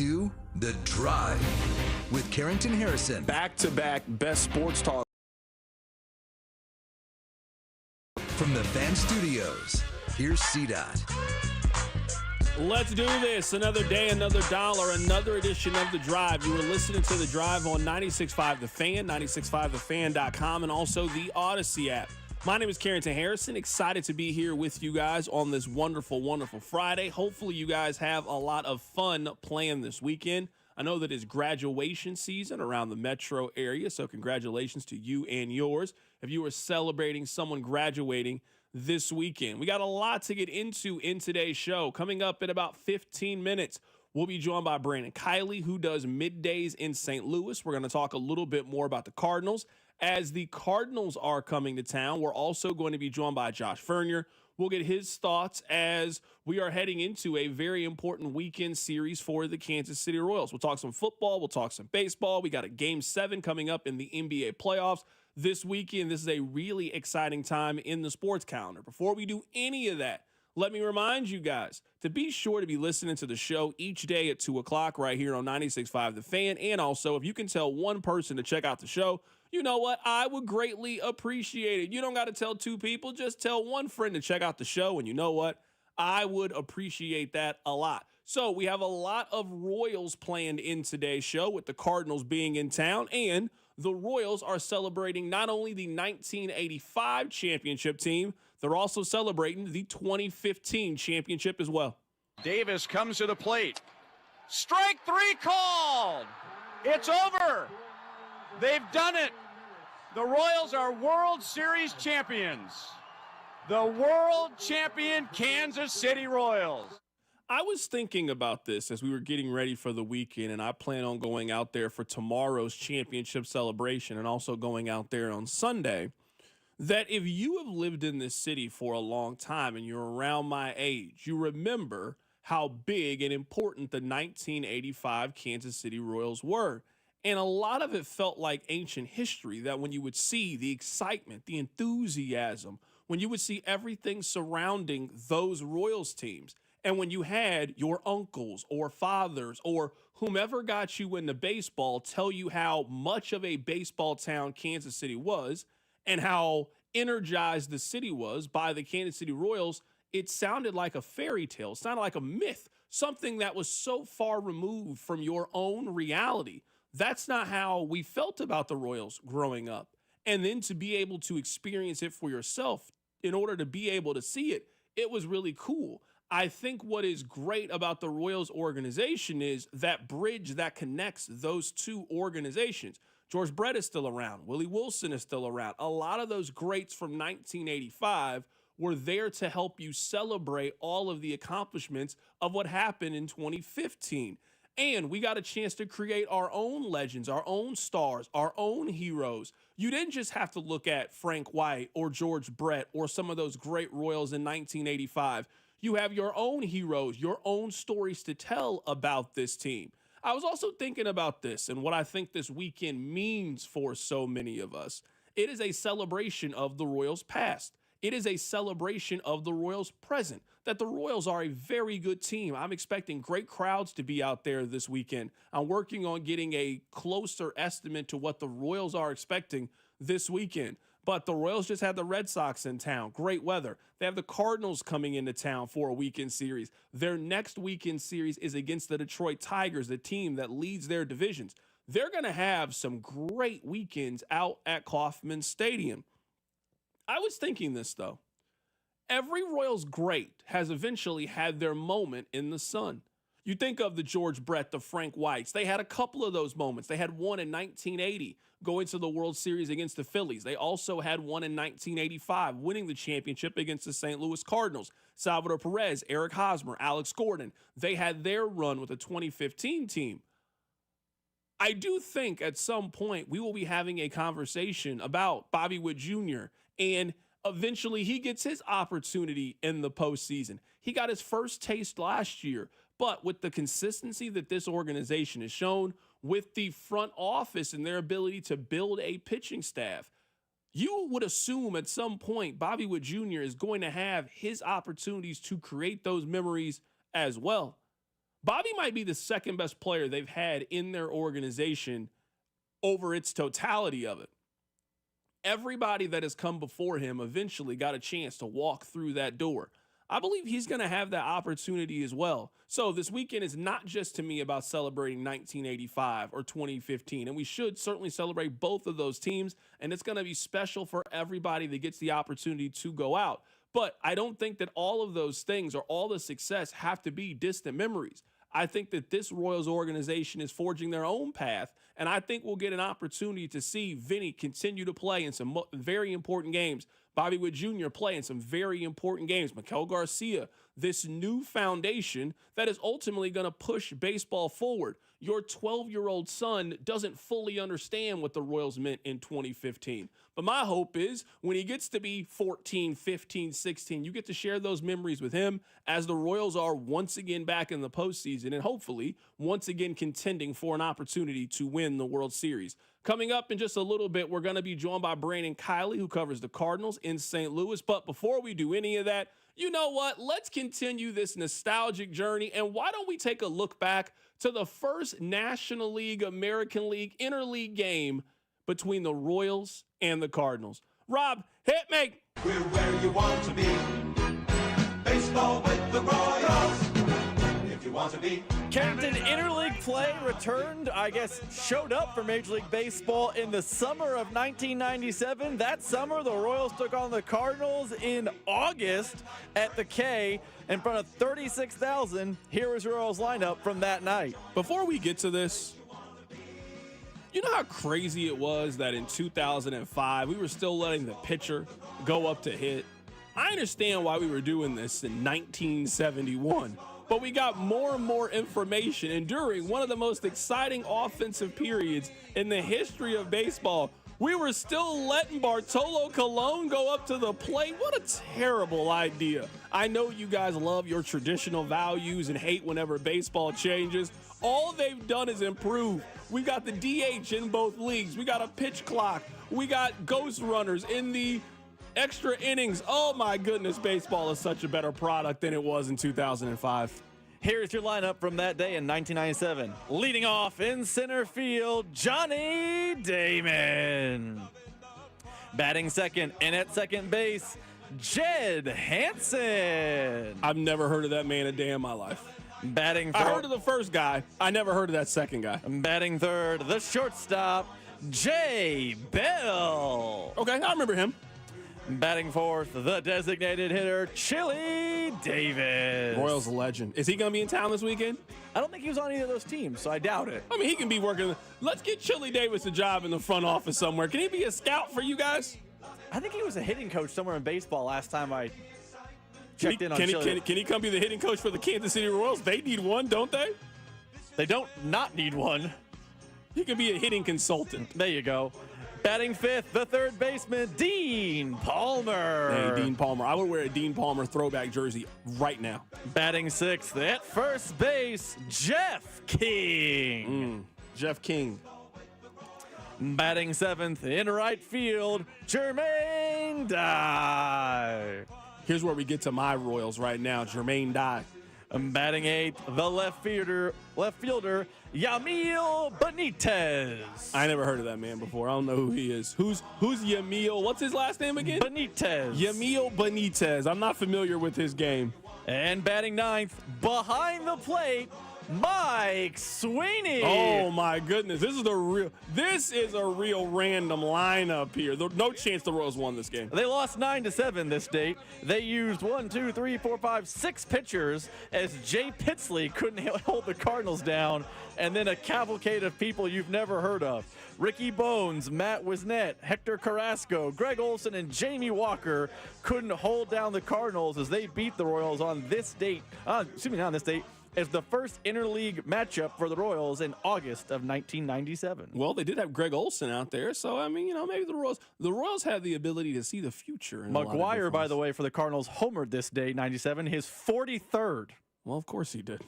to The Drive with Carrington Harrison. Back-to-back best sports talk. From the Fan Studios, here's CDOT. Let's do this. Another day, another dollar, another edition of The Drive. You were listening to The Drive on 96.5 The Fan, 96.5thefan.com, and also the Odyssey app. My name is Carrington Harrison. Excited to be here with you guys on this wonderful, wonderful Friday. Hopefully you guys have a lot of fun planned this weekend. I know that it's graduation season around the metro area, so congratulations to you and yours if you are celebrating someone graduating this weekend. We got a lot to get into in today's show. Coming up in about 15 minutes, we'll be joined by Brandon Kiley, who does middays in St. Louis. We're going to talk a little bit more about the Cardinals. As the Cardinals are coming to town, we're also going to be joined by Josh Fernier. We'll get his thoughts as we are heading into a very important weekend series for the Kansas City Royals. We'll talk some football. We'll talk some baseball. We got a Game 7 coming up in the NBA playoffs this weekend. This is a really exciting time in the sports calendar. Before we do any of that, let me remind you guys to be sure to be listening to the show each day at 2 o'clock right here on 96.5 The Fan. And also, if you can tell one person to check out the show, you know what? I would greatly appreciate it. You don't got to tell two people. Just tell one friend to check out the show. And you know what? I would appreciate that a lot. So we have a lot of Royals planned in today's show with the Cardinals being in town. And the Royals are celebrating not only the 1985 championship team, they're also celebrating the 2015 championship as well. Davis comes to the plate. Strike three called. It's over. They've done it. The Royals are World Series champions. The world champion Kansas City Royals. I was thinking about this as we were getting ready for the weekend, and I plan on going out there for tomorrow's championship celebration and also going out there on Sunday, that if you have lived in this city for a long time and you're around my age, you remember how big and important the 1985 Kansas City Royals were. And a lot of it felt like ancient history, that when you would see the excitement, the enthusiasm, when you would see everything surrounding those Royals teams, and when you had your uncles or fathers or whomever got you into baseball tell you how much of a baseball town Kansas City was and how energized the city was by the Kansas City Royals, it sounded like a fairy tale. It sounded like a myth, something that was so far removed from your own reality. That's not how we felt about the Royals growing up. And then to be able to experience it for yourself in order to be able to see it, it was really cool. I think what is great about the Royals organization is that bridge that connects those two organizations. George Brett is still around. Willie Wilson is still around. A lot of those greats from 1985 were there to help you celebrate all of the accomplishments of what happened in 2015. And we got a chance to create our own legends, our own stars, our own heroes. You didn't just have to look at Frank White or George Brett or some of those great Royals in 1985. You have your own heroes, your own stories to tell about this team. I was also thinking about this and what I think this weekend means for so many of us. It is a celebration of the Royals' past. It is a celebration of the Royals' present, that the Royals are a very good team. I'm expecting great crowds to be out there this weekend. I'm working on getting a closer estimate to what the Royals are expecting this weekend. But the Royals just had the Red Sox in town. Great weather. They have the Cardinals coming into town for a weekend series. Their next weekend series is against the Detroit Tigers, the team that leads their divisions. They're going to have some great weekends out at Kauffman Stadium. I was thinking this, though. Every Royals great has eventually had their moment in the sun. You think of the George Brett, the Frank Whites. They had a couple of those moments. They had one in 1980 going to the World Series against the Phillies. They also had one in 1985 winning the championship against the St. Louis Cardinals. Salvador Perez, Eric Hosmer, Alex Gordon. They had their run with the 2015 team. I do think at some point we will be having a conversation about Bobby Witt Jr. and eventually he gets his opportunity in the postseason. He got his first taste last year, but with the consistency that this organization has shown, with the front office and their ability to build a pitching staff, you would assume at some point Bobby Witt Jr. is going to have his opportunities to create those memories as well. Bobby might be the second best player they've had in their organization over its totality of it. Everybody that has come before him eventually got a chance to walk through that door. I believe he's going to have that opportunity as well. So this weekend is not just to me about celebrating 1985 or 2015, and we should certainly celebrate both of those teams, and it's going to be special for everybody that gets the opportunity to go out. But I don't think that all of those things or all the success have to be distant memories. I think that this Royals organization is forging their own path, and I think we'll get an opportunity to see Vinny continue to play in some very important games. Bobby Witt Jr. playing some very important games. Miguel Garcia, this new foundation that is ultimately going to push baseball forward. Your 12-year-old son doesn't fully understand what the Royals meant in 2015. But my hope is when he gets to be 14, 15, 16, you get to share those memories with him as the Royals are once again back in the postseason and hopefully once again contending for an opportunity to win the World Series. Coming up in just a little bit, we're going to be joined by Brandon Kiley, who covers the Cardinals in St. Louis. But before we do any of that, you know what? Let's continue this nostalgic journey. And why don't we take a look back to the first National League, American League, interleague game between the Royals and the Cardinals. Rob, hit me. We're where you want to be. Baseball with the Royals. If you want to be. Captain Interleague play returned, showed up for Major League Baseball in the summer of 1997. That summer, the Royals took on the Cardinals in August at the K in front of 36,000. Here was Royals lineup from that night. Before we get to this, you know how crazy it was that in 2005, we were still letting the pitcher go up to hit? I understand why we were doing this in 1971. But we got more and more information, and during one of the most exciting offensive periods in the history of baseball, we were still letting Bartolo Colon go up to the plate. What a terrible idea. I know you guys love your traditional values and hate whenever baseball changes. All they've done is improve. We've got the DH in both leagues. We got a pitch clock. We got ghost runners in the extra innings. Oh my goodness, baseball is such a better product than it was in 2005. Here's your lineup from that day in 1997. Leading off in center field, Johnny Damon. Batting second and at second base, Jed Hansen. I've never heard of that man a day in my life. Batting I heard of the first guy. I never heard of that second guy. Batting third, the shortstop, Jay Bell. Okay, I remember him. Batting fourth, the designated hitter, Chili Davis. Royals legend. Is he going to be in town this weekend? I don't think he was on either of those teams, so I doubt it. I mean, he can be working. Let's get Chili Davis a job in the front office somewhere. Can he be a scout for you guys? I think he was a hitting coach somewhere in baseball last time I checked in on Chili. Can he come be the hitting coach for the Kansas City Royals? They need one, don't they? They don't not need one. He can be a hitting consultant. There you go. Batting fifth, the third baseman, Dean Palmer. Hey, Dean Palmer. I would wear a Dean Palmer throwback jersey right now. Batting sixth, at first base, Jeff King. Jeff King. Batting seventh, in right field, Jermaine Dye. Here's where we get to my Royals right now, Jermaine Dye. Batting eighth, the left fielder, Yamil Benitez. I never heard of that man before. I don't know who he is. Who's Yamil? What's his last name again? Benitez. Yamil Benitez. I'm not familiar with his game. And batting ninth, behind the plate, Mike Sweeney. Oh my goodness. This is a real random lineup here. No chance the Royals won this game. They lost 9-7 this date. They used 6 pitchers as Jay Pitsley couldn't hold the Cardinals down, and then a cavalcade of people you've never heard of. Ricky Bones, Matt Wisnett, Hector Carrasco, Greg Olson, and Jamie Walker couldn't hold down the Cardinals as they beat the Royals on this date. Not on this date. It's the first interleague matchup for the Royals in August of 1997. Well, they did have Greg Olson out there, so I mean, maybe the Royals have the ability to see the future. McGuire, by the way, for the Cardinals, homered this day, 97, his 43rd. Well, of course he did. I'm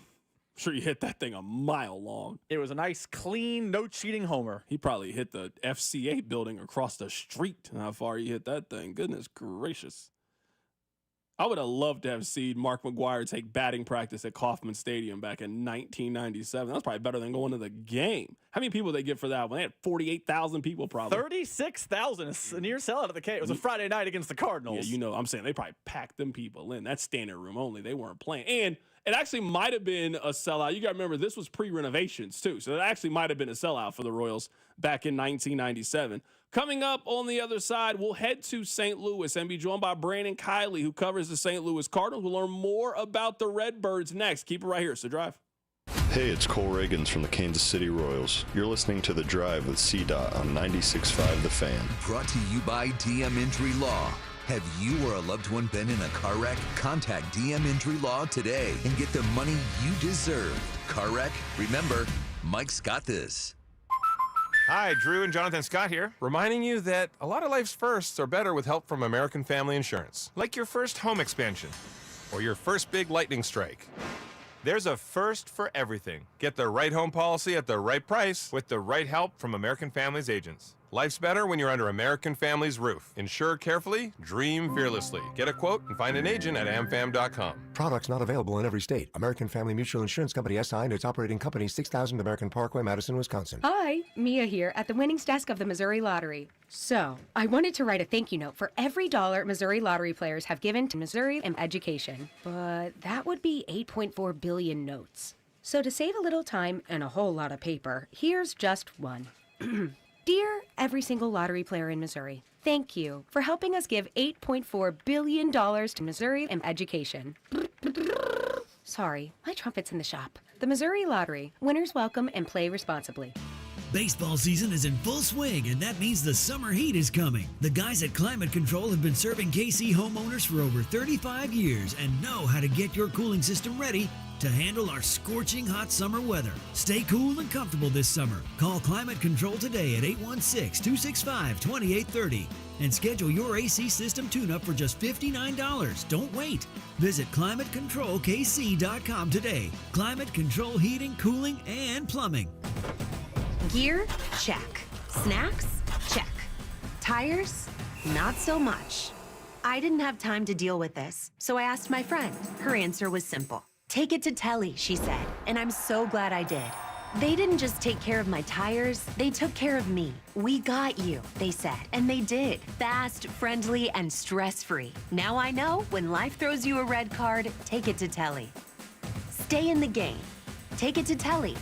sure he hit that thing a mile long. It was a nice, clean, no cheating homer. He probably hit the FCA building across the street. How far he hit that thing? Goodness gracious. I would have loved to have seen Mark McGwire take batting practice at Kauffman Stadium back in 1997. That's probably better than going to the game. How many people did they get for that one? They had 48,000 people probably. 36,000 is a near sellout of the K. It was a Friday night against the Cardinals. Yeah, you know, I'm saying they probably packed them people in. That's standing room only. They weren't playing. And it actually might have been a sellout. You got to remember, this was pre-renovations too. So it actually might have been a sellout for the Royals back in 1997. Coming up on the other side, we'll head to St. Louis and be joined by Brandon Kiley, who covers the St. Louis Cardinals. We'll learn more about the Redbirds next. Keep it right here. So drive. Hey, it's Cole Reagans from the Kansas City Royals. You're listening to The Drive with CDOT on 96.5 The Fan. Brought to you by DM Injury Law. Have you or a loved one been in a car wreck? Contact DM Injury Law today and get the money you deserve. Car wreck? Remember, Mike's got this. Hi, Drew and Jonathan Scott here, reminding you that a lot of life's firsts are better with help from American Family Insurance. Like your first home expansion or your first big lightning strike. There's a first for everything. Get the right home policy at the right price with the right help from American Family's agents. Life's better when you're under American Family's roof. Insure carefully, dream fearlessly. Get a quote and find an agent at amfam.com. Products not available in every state. American Family Mutual Insurance Company SI and its operating company 6000 American Parkway, Madison, Wisconsin. Hi, Mia here at the winnings desk of the Missouri Lottery. So, I wanted to write a thank you note for every dollar Missouri Lottery players have given to Missouri and education. But that would be 8.4 billion notes. So to save a little time and a whole lot of paper, here's just one. Dear every single lottery player in Missouri, thank you for helping us give $8.4 billion to Missouri and education. Sorry, my trumpet's in the shop. The Missouri Lottery. Winners welcome and play responsibly. Baseball season is in full swing, and that means the summer heat is coming. The guys at Climate Control have been serving KC homeowners for over 35 years and know how to get your cooling system ready to handle our scorching hot summer weather. Stay cool and comfortable this summer. Call Climate Control today at 816-265-2830 and schedule your AC system tune-up for just $59. Don't wait. Visit ClimateControlKC.com today. Climate Control Heating, Cooling, and Plumbing. Gear? Check. Snacks? Check. Tires? Not so much. I didn't have time to deal with this, so I asked my friend. Her answer was simple. Take it to Telly, she said, and I'm so glad I did. They didn't just take care of my tires, they took care of me. We got you, they said, and they did. Fast, friendly, and stress-free. Now I know when life throws you a red card, take it to Telly. Stay in the game. Take it to Telly.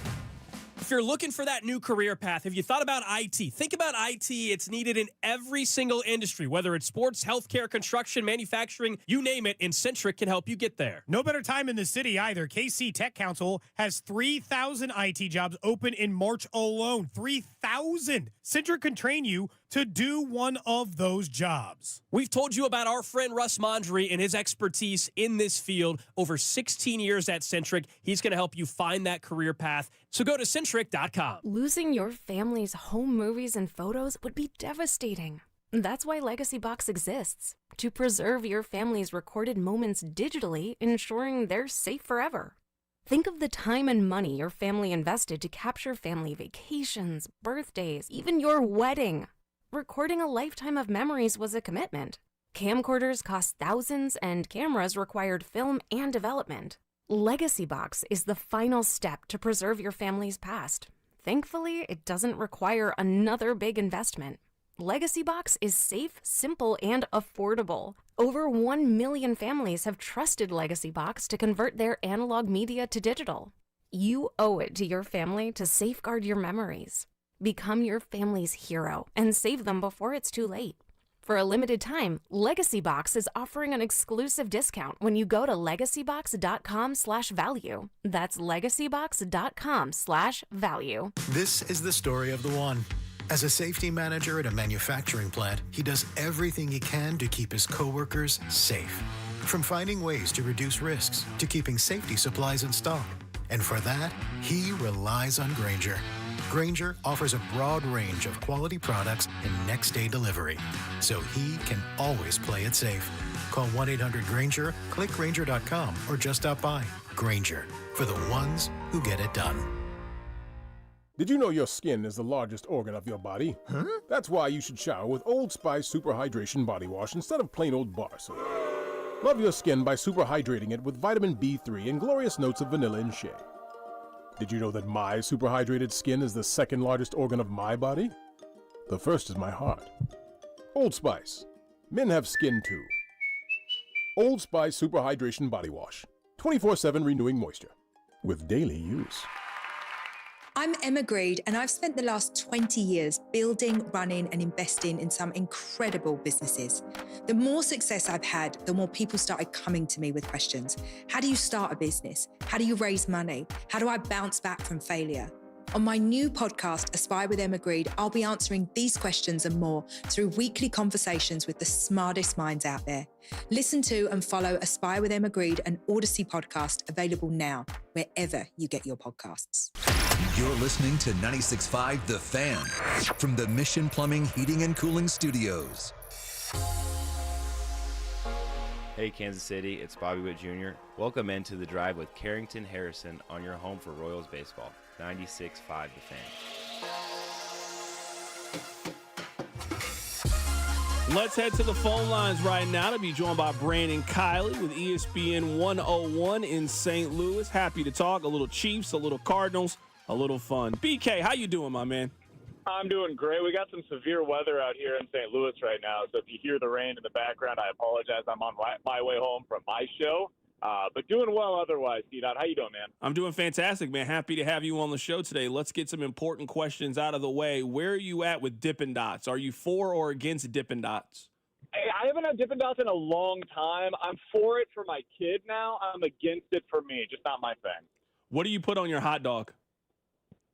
If you're looking for that new career path, have you thought about IT? Think about IT. It's needed in every single industry, whether it's sports, healthcare, construction, manufacturing, you name it, and Centric can help you get there. No better time in the city either. KC Tech Council has 3,000 IT jobs open in March alone. 3,000. Centric can train you to do one of those jobs. We've told you about our friend Russ Mondry and his expertise in this field. Over 16 years at Centric. He's going to help you find that career path. So go to Centric.com. Losing your family's home movies and photos would be devastating. That's why Legacy Box exists, to preserve your family's recorded moments digitally, ensuring they're safe forever. Think of the time and money your family invested to capture family vacations, birthdays, even your wedding. Recording a lifetime of memories was a commitment. Camcorders cost thousands, and cameras required film and development. Legacy Box is the final step to preserve your family's past. Thankfully, it doesn't require another big investment. Legacy Box is safe, simple, and affordable. Over 1 million families have trusted Legacy Box to convert their analog media to digital. You owe it to your family to safeguard your memories. Become your family's hero and save them before it's too late. For a limited time, Legacy Box is offering an exclusive discount when you go to legacybox.com/value. That's legacybox.com/value. This is the story of the one. As a safety manager at a manufacturing plant, he does everything he can to keep his coworkers safe. From finding ways to reduce risks to keeping safety supplies in stock. And for that, he relies on Grainger. Grainger offers a broad range of quality products and next-day delivery, so he can always play it safe. Call 1-800-GRAINGER, click Grainger.com, or just stop by. Grainger, for the ones who get it done. Did you know your skin is the largest organ of your body? That's why you should shower with Old Spice Super Hydration Body Wash instead of plain old bar soap. Love your skin by super hydrating it with vitamin B3 and glorious notes of vanilla and shea. Did you know that my super hydrated skin is the second largest organ of my body? The first is my heart. Old Spice. Men have skin too. Old Spice Super Hydration Body Wash. 24/7 renewing moisture. With daily use. I'm Emma Greed, and I've spent the last 20 years building, running, and investing in some incredible businesses. The more success I've had, the more people started coming to me with questions. How do you start a business? How do you raise money? How do I bounce back from failure? On my new podcast, Aspire with Emma Greed, I'll be answering these questions and more through weekly conversations with the smartest minds out there. Listen to and follow Aspire with Emma Greed, an Odyssey podcast, available now, wherever you get your podcasts. You're listening to 96.5 The Fan from the Mission Plumbing, Heating, and Cooling Studios. Hey, Kansas City, it's Bobby Witt Jr. Welcome into The Drive with Carrington Harrison on your home for Royals baseball. 96.5 The Fan. Let's head to the phone lines right now to be joined by Brandon Kiley with ESPN 101 in St. Louis. Happy to talk a little Chiefs, a little Cardinals, a little fun. BK, how you doing, my man? I'm doing great. We got some severe weather out here in St. Louis right now, so if you hear the rain in the background, I apologize. I'm on my way home from my show. But doing well otherwise, D-Dot. How you doing, man? I'm doing fantastic, man. Happy to have you on the show today. Let's get some important questions out of the way. Where are you at with Dippin' Dots? Are you for or against Dippin' Dots? Hey, I haven't had Dippin' Dots in a long time. I'm for it for my kid now. I'm against it for me. Just not my thing. What do you put on your hot dog?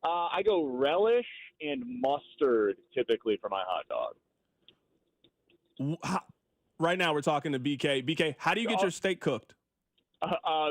I go relish and mustard typically for my hot dog. Right now we're talking to BK. BK, how do you get your steak cooked?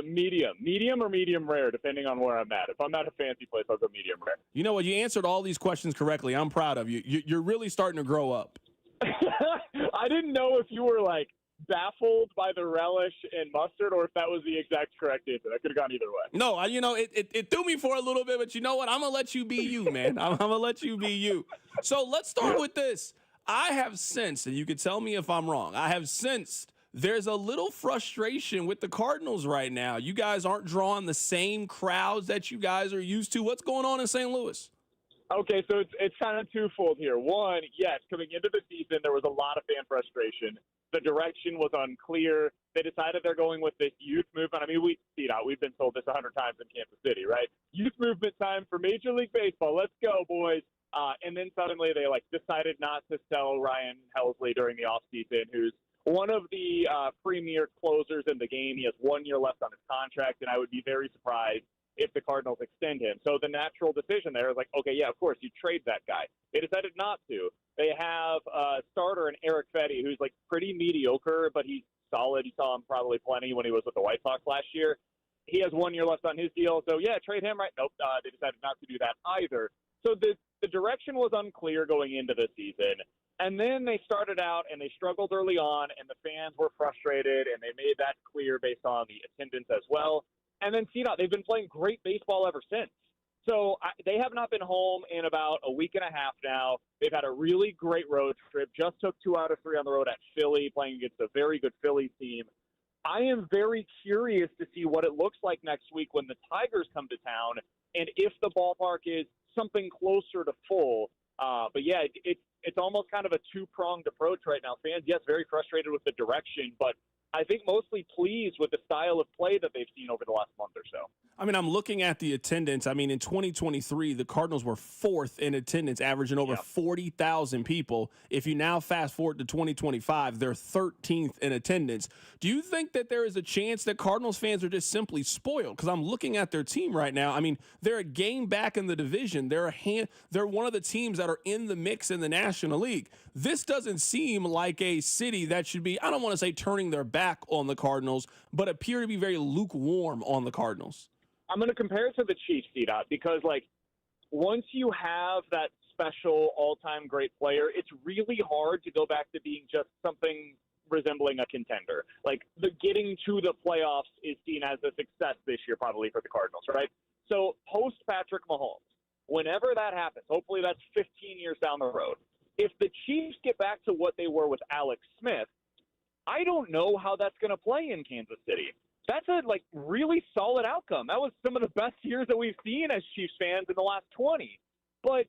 Medium or medium rare, depending on where I'm at. If I'm at a fancy place, I'll go medium rare. You know what? You answered all these questions correctly. I'm proud of you. You're really starting to grow up. I didn't know if you were like baffled by the relish and mustard or if that was the exact correct answer. That could have gone either way. No, it threw me for a little bit, but you know what? I'm going to let you be you, man. I'm going to let you be you. So let's start with this. I have sensed, and you can tell me if I'm wrong, I have sensed there's a little frustration with the Cardinals right now. You guys aren't drawing the same crowds that you guys are used to. What's going on in St. Louis? Okay, so it's kind of twofold here. One, yes, coming into the season, there was a lot of fan frustration. The direction was unclear. They decided they're going with this youth movement. I mean, we've been told this 100 times in Kansas City, right? Youth movement time for Major League Baseball. Let's go, boys. And then suddenly they decided not to sell Ryan Helsley during the offseason, who's one of the premier closers in the game. He has 1 year left on his contract, and I would be very surprised if the Cardinals extend him. So the natural decision there is okay, yeah, of course, you trade that guy. They decided not to. They have a starter in Eric Fetty, who's pretty mediocre, but he's solid. You saw him probably plenty when he was with the White Sox last year. He has 1 year left on his deal. So, yeah, trade him, right? Nope, they decided not to do that either. So the direction was unclear going into the season. And then they started out and they struggled early on, and the fans were frustrated, and they made that clear based on the attendance as well. And then they've been playing great baseball ever since. So they have not been home in about a week and a half now. They've had a really great road trip. Just took 2 out of 3 on the road at Philly, playing against a very good Phillies team. I am very curious to see what it looks like next week when the Tigers come to town, and if the ballpark is something closer to full. But yeah, it's almost kind of a two-pronged approach right now. Fans, yes, very frustrated with the direction, but I think mostly pleased with the style of play that they've seen over the last month or so. I mean, I'm looking at the attendance. I mean, in 2023, the Cardinals were 4th in attendance, averaging over 40,000 people. If you now fast forward to 2025, they're 13th in attendance. Do you think that there is a chance that Cardinals fans are just simply spoiled? Because I'm looking at their team right now. I mean, they're a game back in the division. They're one of the teams that are in the mix in the National League. This doesn't seem like a city that should be, I don't want to say turning their back on the Cardinals, but appear to be very lukewarm on the Cardinals. I'm going to compare it to the Chiefs, D-Dot, because, once you have that special all-time great player, it's really hard to go back to being just something resembling a contender. The getting to the playoffs is seen as a success this year probably for the Cardinals, right? So post-Patrick Mahomes, whenever that happens, hopefully that's 15 years down the road, if the Chiefs get back to what they were with Alex Smith, I don't know how that's going to play in Kansas City. That's a really solid outcome. That was some of the best years that we've seen as Chiefs fans in the last 20. But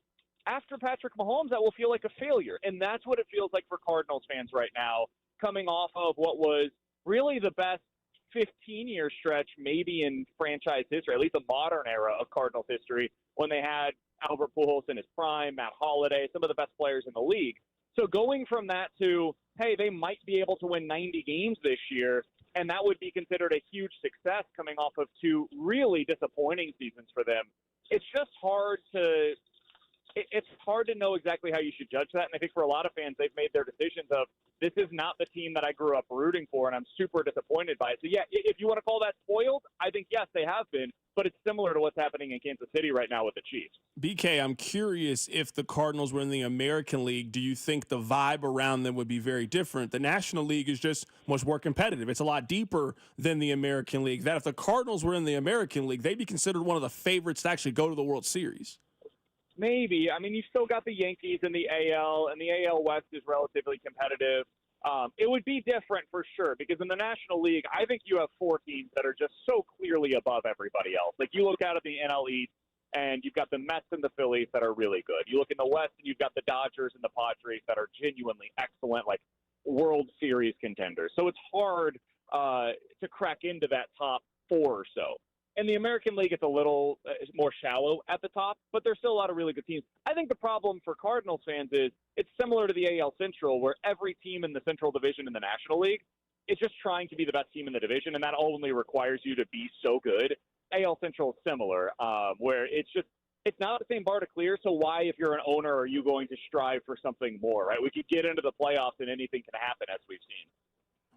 after Patrick Mahomes, that will feel like a failure. And that's what it feels like for Cardinals fans right now, coming off of what was really the best 15-year stretch maybe in franchise history, at least the modern era of Cardinals history, when they had Albert Pujols in his prime, Matt Holliday, some of the best players in the league. So going from that to, hey, they might be able to win 90 games this year, and that would be considered a huge success coming off of two really disappointing seasons for them. It's just hard to know exactly how you should judge that. And I think for a lot of fans, they've made their decisions of, this is not the team that I grew up rooting for, and I'm super disappointed by it. So, yeah, if you want to call that spoiled, I think, yes, they have been. But it's similar to what's happening in Kansas City right now with the Chiefs. BK, I'm curious, if the Cardinals were in the American League, do you think the vibe around them would be very different? The National League is just much more competitive. It's a lot deeper than the American League. That if the Cardinals were in the American League, they'd be considered one of the favorites to actually go to the World Series. Maybe. I mean, you've still got the Yankees in the AL, and the AL West is relatively competitive. It would be different for sure, because in the National League, I think you have four teams that are just so clearly above everybody else. Like, you look out at the NL East, and you've got the Mets and the Phillies that are really good. You look in the West, and you've got the Dodgers and the Padres that are genuinely excellent, like World Series contenders. So it's hard to crack into that top four or so. In the American League, it's a little more shallow at the top, but there's still a lot of really good teams. I think the problem for Cardinals fans is it's similar to the AL Central, where every team in the Central Division in the National League is just trying to be the best team in the division, and that only requires you to be so good. AL Central is similar, where it's not the same bar to clear, so why, if you're an owner, are you going to strive for something more, right? We could get into the playoffs and anything can happen, as we've seen.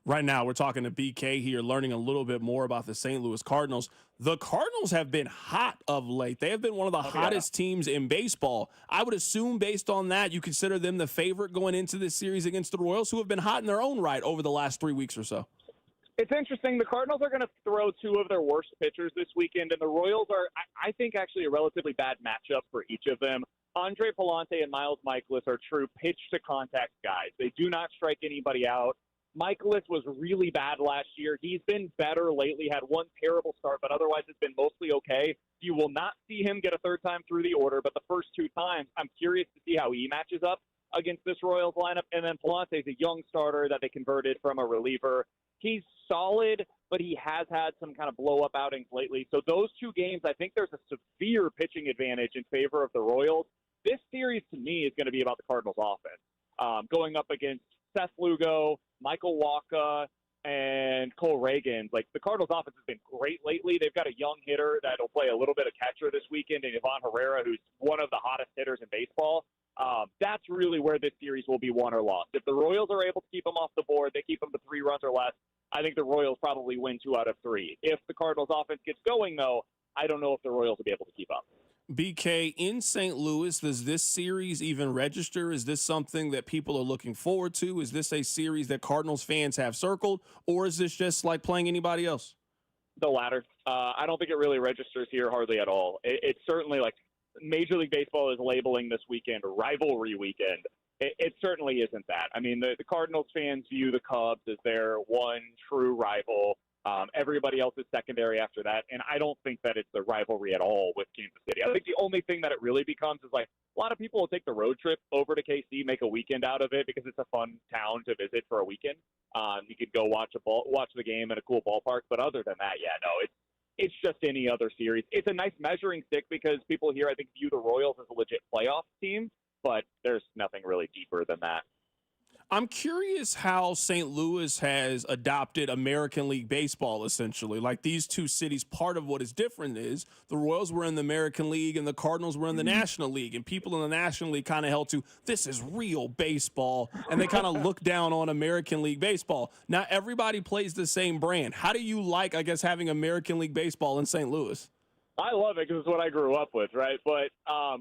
Right now, we're talking to BK here, learning a little bit more about the St. Louis Cardinals. The Cardinals have been hot of late. They have been one of the hottest teams in baseball. I would assume, based on that, you consider them the favorite going into this series against the Royals, who have been hot in their own right over the last 3 weeks or so. It's interesting. The Cardinals are going to throw two of their worst pitchers this weekend, and the Royals are, I think, actually a relatively bad matchup for each of them. Andre Palante and Miles Mikolas are true pitch-to-contact guys. They do not strike anybody out. Mikolas was really bad last year. He's been better lately, had one terrible start, but otherwise has been mostly okay. You will not see him get a third time through the order, but the first two times, I'm curious to see how he matches up against this Royals lineup. And then Palante's a young starter that they converted from a reliever. He's solid, but he has had some kind of blow-up outings lately. So those two games, I think there's a severe pitching advantage in favor of the Royals. This series, to me, is going to be about the Cardinals' offense. Going up against Seth Lugo, Michael Wacha, and Cole Reagan. Like, the Cardinals' offense has been great lately. They've got a young hitter that'll play a little bit of catcher this weekend, and Ivan Herrera, who's one of the hottest hitters in baseball. That's really where this series will be won or lost. If the Royals are able to keep them off the board, they keep them to 3 runs or less, I think the Royals probably win 2 out of 3. If the Cardinals' offense gets going, though, I don't know if the Royals will be able to keep up. BK, in St. Louis, does this series even register? Is this something that people are looking forward to? Is this a series that Cardinals fans have circled, or is this just like playing anybody else? The latter. I don't think it really registers here hardly at all. It's certainly like Major League Baseball is labeling this weekend rivalry weekend. It certainly isn't that. I mean, the Cardinals fans view the Cubs as their one true rival. Everybody else is secondary after that, and I don't think that it's a rivalry at all with Kansas City. I think the only thing that it really becomes is, like, a lot of people will take the road trip over to KC, make a weekend out of it because it's a fun town to visit for a weekend. You could go watch the game in a cool ballpark, but other than that, yeah, no, it's just any other series. It's a nice measuring stick because people here, I think, view the Royals as a legit playoff team, but there's nothing really deeper than that. I'm curious how St. Louis has adopted American League Baseball, essentially. Like, these two cities, part of what is different is the Royals were in the American League and the Cardinals were in the National League. And people in the National League kind of held to, this is real baseball. And they kind of look down on American League Baseball. Now, everybody plays the same brand. How do you like, I guess, having American League Baseball in St. Louis? I love it because it's what I grew up with, right? But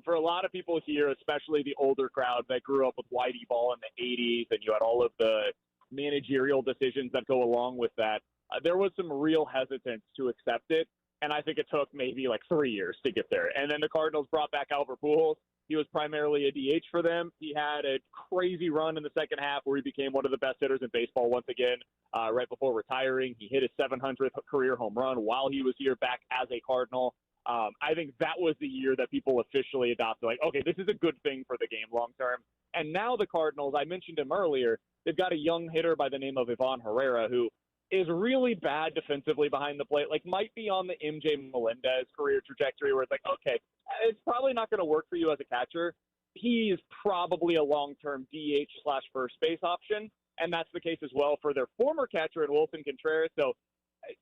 for a lot of people here, especially the older crowd that grew up with Whitey Ball in the 80s, and you had all of the managerial decisions that go along with that, there was some real hesitance to accept it. And I think it took maybe like 3 years to get there. And then the Cardinals brought back Albert Pujols, He was primarily a DH for them. He had a crazy run in the second half where he became one of the best hitters in baseball once again, right before retiring. He hit his 700th career home run while he was here back as a Cardinal. I think that was the year that people officially adopted, like, okay, this is a good thing for the game long term. And now the Cardinals, I mentioned him earlier, they've got a young hitter by the name of Ivan Herrera who is really bad defensively behind the plate, like might be on the MJ Melendez career trajectory where it's like, okay, it's probably not going to work for you as a catcher. He's probably a long-term DH/first base option, and that's the case as well for their former catcher in Wilson Contreras. So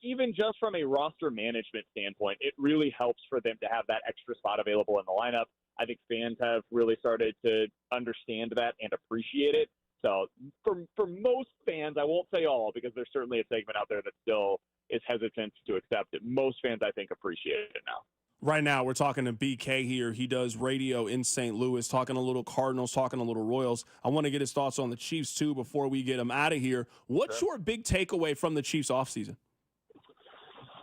even just from a roster management standpoint, it really helps for them to have that extra spot available in the lineup. I think fans have really started to understand that and appreciate it. So for most fans, I won't say all because there's certainly a segment out there that still is hesitant to accept it. Most fans, I think, appreciate it now. Right now, we're talking to BK here. He does radio in St. Louis, talking a little Cardinals, talking a little Royals. I want to get his thoughts on the Chiefs, too, before we get him out of here. What's your big takeaway from the Chiefs offseason?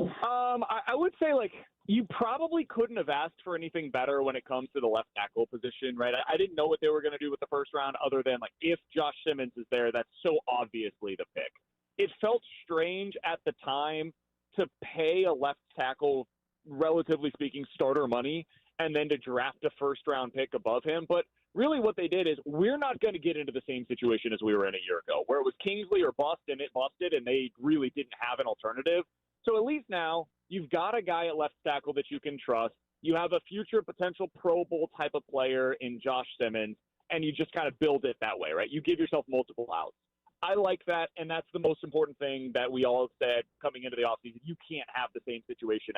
I would say, like, you probably couldn't have asked for anything better when it comes to the left tackle position, right? I didn't know what they were going to do with the first round other than, like, if Josh Simmons is there, that's so obviously the pick. It felt strange at the time to pay a left tackle, relatively speaking, starter money and then to draft a first-round pick above him. But really what they did is we're not going to get into the same situation as we were in a year ago, where it was Kingsley or bust and it busted and they really didn't have an alternative. So at least now you've got a guy at left tackle that you can trust. You have a future potential Pro Bowl type of player in Josh Simmons, and you just kind of build it that way, right? You give yourself multiple outs. I like that, and that's the most important thing that we all said coming into the offseason. You can't have the same situation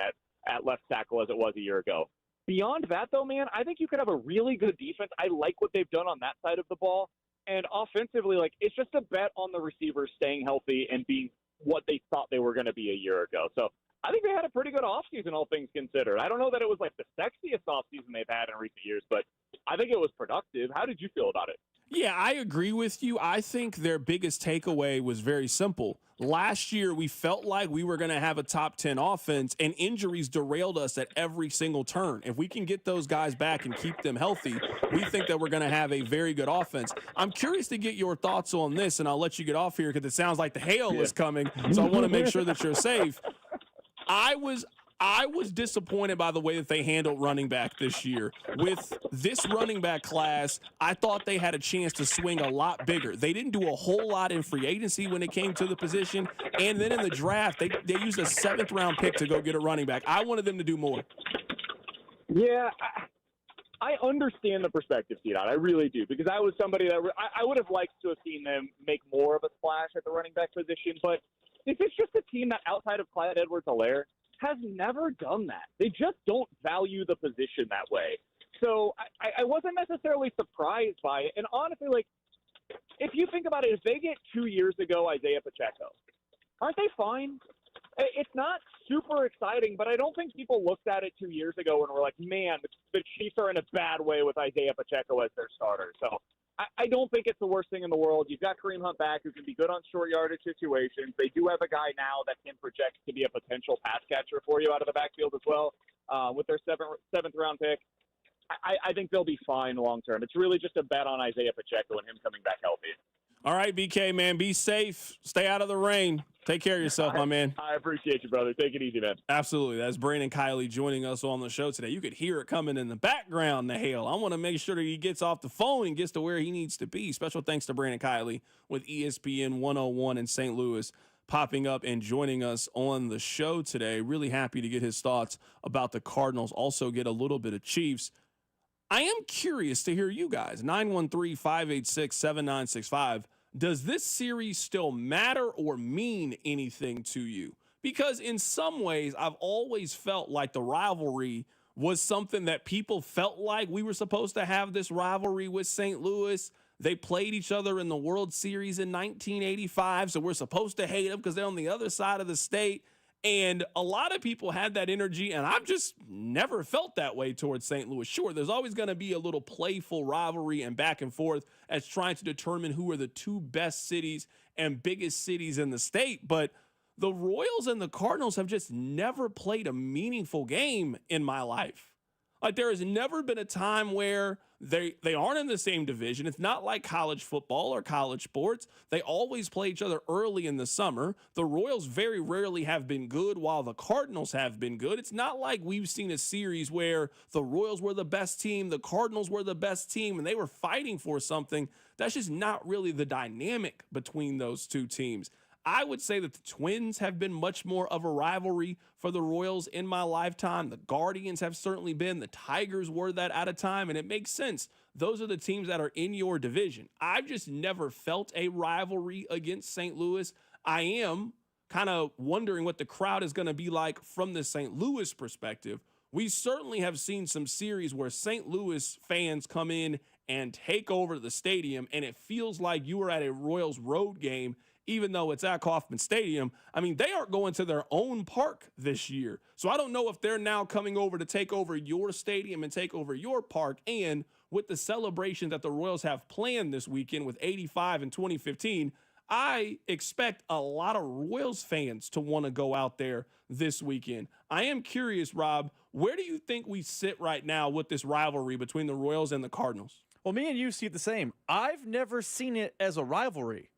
at left tackle as it was a year ago. Beyond that, though, man, I think you could have a really good defense. I like what they've done on that side of the ball. And offensively, like, it's just a bet on the receivers staying healthy and being what they thought they were going to be a year ago. So I think they had a pretty good offseason, all things considered. I don't know that it was like the sexiest offseason they've had in recent years, but I think it was productive. How did you feel about it? Yeah, I agree with you. I think their biggest takeaway was very simple. Last year, we felt like we were going to have a top 10 offense, and injuries derailed us at every single turn. If we can get those guys back and keep them healthy, we think that we're going to have a very good offense. I'm curious to get your thoughts on this, and I'll let you get off here because it sounds like the hail is coming, so I want to make sure that you're safe. I was disappointed by the way that they handled running back this year. With this running back class, I thought they had a chance to swing a lot bigger. They didn't do a whole lot in free agency when it came to the position, and then in the draft, they used a 7th-round pick to go get a running back. I wanted them to do more. Yeah, I understand the perspective, C-Dot. I really do, because I was somebody that I would have liked to have seen them make more of a splash at the running back position, but if it's just a team that outside of Clyde Edwards-Helaire has never done that. They just don't value the position that way. So I wasn't necessarily surprised by it. And honestly, like, if you think about it, if they get 2 years ago Isaiah Pacheco, aren't they fine? It's not super exciting, but I don't think people looked at it 2 years ago and were like, man, the Chiefs are in a bad way with Isaiah Pacheco as their starter. So I don't think it's the worst thing in the world. You've got Kareem Hunt back who can be good on short yardage situations. They do have a guy now that can project to be a potential pass catcher for you out of the backfield as well with their seventh round pick. I think they'll be fine long term. It's really just a bet on Isaiah Pacheco and him coming back healthy. All right, BK, man, be safe. Stay out of the rain. Take care of yourself, my man. I appreciate you, brother. Take it easy, man. Absolutely. That's Brandon Kiley joining us on the show today. You could hear it coming in the background, the hail. I want to make sure that he gets off the phone and gets to where he needs to be. Special thanks to Brandon Kiley with ESPN 101 in St. Louis popping up and joining us on the show today. Really happy to get his thoughts about the Cardinals. Also get a little bit of Chiefs. I am curious to hear you guys. 913-586-7965. Does this series still matter or mean anything to you? Because in some ways, I've always felt like the rivalry was something that people felt like we were supposed to have this rivalry with St. Louis. They played each other in the World Series in 1985, so we're supposed to hate them because they're on the other side of the state. And a lot of people had that energy, and I've just never felt that way towards St. Louis. Sure, there's always going to be a little playful rivalry and back and forth as trying to determine who are the two best cities and biggest cities in the state. But the Royals and the Cardinals have just never played a meaningful game in my life. Like, there has never been a time where they aren't in the same division. It's not like college football or college sports. They always play each other early in the summer. The Royals very rarely have been good while the Cardinals have been good. It's not like we've seen a series where the Royals were the best team, the Cardinals were the best team, and they were fighting for something. That's just not really the dynamic between those two teams. I would say that the Twins have been much more of a rivalry for the Royals in my lifetime. The Guardians have certainly been. The Tigers were that at a time, and it makes sense. Those are the teams that are in your division. I've just never felt a rivalry against St. Louis. I am kind of wondering what the crowd is going to be like from the St. Louis perspective. We certainly have seen some series where St. Louis fans come in and take over the stadium, and it feels like you are at a Royals road game, even though it's at Kauffman Stadium. I mean, they aren't going to their own park this year. So I don't know if they're now coming over to take over your stadium and take over your park. And with the celebration that the Royals have planned this weekend with 85 in 2015, I expect a lot of Royals fans to want to go out there this weekend. I am curious, Rob, where do you think we sit right now with this rivalry between the Royals and the Cardinals? Well, me and you see it the same. I've never seen it as a rivalry.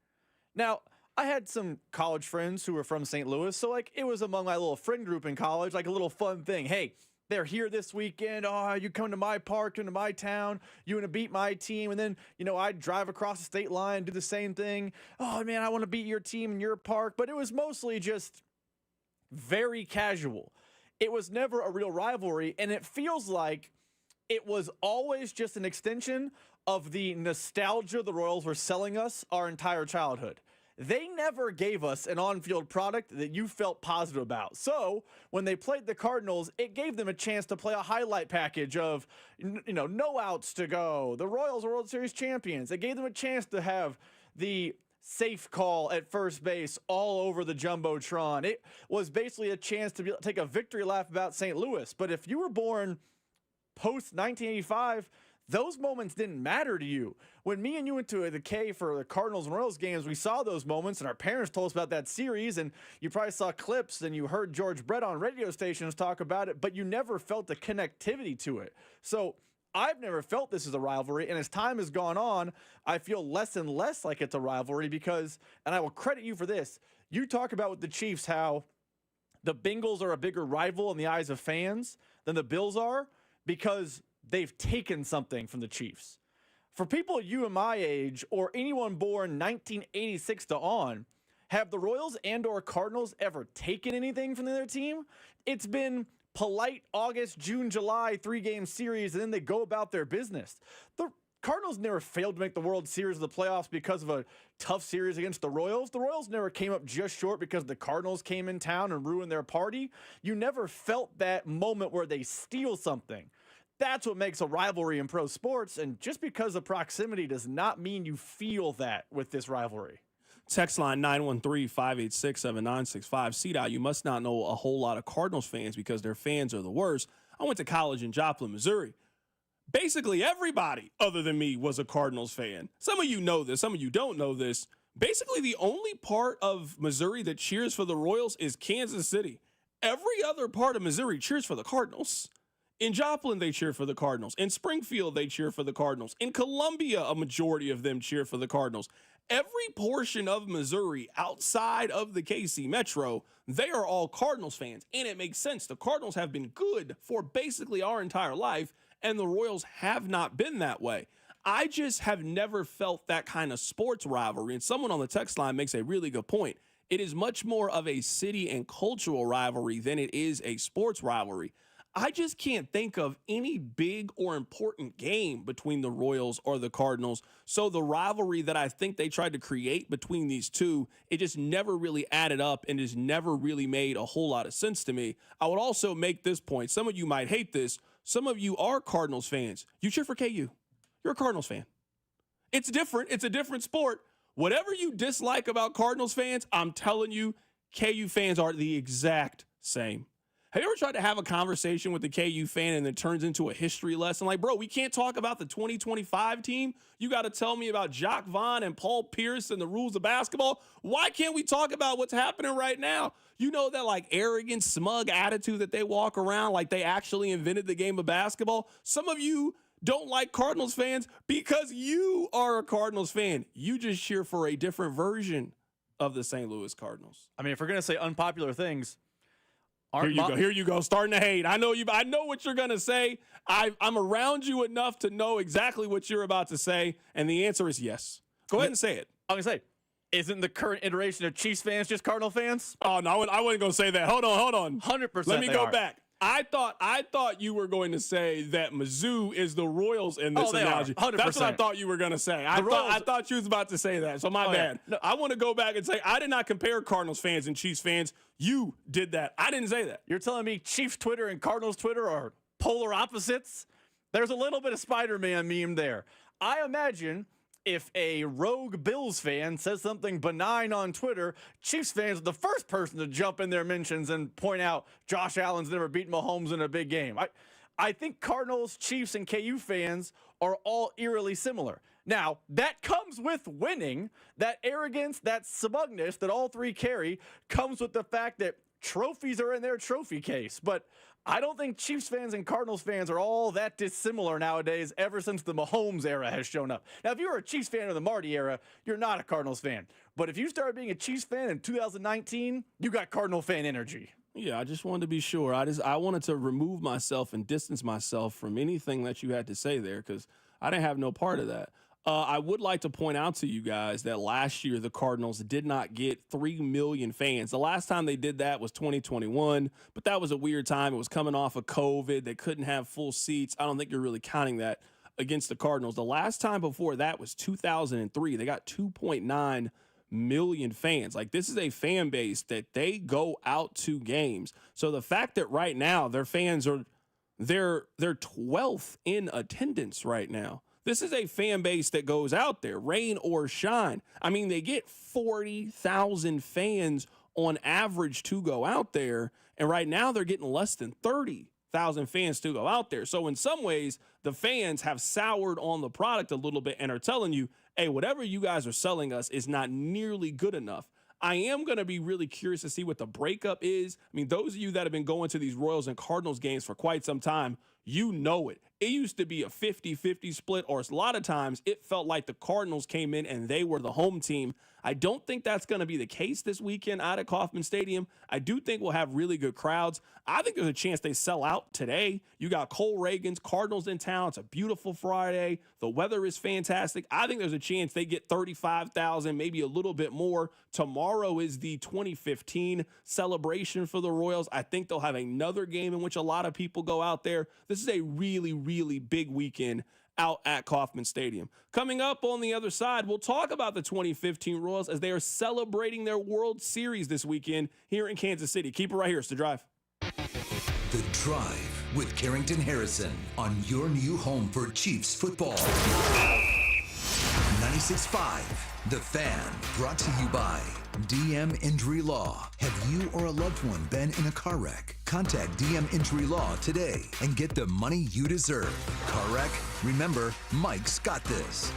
Now, I had some college friends who were from St. Louis, so like it was among my little friend group in college, like a little fun thing. Hey, they're here this weekend. Oh, you come to my park, into my town. You want to beat my team. And then, I'd drive across the state line, do the same thing. Oh, man, I want to beat your team in your park. But it was mostly just very casual. It was never a real rivalry. And it feels like it was always just an extension of the nostalgia the Royals were selling us our entire childhood. They never gave us an on-field product that you felt positive about. So when they played the Cardinals, it gave them a chance to play a highlight package of, no outs to go. The Royals are World Series champions. It gave them a chance to have the safe call at first base all over the Jumbotron. It was basically a chance to take a victory lap about St. Louis. But if you were born post-1985, those moments didn't matter to you. When me and you went to the K for the Cardinals and Royals games, we saw those moments, and our parents told us about that series, and you probably saw clips, and you heard George Brett on radio stations talk about it, but you never felt the connectivity to it. So I've never felt this as a rivalry, and as time has gone on, I feel less and less like it's a rivalry because, and I will credit you for this, you talk about with the Chiefs how the Bengals are a bigger rival in the eyes of fans than the Bills are because they've taken something from the Chiefs. For people you and my age, or anyone born 1986 to on, have the Royals and or Cardinals ever taken anything from the other team? It's been polite August, June, July, 3-game series, and then they go about their business. The Cardinals never failed to make the World Series of the playoffs because of a tough series against the Royals. The Royals never came up just short because the Cardinals came in town and ruined their party. You never felt that moment where they steal something. That's what makes a rivalry in pro sports, and just because of proximity does not mean you feel that with this rivalry. Text line 913-586-7965. CDOT, you must not know a whole lot of Cardinals fans because their fans are the worst. I went to college in Joplin, Missouri. Basically everybody other than me was a Cardinals fan. Some of you know this, some of you don't know this. Basically the only part of Missouri that cheers for the Royals is Kansas City. Every other part of Missouri cheers for the Cardinals. In Joplin, they cheer for the Cardinals. In Springfield, they cheer for the Cardinals. In Columbia, a majority of them cheer for the Cardinals. Every portion of Missouri outside of the KC Metro, they are all Cardinals fans. And it makes sense. The Cardinals have been good for basically our entire life, and the Royals have not been that way. I just have never felt that kind of sports rivalry. And someone on the text line makes a really good point. It is much more of a city and cultural rivalry than it is a sports rivalry. I just can't think of any big or important game between the Royals or the Cardinals. So the rivalry that I think they tried to create between these two, it just never really added up and has never really made a whole lot of sense to me. I would also make this point. Some of you might hate this. Some of you are Cardinals fans. You cheer for KU. You're a Cardinals fan. It's different. It's a different sport. Whatever you dislike about Cardinals fans, I'm telling you, KU fans are the exact same. Have you ever tried to have a conversation with the KU fan and it turns into a history lesson? Like, bro, we can't talk about the 2025 team. You got to tell me about Jacques Vaughn and Paul Pierce and the rules of basketball. Why can't we talk about what's happening right now? You know, that like arrogant, smug attitude that they walk around like they actually invented the game of basketball. Some of you don't like Cardinals fans because you are a Cardinals fan. You just cheer for a different version of the St. Louis Cardinals. I mean, if we're going to say unpopular things, Here you go, starting to hate. I know what you're going to say. I'm around you enough to know exactly what you're about to say, and the answer is yes. Go ahead and say it. I'm going to say, isn't the current iteration of Chiefs fans just Cardinal fans? Oh, no, I wasn't going to say that. Hold on. 100%. Let me go back. I thought you were going to say that Mizzou is the Royals in this analogy. 100%. That's what I thought you were going to say. I thought you was about to say that. So my bad. Yeah. No. I want to go back and say I did not compare Cardinals fans and Chiefs fans. You did that. I didn't say that. You're telling me Chiefs Twitter and Cardinals Twitter are polar opposites? There's a little bit of Spider-Man meme there. I imagine if a rogue Bills fan says something benign on Twitter, Chiefs fans are the first person to jump in their mentions and point out Josh Allen's never beaten Mahomes in a big game. I think Cardinals, Chiefs, and KU fans are all eerily similar. Now, that comes with winning. That arrogance, that smugness that all three carry comes with the fact that trophies are in their trophy case. But I don't think Chiefs fans and Cardinals fans are all that dissimilar nowadays ever since the Mahomes era has shown up. Now, if you were a Chiefs fan of the Marty era, you're not a Cardinals fan. But if you started being a Chiefs fan in 2019, you got Cardinal fan energy. Yeah, I just wanted to be sure. I wanted to remove myself and distance myself from anything that you had to say there because I didn't have no part of that. I would like to point out to you guys that last year the Cardinals did not get 3 million fans. The last time they did that was 2021, but that was a weird time. It was coming off of COVID. They couldn't have full seats. I don't think you're really counting that against the Cardinals. The last time before that was 2003. They got 2.9 million fans. Like, this is a fan base that they go out to games. So the fact that right now their fans are they're 12th in attendance right now. This is a fan base that goes out there, rain or shine. I mean, they get 40,000 fans on average to go out there, and right now they're getting less than 30,000 fans to go out there. So in some ways, the fans have soured on the product a little bit and are telling you, hey, whatever you guys are selling us is not nearly good enough. I am going to be really curious to see what the breakup is. I mean, those of you that have been going to these Royals and Cardinals games for quite some time, you know it. It used to be a 50-50 split, or a lot of times it felt like the Cardinals came in and they were the home team. I don't think that's going to be the case this weekend out at Kauffman Stadium. I do think we'll have really good crowds. I think there's a chance they sell out today. You got Cole Reagan's Cardinals in town. It's a beautiful Friday. The weather is fantastic. I think there's a chance they get 35,000, maybe a little bit more. Tomorrow is the 2015 celebration for the Royals. I think they'll have another game in which a lot of people go out there. This is a really, really big weekend out at Kauffman Stadium. Coming up on the other side, we'll talk about the 2015 Royals as they are celebrating their World Series this weekend here in Kansas City. Keep it right here. It's The Drive. The Drive with Carrington Harrison on your new home for Chiefs football. 96.5, The Fan, brought to you by DM Injury Law. Have you or a loved one been in a car wreck? Contact DM Injury Law today and get the money you deserve. Car wreck? Remember, Mike's got this.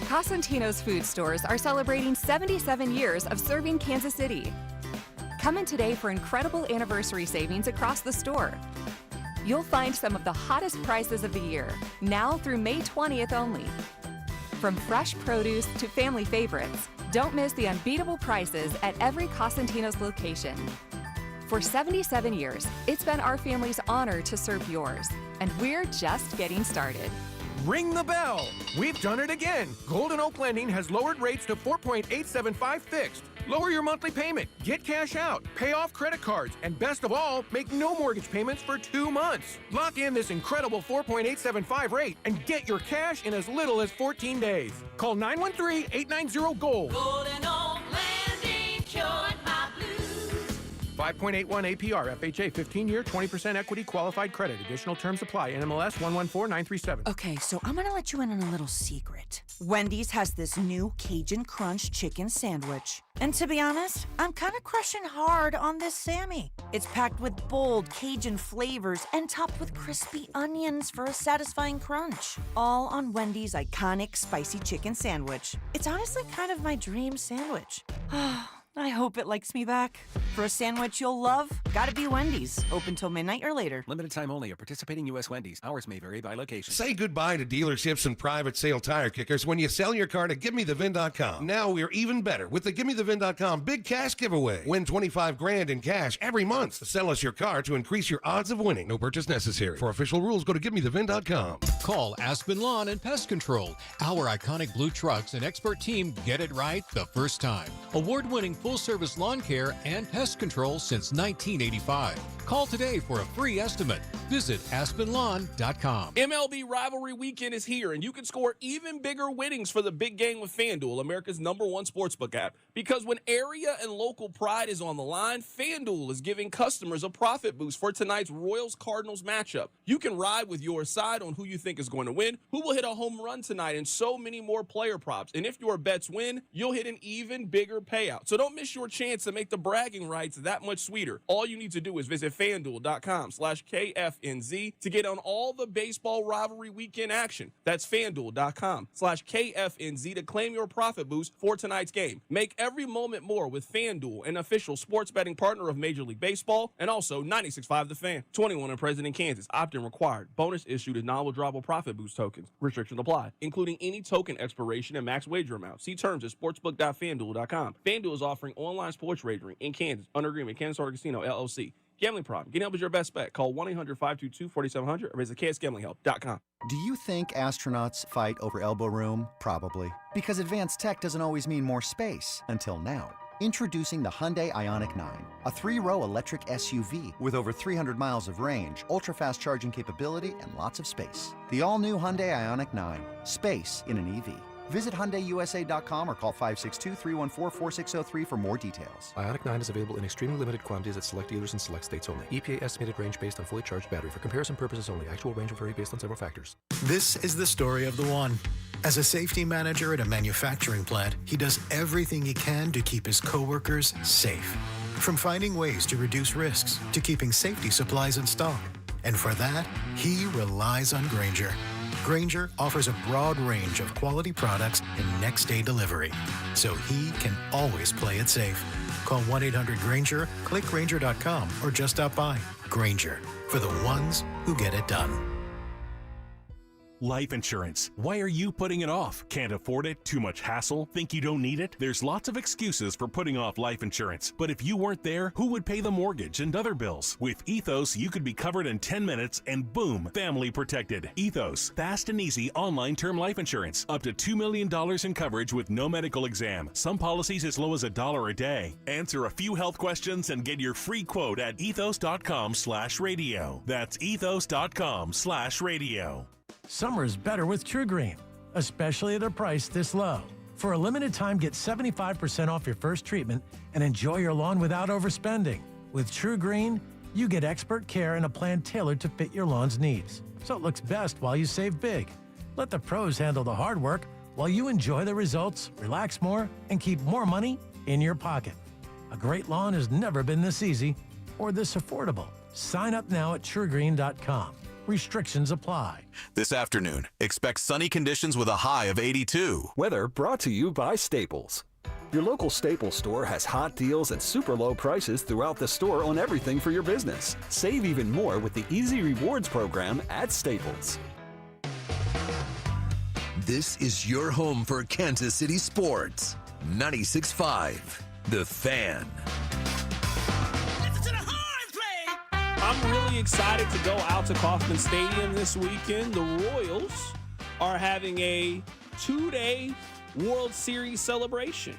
Cosentino's food stores are celebrating 77 years of serving Kansas City. Come in today for incredible anniversary savings across the store. You'll find some of the hottest prices of the year, now through May 20th only. From fresh produce to family favorites, don't miss the unbeatable prices at every Cosentino's location. For 77 years, it's been our family's honor to serve yours, and we're just getting started. Ring the bell! We've done it again! Golden Oak Lending has lowered rates to 4.875 fixed. Lower your monthly payment, get cash out, pay off credit cards, and best of all, make no mortgage payments for 2 months. Lock in this incredible 4.875 rate and get your cash in as little as 14 days. Call 913-890-GOLD. Golden Oak Landing cured my blues. 5.81 APR, FHA, 15-year, 20% equity qualified credit. Additional terms apply. NMLS 114937. Okay, so I'm gonna let you in on a little secret. Wendy's has this new Cajun Crunch chicken sandwich. And to be honest, I'm kind of crushing hard on this Sammy. It's packed with bold Cajun flavors and topped with crispy onions for a satisfying crunch. All on Wendy's iconic spicy chicken sandwich. It's honestly kind of my dream sandwich. I hope it likes me back. For a sandwich you'll love, gotta be Wendy's. Open till midnight or later. Limited time only at participating U.S. Wendy's. Hours may vary by location. Say goodbye to dealerships and private sale tire kickers when you sell your car to GiveMeTheVin.com. Now we're even better with the GiveMeTheVin.com big cash giveaway. Win $25,000 in cash every month. Sell us your car to increase your odds of winning. No purchase necessary. For official rules, go to GiveMeTheVin.com. Call Aspen Lawn and Pest Control. Our iconic blue trucks and expert team get it right the first time. Award-winning full-service lawn care and pest control since 1985. Call today for a free estimate. Visit aspenlawn.com. MLB Rivalry Weekend is here, and you can score even bigger winnings for the big game with FanDuel, America's #1 sportsbook app. Because when area and local pride is on the line, FanDuel is giving customers a profit boost for tonight's Royals-Cardinals matchup. You can ride with your side on who you think is going to win, who will hit a home run tonight, and so many more player props. And if your bets win, you'll hit an even bigger payout. So don't miss your chance to make the bragging rights that much sweeter. All you need to do is visit FanDuel.com/KFNZ to get on all the baseball rivalry weekend action. That's FanDuel.com/KFNZ to claim your profit boost for tonight's game. Make every moment more with FanDuel, an official sports betting partner of Major League Baseball, and also 96.5 The Fan. 21 and present in Kansas. Opt-in required. Bonus issued as non-withdrawable profit boost tokens. Restrictions apply, including any token expiration and max wager amount. See terms at sportsbook.fanduel.com. FanDuel is offering online sports wagering in Kansas under agreement. Kansas Art Casino, LLC. Gambling problem. Getting help is your best bet. Call 1-800-522-4700 or visit ksgamblinghelp.com. Do you think astronauts fight over elbow room? Probably. Because advanced tech doesn't always mean more space. Until now. Introducing the Hyundai Ioniq 9, a 3-row electric SUV with over 300 miles of range, ultra-fast charging capability, and lots of space. The all-new Hyundai Ioniq 9. Space in an EV. Visit HyundaiUSA.com or call 562-314-4603 for more details. Ioniq 9 is available in extremely limited quantities at select dealers in select states only. EPA estimated range based on fully charged battery. For comparison purposes only. Actual range will vary based on several factors. This is the story of the one. As a safety manager at a manufacturing plant, he does everything he can to keep his coworkers safe. From finding ways to reduce risks to keeping safety supplies in stock. And for that, he relies on Grainger. Grainger offers a broad range of quality products and next-day delivery, so he can always play it safe. Call 1-800-GRAINGER, click Grainger.com, or just stop by. Grainger, for the ones who get it done. Life insurance. Why are you putting it off? Can't afford it? Too much hassle? Think you don't need it? There's lots of excuses for putting off life insurance. But if you weren't there, who would pay the mortgage and other bills? With Ethos, you could be covered in 10 minutes and boom, family protected. Ethos, fast and easy online term life insurance. Up to $2 million in coverage with no medical exam. Some policies as low as $1 a day. Answer a few health questions and get your free quote at ethos.com/radio. That's ethos.com/radio. Summer is better with True Green, especially at a price this low. For a limited time, get 75% off your first treatment and enjoy your lawn without overspending. With True Green, you get expert care and a plan tailored to fit your lawn's needs, so it looks best while you save big. Let the pros handle the hard work while you enjoy the results, relax more, and keep more money in your pocket. A great lawn has never been this easy or this affordable. Sign up now at TrueGreen.com. Restrictions apply. This afternoon, expect sunny conditions with a high of 82. Weather brought to you by Staples. Your local Staples store has hot deals and super low prices throughout the store on everything for your business. Save even more with the Easy Rewards program at Staples. This is your home for Kansas City sports. 96.5, The Fan. I'm really excited to go out to Kauffman Stadium this weekend. The Royals are having a 2-day World Series celebration.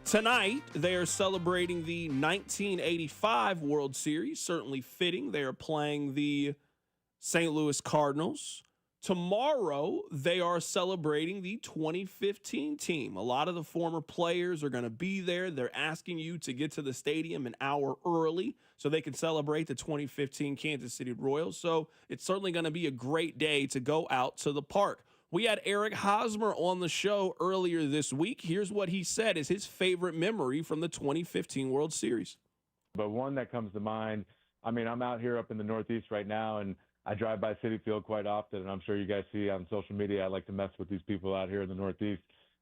Tonight, they are celebrating the 1985 World Series, certainly fitting. They are playing the St. Louis Cardinals. Tomorrow, they are celebrating the 2015 team. A lot of the former players are going to be there. They're asking you to get to the stadium an hour early so they can celebrate the 2015 Kansas City Royals. So it's certainly going to be a great day to go out to the park. We had Eric Hosmer on the show earlier this week. Here's what he said is his favorite memory from the 2015 World Series. But one that comes to mind, I mean, I'm out here up in the Northeast right now, and I drive by Citi Field quite often, and I'm sure you guys see on social media, I like to mess with these people out here in the Northeast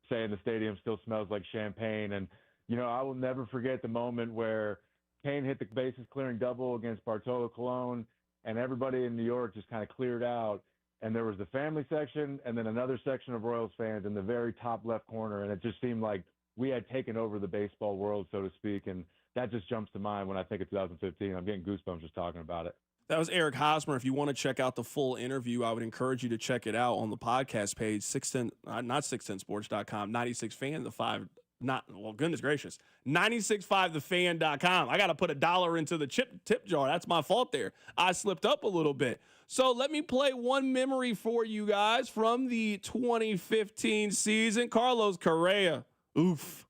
saying the stadium still smells like champagne. And, you know, I will never forget the moment where Kane hit the bases clearing double against Bartolo Colon, and everybody in New York just kind of cleared out. And there was the family section and then another section of Royals fans in the very top left corner, and it just seemed like we had taken over the baseball world, so to speak, and that just jumps to mind when I think of 2015. I'm getting goosebumps just talking about it. That was Eric Hosmer. If you want to check out the full interview, I would encourage you to check it out on the podcast page, 610sports.com, 96fan, the 5, not, well, goodness gracious, 965thefan.com. I got to put $1 into the tip jar. That's my fault there. I slipped up a little bit. So let me play one memory for you guys from the 2015 season. Carlos Correa. Oof.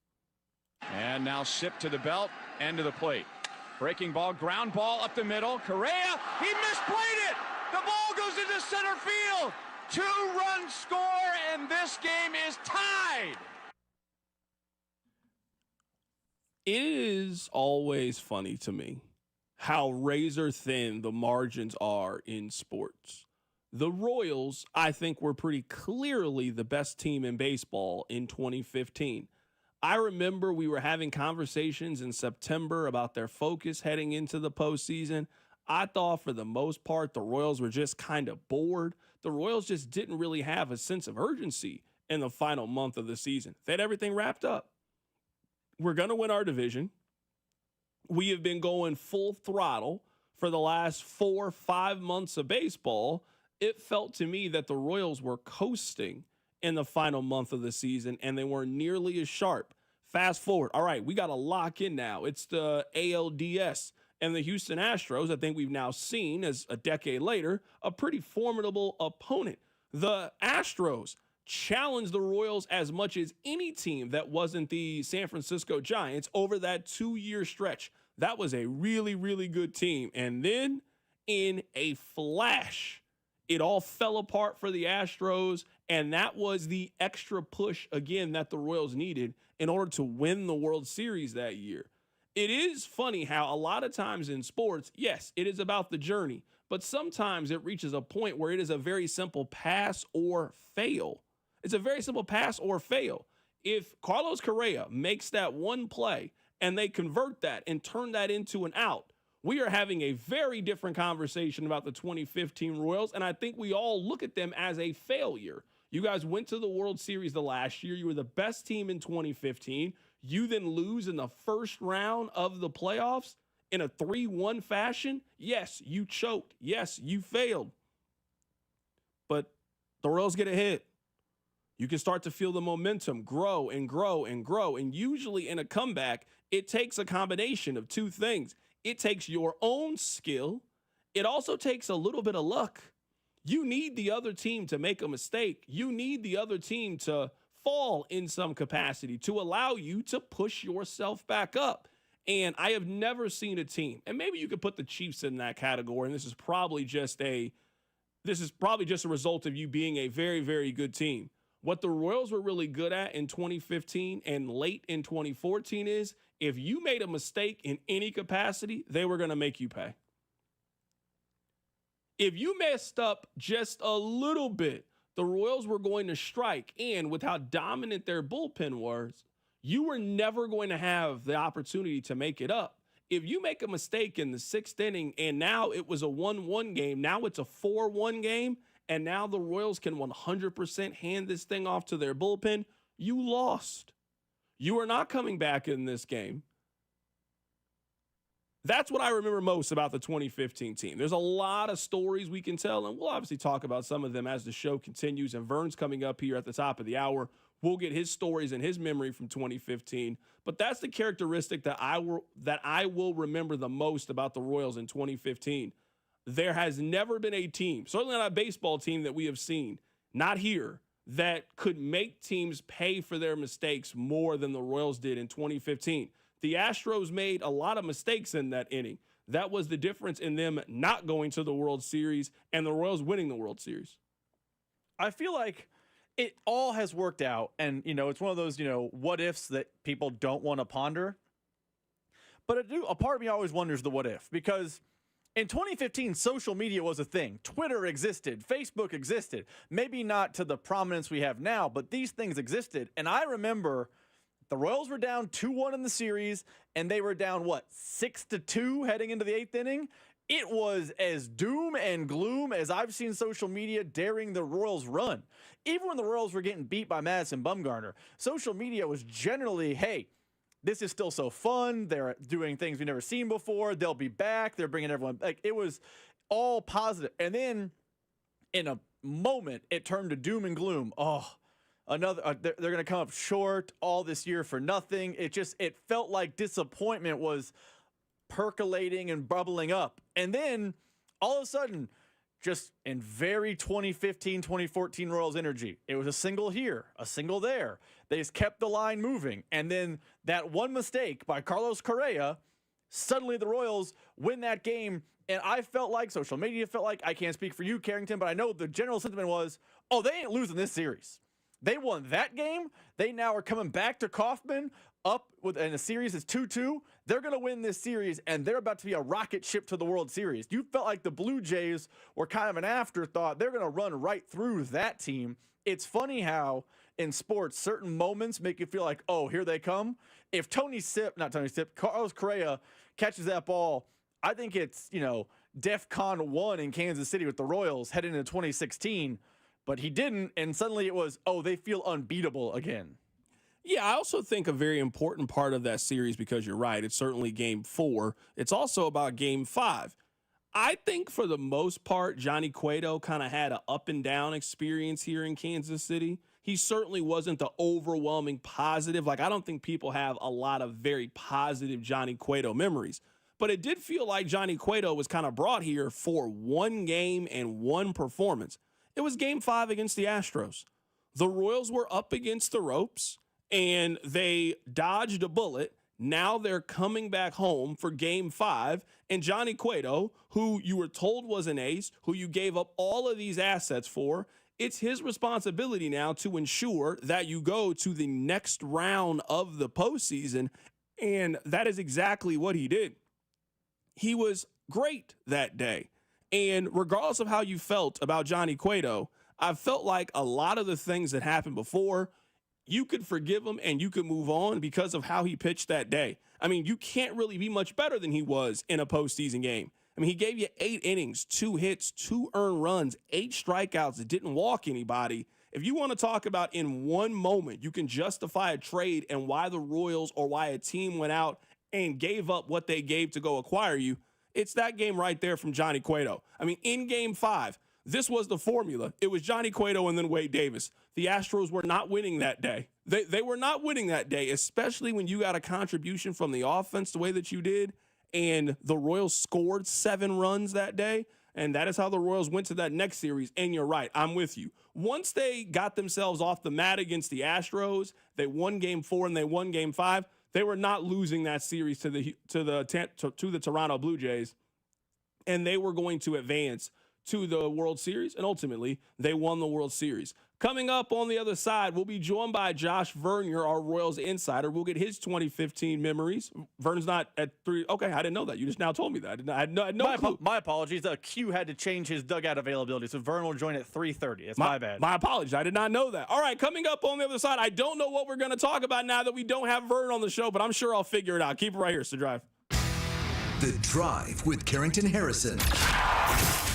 And now Ship to the belt and to the plate. Breaking ball, ground ball up the middle. Correa, he misplayed it. The ball goes into center field. 2-run score, and this game is tied. It is always funny to me how razor thin the margins are in sports. The Royals, I think, were pretty clearly the best team in baseball in 2015. I remember we were having conversations in September about their focus heading into the postseason. I thought for the most part, the Royals were just kind of bored. The Royals just didn't really have a sense of urgency in the final month of the season. They had everything wrapped up. We're going to win our division. We have been going full throttle for the last 4 or 5 months of baseball. It felt to me that the Royals were coasting in the final month of the season, and they weren't nearly as sharp. Fast forward. All right, we got to lock in now. It's the ALDS and the Houston Astros. I think we've now seen, as a decade later, a pretty formidable opponent. The Astros challenged the Royals as much as any team that wasn't the San Francisco Giants over that 2-year stretch. That was a really, really good team. And then in a flash, it all fell apart for the Astros, and that was the extra push, again, that the Royals needed in order to win the World Series that year. It is funny how a lot of times in sports, yes, it is about the journey, but sometimes it reaches a point where it is a very simple pass or fail. It's a very simple pass or fail. If Carlos Correa makes that one play and they convert that and turn that into an out, we are having a very different conversation about the 2015 Royals, and I think we all look at them as a failure. You guys went to the World Series the last year. You were the best team in 2015. You then lose in the first round of the playoffs in a 3-1 fashion. Yes, you choked. Yes, you failed. But the Royals get ahead. You can start to feel the momentum grow and grow and grow. And usually in a comeback, it takes a combination of two things. It takes your own skill. It also takes a little bit of luck. You need the other team to make a mistake. You need the other team to fall in some capacity to allow you to push yourself back up. And I have never seen a team, and maybe you could put the Chiefs in that category, and this is probably just a result of you being a very, very good team. What the Royals were really good at in 2015 and late in 2014 is if you made a mistake in any capacity, they were going to make you pay. If you messed up just a little bit, the Royals were going to strike. And with how dominant their bullpen was, you were never going to have the opportunity to make it up. If you make a mistake in the 6th inning and now it was a 1-1 game, now it's a 4-1 game, and now the Royals can 100% hand this thing off to their bullpen, you lost. You are not coming back in this game. That's what I remember most about the 2015 team. There's a lot of stories we can tell, and we'll obviously talk about some of them as the show continues. And Vern's coming up here at the top of the hour. We'll get his stories and his memory from 2015. But that's the characteristic that I will remember the most about the Royals in 2015. there has never been a team, certainly not a baseball team that we have seen, not here, that could make teams pay for their mistakes more than the Royals did in 2015. The Astros made a lot of mistakes in that inning. That was the difference in them not going to the World Series and the Royals winning the World Series. I feel like it all has worked out, and, it's one of those, what ifs that people don't want to ponder. But a part of me always wonders the what if, because in 2015, social media was a thing. Twitter existed. Facebook existed. Maybe not to the prominence we have now, but these things existed. And I remember the Royals were down 2-1 in the series, and they were down, 6-2 heading into the 8th inning? It was as doom and gloom as I've seen social media during the Royals run. Even when the Royals were getting beat by Madison Bumgarner, social media was generally, hey, this is still so fun. They're doing things we've never seen before. They'll be back. They're bringing everyone back. It was all positive. And then in a moment, it turned to doom and gloom. Oh, they're going to come up short all this year for nothing. It felt like disappointment was percolating and bubbling up. And then all of a sudden, just in very 2015, 2014 Royals energy, it was a single here, a single there. They just kept the line moving. And then that one mistake by Carlos Correa, suddenly the Royals win that game. And I felt like, social media felt like, I can't speak for you, Carrington, but I know the general sentiment was, oh, they ain't losing this series. They won that game. They now are coming back to Kauffman up in a series that's 2-2. They're going to win this series, and they're about to be a rocket ship to the World Series. You felt like the Blue Jays were kind of an afterthought. They're going to run right through that team. It's funny how in sports, certain moments make you feel like, oh, here they come. If Carlos Correa catches that ball, I think it's, DEFCON 1 in Kansas City with the Royals heading into 2016, but he didn't, and suddenly it was, oh, they feel unbeatable again. Yeah, I also think a very important part of that series, because you're right, it's certainly Game 4. It's also about Game 5. I think for the most part, Johnny Cueto kind of had an up and down experience here in Kansas City. He certainly wasn't the overwhelming positive. I don't think people have a lot of very positive Johnny Cueto memories. But it did feel like Johnny Cueto was kind of brought here for one game and one performance. It was Game 5 against the Astros. The Royals were up against the ropes, and they dodged a bullet. Now they're coming back home for Game 5, and Johnny Cueto, who you were told was an ace, who you gave up all of these assets for, it's his responsibility now to ensure that you go to the next round of the postseason, and that is exactly what he did. He was great that day, and regardless of how you felt about Johnny Cueto, I felt like a lot of the things that happened before, you could forgive him and you could move on because of how he pitched that day. I mean, you can't really be much better than he was in a postseason game. I mean, he gave you 8 innings, 2 hits, 2 earned runs, 8 strikeouts that didn't walk anybody. If you want to talk about in one moment, you can justify a trade and why the Royals or why a team went out and gave up what they gave to go acquire you, it's that game right there from Johnny Cueto. I mean, in Game 5, this was the formula. It was Johnny Cueto and then Wade Davis. The Astros were not winning that day. They were not winning that day, especially when you got a contribution from the offense the way that you did, and the Royals scored 7 runs that day, and that is how the Royals went to that next series. And you're right, I'm with you. Once they got themselves off the mat against the Astros, they won Game 4 and they won Game 5. They were not losing that series to the Toronto Blue Jays, and they were going to advance to the World Series, and ultimately they won the World Series. Coming up on the other side, we'll be joined by Josh Vernier, our Royals insider. We'll get his 2015 memories. Vern's not at 3. Okay, I didn't know that. You just now told me that. I had no clue. My apologies. Q had to change his dugout availability, so Vern will join at 3:30. It's my bad. My apologies. I did not know that. All right, coming up on the other side, I don't know what we're going to talk about now that we don't have Vern on the show, but I'm sure I'll figure it out. Keep it right here. It's The Drive. The Drive with Carrington Harrison.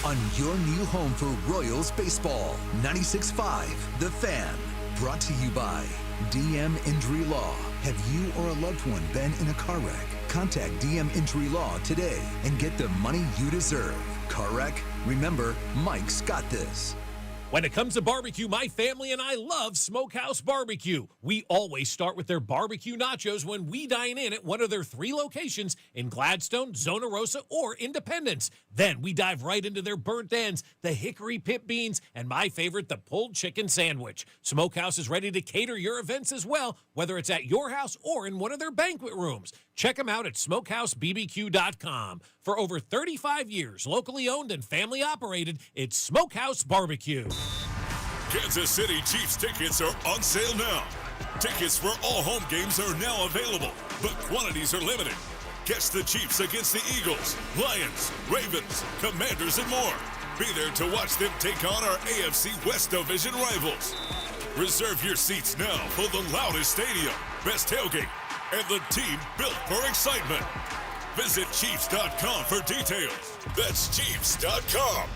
On your new home for Royals baseball, 96.5 The Fan. Brought to you by DM Injury Law. Have you or a loved one been in a car wreck? Contact DM Injury Law today and get the money you deserve. Car wreck? Remember, Mike's got this. When it comes to barbecue, my family and I love Smokehouse Barbecue. We always start with their barbecue nachos when we dine in at one of their 3 locations in Gladstone, Zona Rosa, or Independence. Then we dive right into their burnt ends, the hickory pit beans, and my favorite, the pulled chicken sandwich. Smokehouse is ready to cater your events as well, whether it's at your house or in one of their banquet rooms. Check them out at smokehousebbq.com. For over 35 years, locally owned and family operated, it's Smokehouse Barbecue. Kansas City Chiefs tickets are on sale now. Tickets for all home games are now available, but quantities are limited. Catch the Chiefs against the Eagles, Lions, Ravens, Commanders, and more. Be there to watch them take on our AFC West Division rivals. Reserve your seats now for the loudest stadium, best tailgate, and the team built for excitement. Visit Chiefs.com for details. That's Chiefs.com.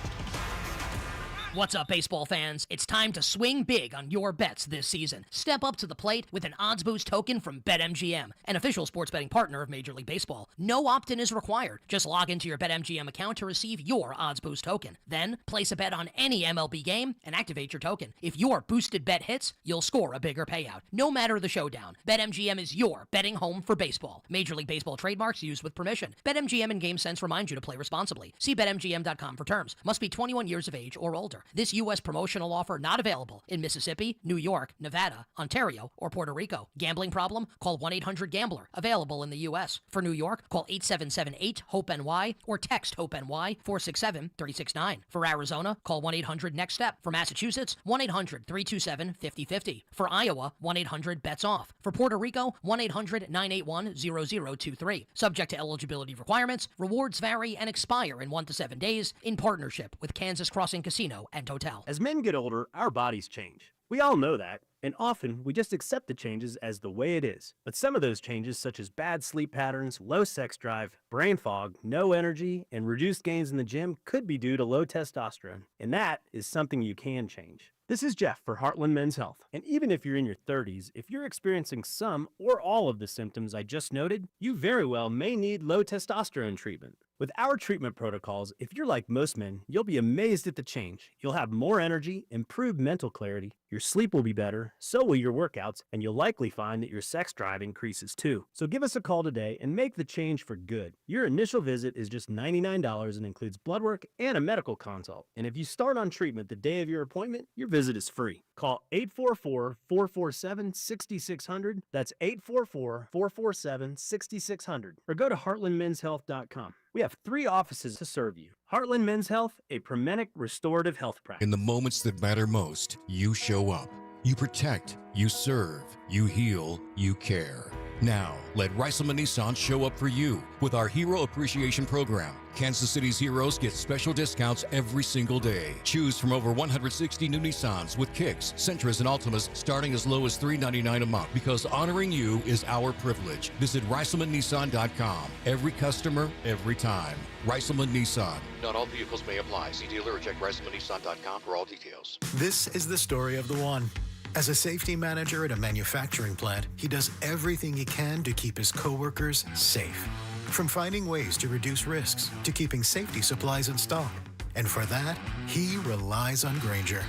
What's up, baseball fans? It's time to swing big on your bets this season. Step up to the plate with an odds boost token from BetMGM, an official sports betting partner of Major League Baseball. No opt-in is required. Just log into your BetMGM account to receive your odds boost token. Then, place a bet on any MLB game and activate your token. If your boosted bet hits, you'll score a bigger payout. No matter the showdown, BetMGM is your betting home for baseball. Major League Baseball trademarks used with permission. BetMGM and GameSense remind you to play responsibly. See BetMGM.com for terms. Must be 21 years of age or older. This U.S. promotional offer not available in Mississippi, New York, Nevada, Ontario, or Puerto Rico. Gambling problem? Call 1-800-GAMBLER. Available in the U.S. For New York, call 877-8-HOPE-NY or text HOPE-NY 467-369. For Arizona, call 1-800-NEXT-STEP. For Massachusetts, 1-800-327-5050. For Iowa, 1-800-BETS-OFF. For Puerto Rico, 1-800-981-0023. Subject to eligibility requirements. Rewards vary and expire in 1 to 7 days in partnership with Kansas Crossing Casino and Hotel. As men get older, our bodies change. We all know that, and often we just accept the changes as the way it is. But some of those changes, such as bad sleep patterns, low sex drive, brain fog, no energy, and reduced gains in the gym, could be due to low testosterone. And that is something you can change. This is Jeff for Heartland Men's Health. And even if you're in your 30s, if you're experiencing some or all of the symptoms I just noted, you very well may need low testosterone treatment. With our treatment protocols, if you're like most men, you'll be amazed at the change. You'll have more energy, improved mental clarity, your sleep will be better, so will your workouts, and you'll likely find that your sex drive increases too. So give us a call today and make the change for good. Your initial visit is just $99 and includes blood work and a medical consult. And if you start on treatment the day of your appointment, your visit is free. Call 844-447-6600. That's 844-447-6600. Or go to heartlandmenshealth.com. We have 3 offices to serve you. Heartland Men's Health, a Promenic restorative health practice. In the moments that matter most, you show up. You protect, you serve, you heal, you care. Now, let Reiselman Nissan show up for you with our Hero Appreciation Program. Kansas City's heroes get special discounts every single day. Choose from over 160 new Nissans with Kicks, Sentras, and Altimas starting as low as $399 a month, because honoring you is our privilege. Visit ReiselmanNissan.com. Every customer, every time. Reiselman Nissan. Not all vehicles may apply. See dealer or check ReiselmanNissan.com for all details. This is the story of the one. As a safety manager at a manufacturing plant, he does everything he can to keep his coworkers safe. From finding ways to reduce risks to keeping safety supplies in stock. And for that, he relies on Grainger.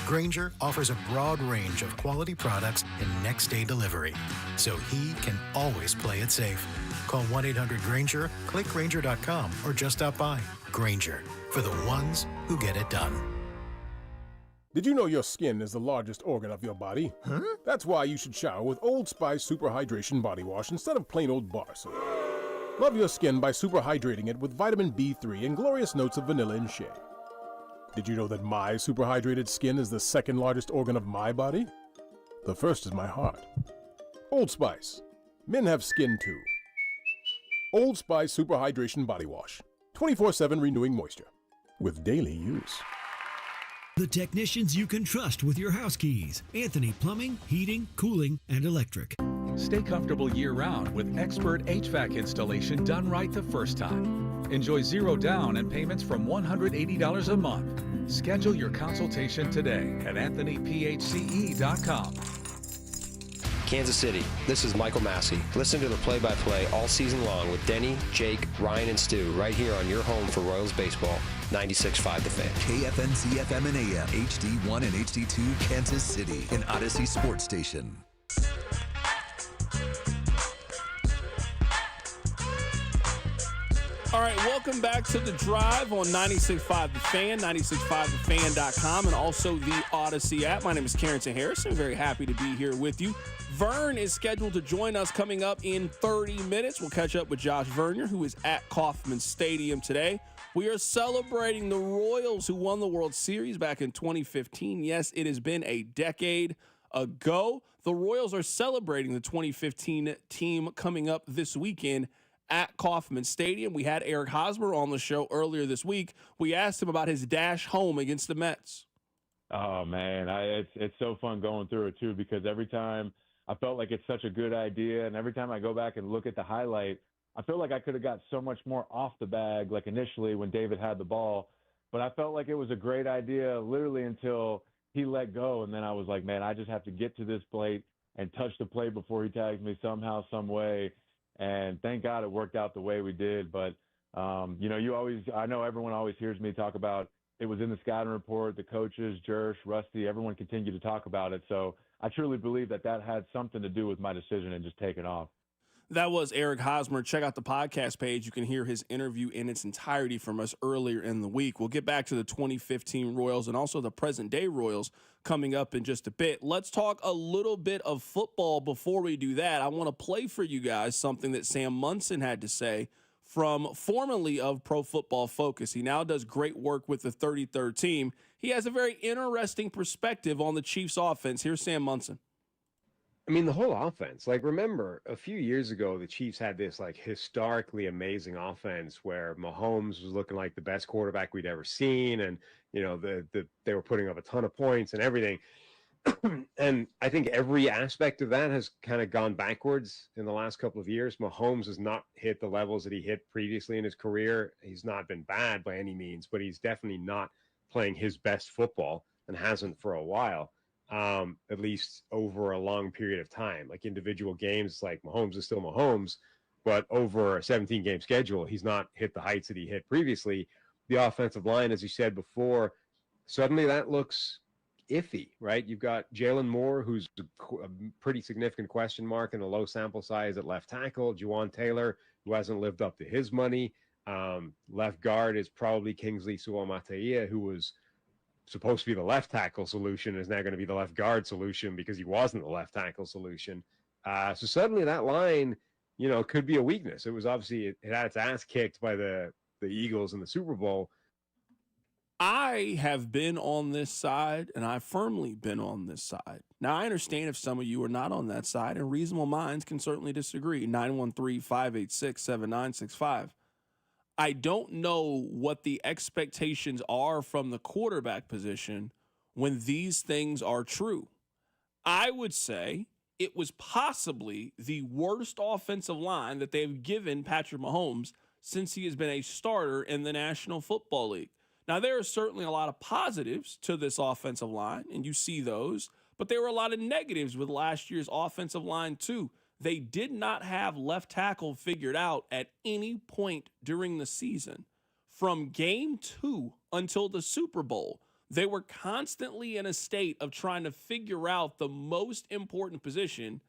Grainger offers a broad range of quality products and next-day delivery, so he can always play it safe. Call 1-800-GRAINGER, click Grainger.com, or just stop by. Grainger, for the ones who get it done. Did you know your skin is the largest organ of your body? Huh? That's why you should shower with Old Spice Super Hydration Body Wash instead of plain old bar soap. Love your skin by super hydrating it with vitamin B3 and glorious notes of vanilla and shea. Did you know that my super hydrated skin is the second largest organ of my body? The first is my heart. Old Spice. Men have skin too. Old Spice Super Hydration Body Wash. 24/7 renewing moisture. With daily use. The technicians you can trust with your house keys. Anthony Plumbing, Heating, Cooling, and Electric. Stay comfortable year-round with expert HVAC installation done right the first time. Enjoy zero down and payments from $180 a month. Schedule your consultation today at AnthonyPHCE.com. Kansas City, this is Michael Massey. Listen to the play-by-play all season long with Denny, Jake, Ryan, and Stu right here on your home for Royals baseball. 96.5 The Fan. KFNC FM and AM, HD1 and HD2, Kansas City, an Odyssey sports station. All right, welcome back to The Drive on 96.5 The Fan, 96.5thefan.com, and also the Odyssey app. My name is Carrington Harrison. Very happy to be here with you. Vern is scheduled to join us coming up in 30 minutes. We'll catch up with Josh Vernier, who is at Kauffman Stadium today. We are celebrating the Royals, who won the World Series back in 2015. Yes, it has been a decade ago. The Royals are celebrating the 2015 team coming up this weekend at Kauffman Stadium. We had Eric Hosmer on the show earlier this week. We asked him about his dash home against the Mets. Oh, man, it's so fun going through it, too, because every time I felt like it's such a good idea, and every time I go back and look at the highlight, I feel like I could have got so much more off the bag, like initially when David had the ball. But I felt like it was a great idea literally until he let go, and then I was like, man, I just have to get to this plate and touch the plate before he tags me somehow, some way. And thank God it worked out the way we did. But, I know everyone always hears me talk about it was in the scouting report, the coaches, Jersh, Rusty, everyone continued to talk about it. So I truly believe that had something to do with my decision and just taking off. That was Eric Hosmer. Check out the podcast page. You can hear his interview in its entirety from us earlier in the week. We'll get back to the 2015 Royals and also the present-day Royals coming up in just a bit. Let's talk a little bit of football before we do that. I want to play for you guys something that Sam Munson had to say from formerly of Pro Football Focus. He now does great work with the 33rd team. He has a very interesting perspective on the Chiefs offense. Here's Sam Munson. I mean, the whole offense, remember a few years ago, the Chiefs had this historically amazing offense where Mahomes was looking like the best quarterback we'd ever seen. And, they were putting up a ton of points and everything. And I think every aspect of that has kind of gone backwards in the last couple of years. Mahomes has not hit the levels that he hit previously in his career. He's not been bad by any means, but he's definitely not playing his best football and hasn't for a while. At least over a long period of time. Like individual games, Mahomes is still Mahomes, but over a 17-game schedule, he's not hit the heights that he hit previously. The offensive line, as you said before, suddenly that looks iffy, right? You've got Jalen Moore, who's a pretty significant question mark in a low sample size at left tackle. Juwan Taylor, who hasn't lived up to his money. Left guard is probably Kingsley Suamataia, who was supposed to be the left tackle solution, is now going to be the left guard solution because he wasn't the left tackle solution. So suddenly that line, could be a weakness. It was obviously, it had its ass kicked by the Eagles in the Super Bowl. I have been on this side, and I've firmly been on this side. Now, I understand if some of you are not on that side, and reasonable minds can certainly disagree. 913-586-7965. I don't know what the expectations are from the quarterback position when these things are true. I would say it was possibly the worst offensive line that they've given Patrick Mahomes since he has been a starter in the National Football League. Now, there are certainly a lot of positives to this offensive line, and you see those, but there were a lot of negatives with last year's offensive line, too. They did not have left tackle figured out at any point during the season. From game 2 until the Super Bowl, they were constantly in a state of trying to figure out the most important position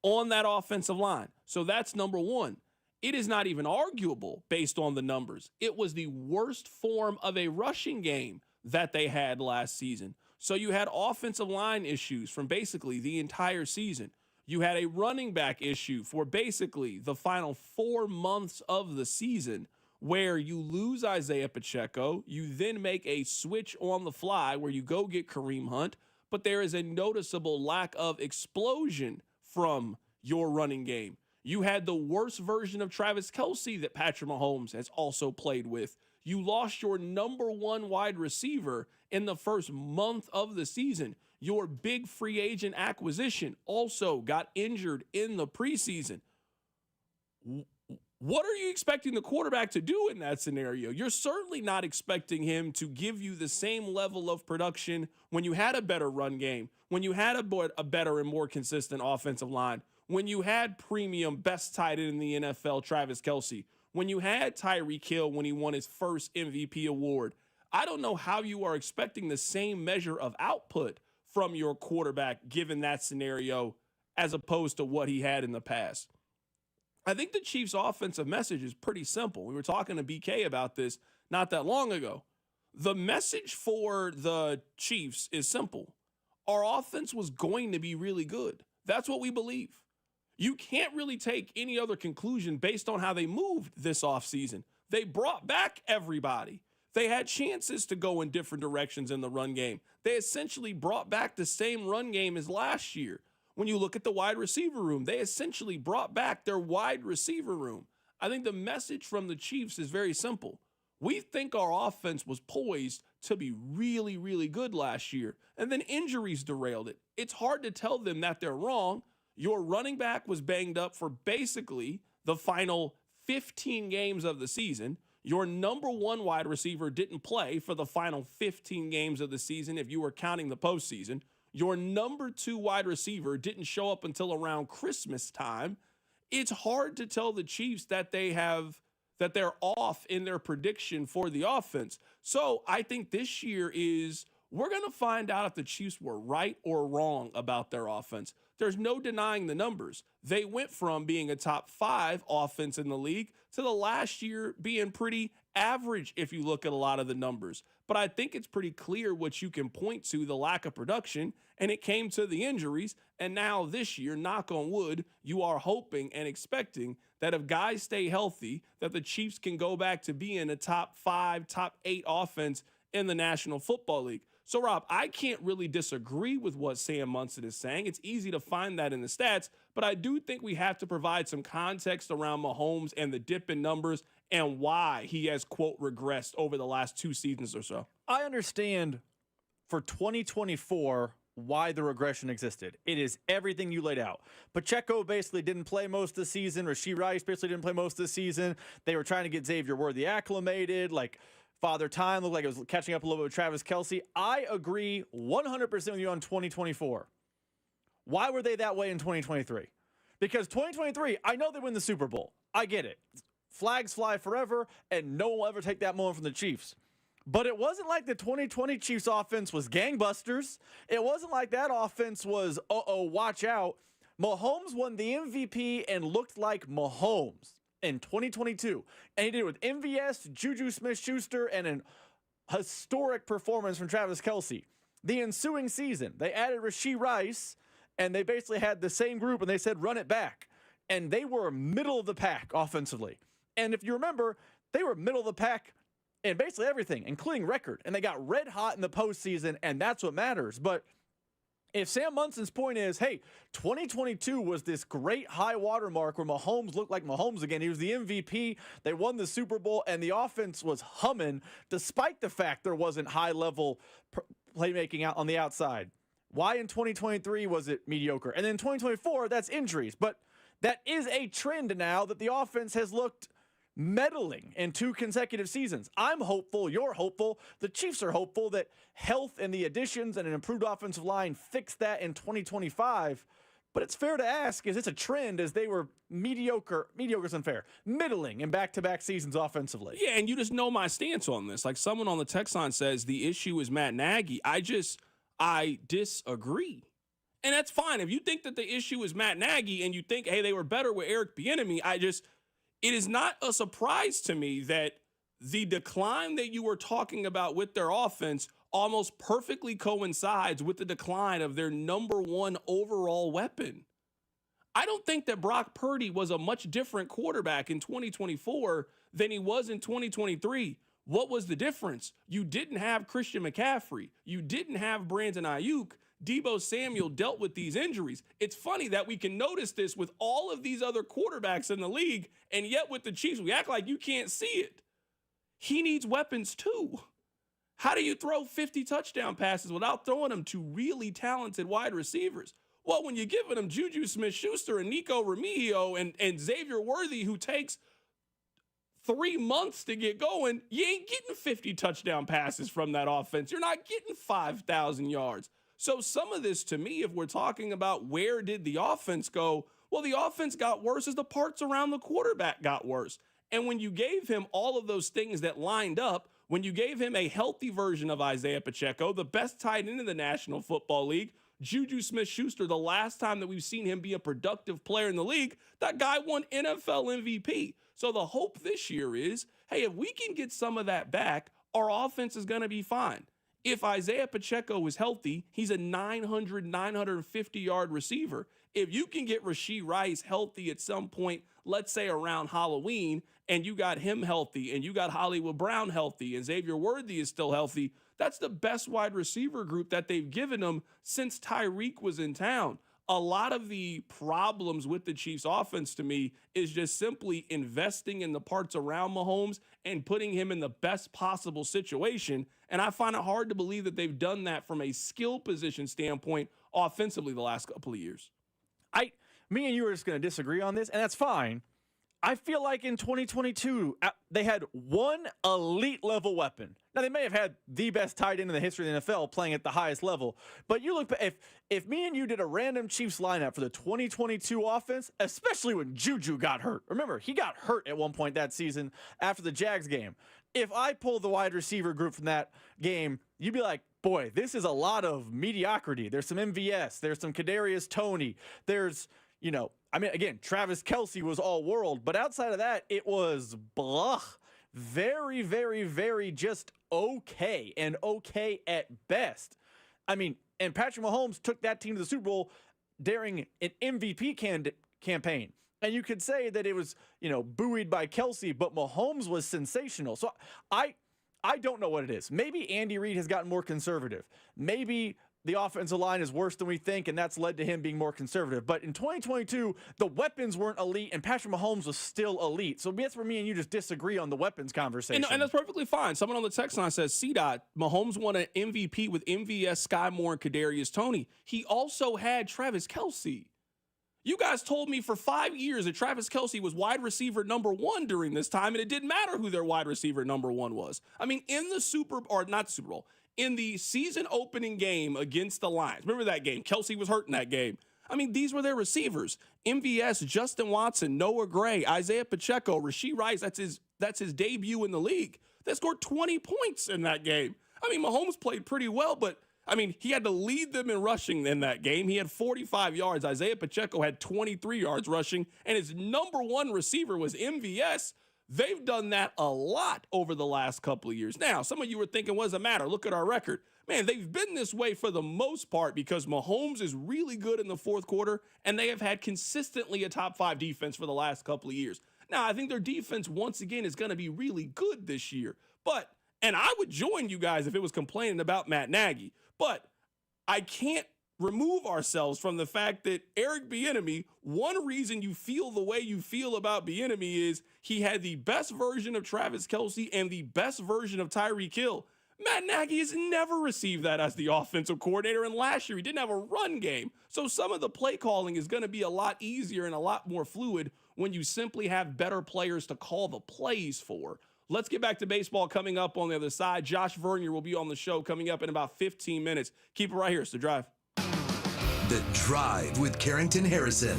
on that offensive line. So that's number one. It is not even arguable based on the numbers. It was the worst form of a rushing game that they had last season. So you had offensive line issues from basically the entire season. You had a running back issue for basically the final 4 months of the season where you lose Isaiah Pacheco. You then make a switch on the fly where you go get Kareem Hunt, but there is a noticeable lack of explosion from your running game. You had the worst version of Travis Kelce that Patrick Mahomes has also played with. You lost your number one wide receiver in the first month of the season. Your big free agent acquisition also got injured in the preseason. What are you expecting the quarterback to do in that scenario? You're certainly not expecting him to give you the same level of production when you had a better run game, when you had a better and more consistent offensive line, when you had premium best tight end in the NFL, Travis Kelce, when you had Tyreek Hill when he won his first MVP award, I don't know how you are expecting the same measure of output from your quarterback given that scenario as opposed to what he had in the past. I think the Chiefs' offensive message is pretty simple. We were talking to BK about this not that long ago. The message for the Chiefs is simple. Our offense was going to be really good. That's what we believe. You can't really take any other conclusion based on how they moved this offseason. They brought back everybody. They had chances to go in different directions in the run game. They essentially brought back the same run game as last year. When you look at the wide receiver room, they essentially brought back their wide receiver room. I think the message from the Chiefs is very simple. We think our offense was poised to be really, really good last year, and then injuries derailed it. It's hard to tell them that they're wrong. Your running back was banged up for basically the final 15 games of the season. Your number one wide receiver didn't play for the final 15 games of the season if you were counting the postseason. Your number two wide receiver didn't show up until around Christmas time. It's hard to tell the Chiefs that they're off in their prediction for the offense. So I think this year we're going to find out if the Chiefs were right or wrong about their offense. There's no denying the numbers. They went from being a top 5 offense in the league to the last year being pretty average if you look at a lot of the numbers. But I think it's pretty clear what you can point to, the lack of production, and it came to the injuries. And now this year, knock on wood, you are hoping and expecting that if guys stay healthy, that the Chiefs can go back to being a top 5, top 8 offense in the National Football League. So, Rob, I can't really disagree with what Sam Munson is saying. It's easy to find that in the stats, but I do think we have to provide some context around Mahomes and the dip in numbers and why he has, quote, regressed over the last 2 seasons or so. I understand for 2024 why the regression existed. It is everything you laid out. Pacheco basically didn't play most of the season. Rashee Rice basically didn't play most of the season. They were trying to get Xavier Worthy acclimated, Father Time looked like it was catching up a little bit with Travis Kelce. I agree 100% with you on 2024. Why were they that way in 2023? Because 2023, I know they win the Super Bowl. I get it. Flags fly forever, and no one will ever take that moment from the Chiefs. But it wasn't like the 2020 Chiefs offense was gangbusters. It wasn't like that offense was, watch out. Mahomes won the MVP and looked like Mahomes in 2022. And he did it with MVS, Juju Smith-Schuster, and an historic performance from Travis Kelce. The ensuing season, they added Rashee Rice, and they basically had the same group, and they said, run it back. And they were middle of the pack offensively. And if you remember, they were middle of the pack in basically everything, including record. And they got red hot in the postseason, and that's what matters. But if Sam Munson's point is, hey, 2022 was this great high water mark where Mahomes looked like Mahomes again. He was the MVP. They won the Super Bowl, and the offense was humming despite the fact there wasn't high-level playmaking out on the outside. Why in 2023 was it mediocre? And then in 2024, that's injuries. But that is a trend now that the offense has looked meddling in 2 consecutive seasons. I'm hopeful, you're hopeful, the Chiefs are hopeful that health and the additions and an improved offensive line fix that in 2025. But it's fair to ask, is this a trend as they were mediocre's unfair, middling in back-to-back seasons offensively? Yeah, and you just know my stance on this. Like someone on the text line says the issue is Matt Nagy. I disagree. And that's fine. If you think that the issue is Matt Nagy and you think, hey, they were better with Eric Bieniemy, it is not a surprise to me that the decline that you were talking about with their offense almost perfectly coincides with the decline of their number 1 overall weapon. I don't think that Brock Purdy was a much different quarterback in 2024 than he was in 2023. What was the difference? You didn't have Christian McCaffrey. You didn't have Brandon Ayuk. Deebo Samuel dealt with these injuries. It's funny that we can notice this with all of these other quarterbacks in the league, and yet with the Chiefs, we act like you can't see it. He needs weapons too. How do you throw 50 touchdown passes without throwing them to really talented wide receivers? Well, when you're giving them Juju Smith-Schuster and Nico Remigio and Xavier Worthy, who takes 3 months to get going, you ain't getting 50 touchdown passes from that offense. You're not getting 5,000 yards. So some of this, to me, if we're talking about where did the offense go, well, the offense got worse as the parts around the quarterback got worse. And when you gave him all of those things that lined up, when you gave him a healthy version of Isaiah Pacheco, the best tight end in the National Football League, Juju Smith-Schuster, the last time that we've seen him be a productive player in the league, that guy won NFL MVP. So the hope this year is, hey, if we can get some of that back, our offense is going to be fine. If Isaiah Pacheco is healthy, he's a 950-yard receiver. If you can get Rashee Rice healthy at some point, let's say around Halloween, and you got him healthy, and you got Hollywood Brown healthy, and Xavier Worthy is still healthy, that's the best wide receiver group that they've given him since Tyreek was in town. A lot of the problems with the Chiefs offense to me is just simply investing in the parts around Mahomes and putting him in the best possible situation. And I find it hard to believe that they've done that from a skill position standpoint offensively the last couple of years. Me and you are just going to disagree on this, and that's fine. I feel like in 2022, they had one elite level weapon. Now, they may have had the best tight end in the history of the NFL playing at the highest level, but you look, if me and you did a random Chiefs lineup for the 2022 offense, especially when Juju got hurt. Remember, he got hurt at one point that season after the Jags game. If I pulled the wide receiver group from that game, you'd be like, boy, this is a lot of mediocrity. There's some MVS. There's some Kadarius Toney. There's, again, Travis Kelce was all world, but outside of that, it was blah. Very, very, very just okay, and okay at best. And Patrick Mahomes took that team to the Super Bowl during an MVP campaign. And you could say that it was, buoyed by Kelce, but Mahomes was sensational. So I don't know what it is. Maybe Andy Reid has gotten more conservative. Maybe the offensive line is worse than we think, and that's led to him being more conservative. But in 2022, the weapons weren't elite, and Patrick Mahomes was still elite. So that's where me and you just disagree on the weapons conversation. And that's perfectly fine. Someone on the text line says, CDOT, Mahomes won an MVP with MVS, Sky Moore, and Kadarius Toney. He also had Travis Kelce. You guys told me for 5 years that Travis Kelce was wide receiver number one during this time, and it didn't matter who their wide receiver number one was. In the season opening game against the Lions, remember that game? Kelce was hurt in that game. These were their receivers. MVS, Justin Watson, Noah Gray, Isaiah Pacheco, Rashee Rice, that's his debut in the league. They scored 20 points in that game. Mahomes played pretty well, but he had to lead them in rushing in that game. He had 45 yards. Isaiah Pacheco had 23 yards rushing, and his number one receiver was MVS. They've done that a lot over the last couple of years. Now, some of you were thinking, what does it matter? Look at our record. Man, they've been this way for the most part because Mahomes is really good in the fourth quarter, and they have had consistently a top 5 defense for the last couple of years. Now, I think their defense, once again, is going to be really good this year. And I would join you guys if it was complaining about Matt Nagy. But I can't remove ourselves from the fact that Eric Bieniemy, one reason you feel the way you feel about Bieniemy is he had the best version of Travis Kelce and the best version of Tyreek Hill. Matt Nagy has never received that as the offensive coordinator, and last year he didn't have a run game. So some of the play calling is going to be a lot easier and a lot more fluid when you simply have better players to call the plays for. Let's get back to baseball coming up on the other side. Josh Vernier will be on the show coming up in about 15 minutes. Keep it right here. It's The Drive. The Drive with Carrington Harrison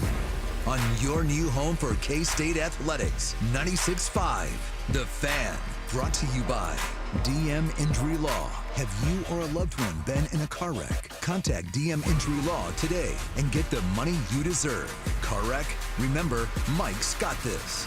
on your new home for K-State Athletics. 96.5 The Fan. Brought to you by DM Injury Law. Have you or a loved one been in a car wreck? Contact DM Injury Law today and get the money you deserve. Car wreck? Remember, Mike's got this.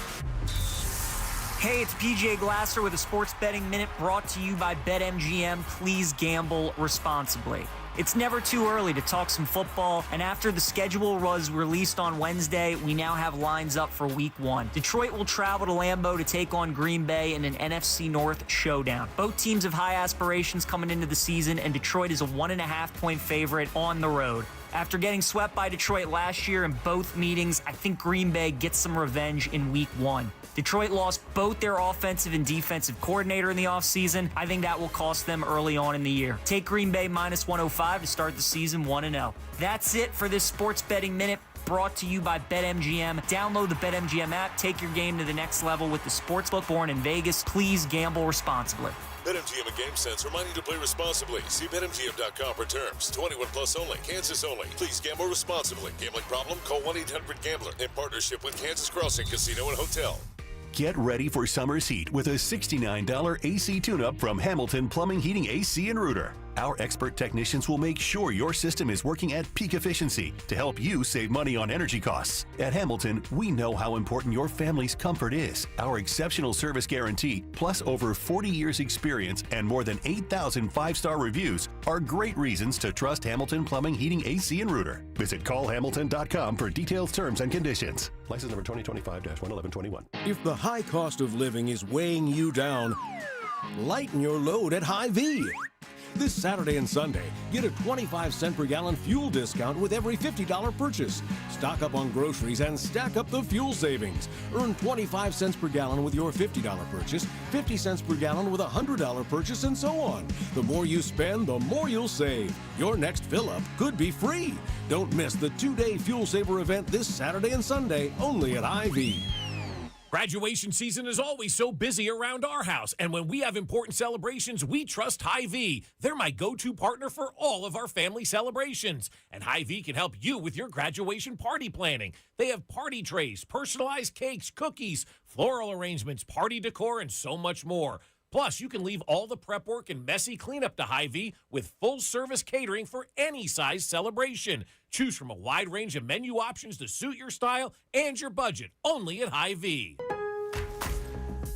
Hey, it's PJ Glasser with a Sports Betting Minute brought to you by BetMGM. Please gamble responsibly. It's never too early to talk some football, and after the schedule was released on Wednesday, we now have lines up for Week 1. Detroit will travel to Lambeau to take on Green Bay in an NFC North showdown. Both teams have high aspirations coming into the season, and Detroit is a 1.5-point favorite on the road. After getting swept by Detroit last year in both meetings, I think Green Bay gets some revenge in Week 1. Detroit lost both their offensive and defensive coordinator in the offseason. I think that will cost them early on in the year. Take Green Bay minus 105 to start the season 1-0. That's it for this Sports Betting Minute brought to you by BetMGM. Download the BetMGM app. Take your game to the next level with the sportsbook born in Vegas. Please gamble responsibly. BetMGM and GameSense remind you to play responsibly. See BetMGM.com for terms. 21 plus only. Kansas only. Please gamble responsibly. Gambling problem? Call 1-800-GAMBLER. In partnership with Kansas Crossing Casino and Hotel. Get ready for summer's heat with a $69 AC tune-up from Hamilton Plumbing, Heating, AC, and Rooter. Our expert technicians will make sure your system is working at peak efficiency to help you save money on energy costs. At Hamilton, we know how important your family's comfort is. Our exceptional service guarantee, plus over 40 years experience and more than 8,000 five-star reviews are great reasons to trust Hamilton Plumbing, Heating, AC, and Rooter. Visit callhamilton.com for detailed terms and conditions. License number 2025-11121. If the high cost of living is weighing you down, lighten your load at Hy-Vee. This Saturday and Sunday, get a 25-cent per gallon fuel discount with every $50 purchase. Stock up on groceries and stack up the fuel savings. Earn 25 cents per gallon with your $50 purchase, 50 cents per gallon with a $100 purchase, and so on. The more you spend, the more you'll save. Your next fill-up could be free. Don't miss the 2-day Fuel Saver event this Saturday and Sunday, only at Hy-Vee. Graduation season is always so busy around our house, and when we have important celebrations, we trust Hy-Vee. They're my go-to partner for all of our family celebrations, and Hy-Vee can help you with your graduation party planning. They have party trays, personalized cakes, cookies, floral arrangements, party decor, and so much more. Plus, you can leave all the prep work and messy cleanup to Hy-Vee with full-service catering for any size celebration. Choose from a wide range of menu options to suit your style and your budget, only at Hy-Vee.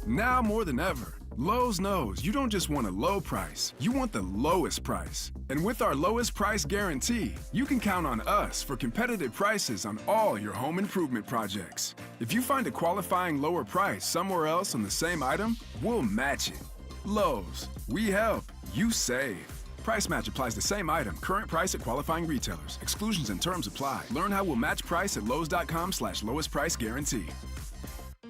Now more than ever, Lowe's knows you don't just want a low price, you want the lowest price. And with our lowest price guarantee, you can count on us for competitive prices on all your home improvement projects. If you find a qualifying lower price somewhere else on the same item, we'll match it. Lowe's, we help, you save. Price match applies to same item, current price at qualifying retailers. Exclusions and terms apply. Learn how we'll match price at lowes.com/lowest price guarantee.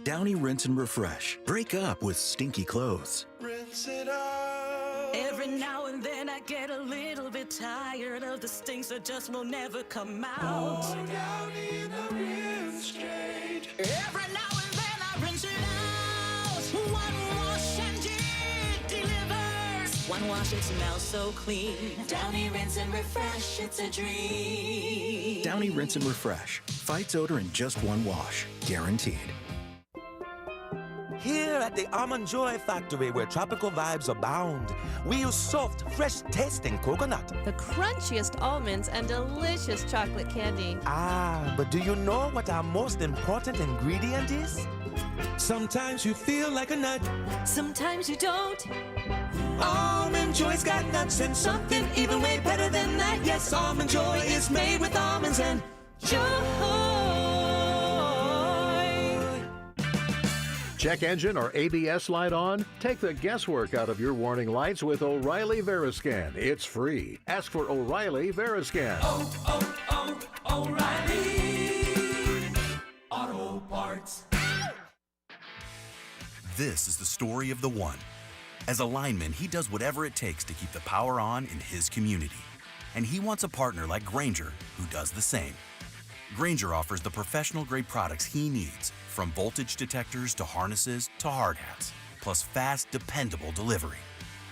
Downy Rinse and Refresh. Break up with stinky clothes. Rinse it out. Every now and then I get a little bit tired of the stinks that just will never come out. Pour Downy in a rinse change. Every now and then I rinse it out. One wash and it delivers. One wash, it smells so clean. Downy Rinse and Refresh, it's a dream. Downy Rinse and Refresh. Fights odor in just one wash. Guaranteed. Here at the Almond Joy Factory, where tropical vibes abound, we use soft, fresh-tasting coconut. The crunchiest almonds and delicious chocolate candy. Ah, but do you know what our most important ingredient is? Sometimes you feel like a nut. Sometimes you don't. Almond Joy's got nuts and something even way better than that. Yes, Almond Joy is made with almonds and joy. Check engine or ABS light on? Take the guesswork out of your warning lights with O'Reilly Veriscan. It's free. Ask for O'Reilly Veriscan. O'Reilly Auto Parts. This is the story of the one. As a lineman, he does whatever it takes to keep the power on in his community. And he wants a partner like Grainger who does the same. Grainger offers the professional-grade products he needs, from voltage detectors to harnesses to hard hats, plus fast, dependable delivery,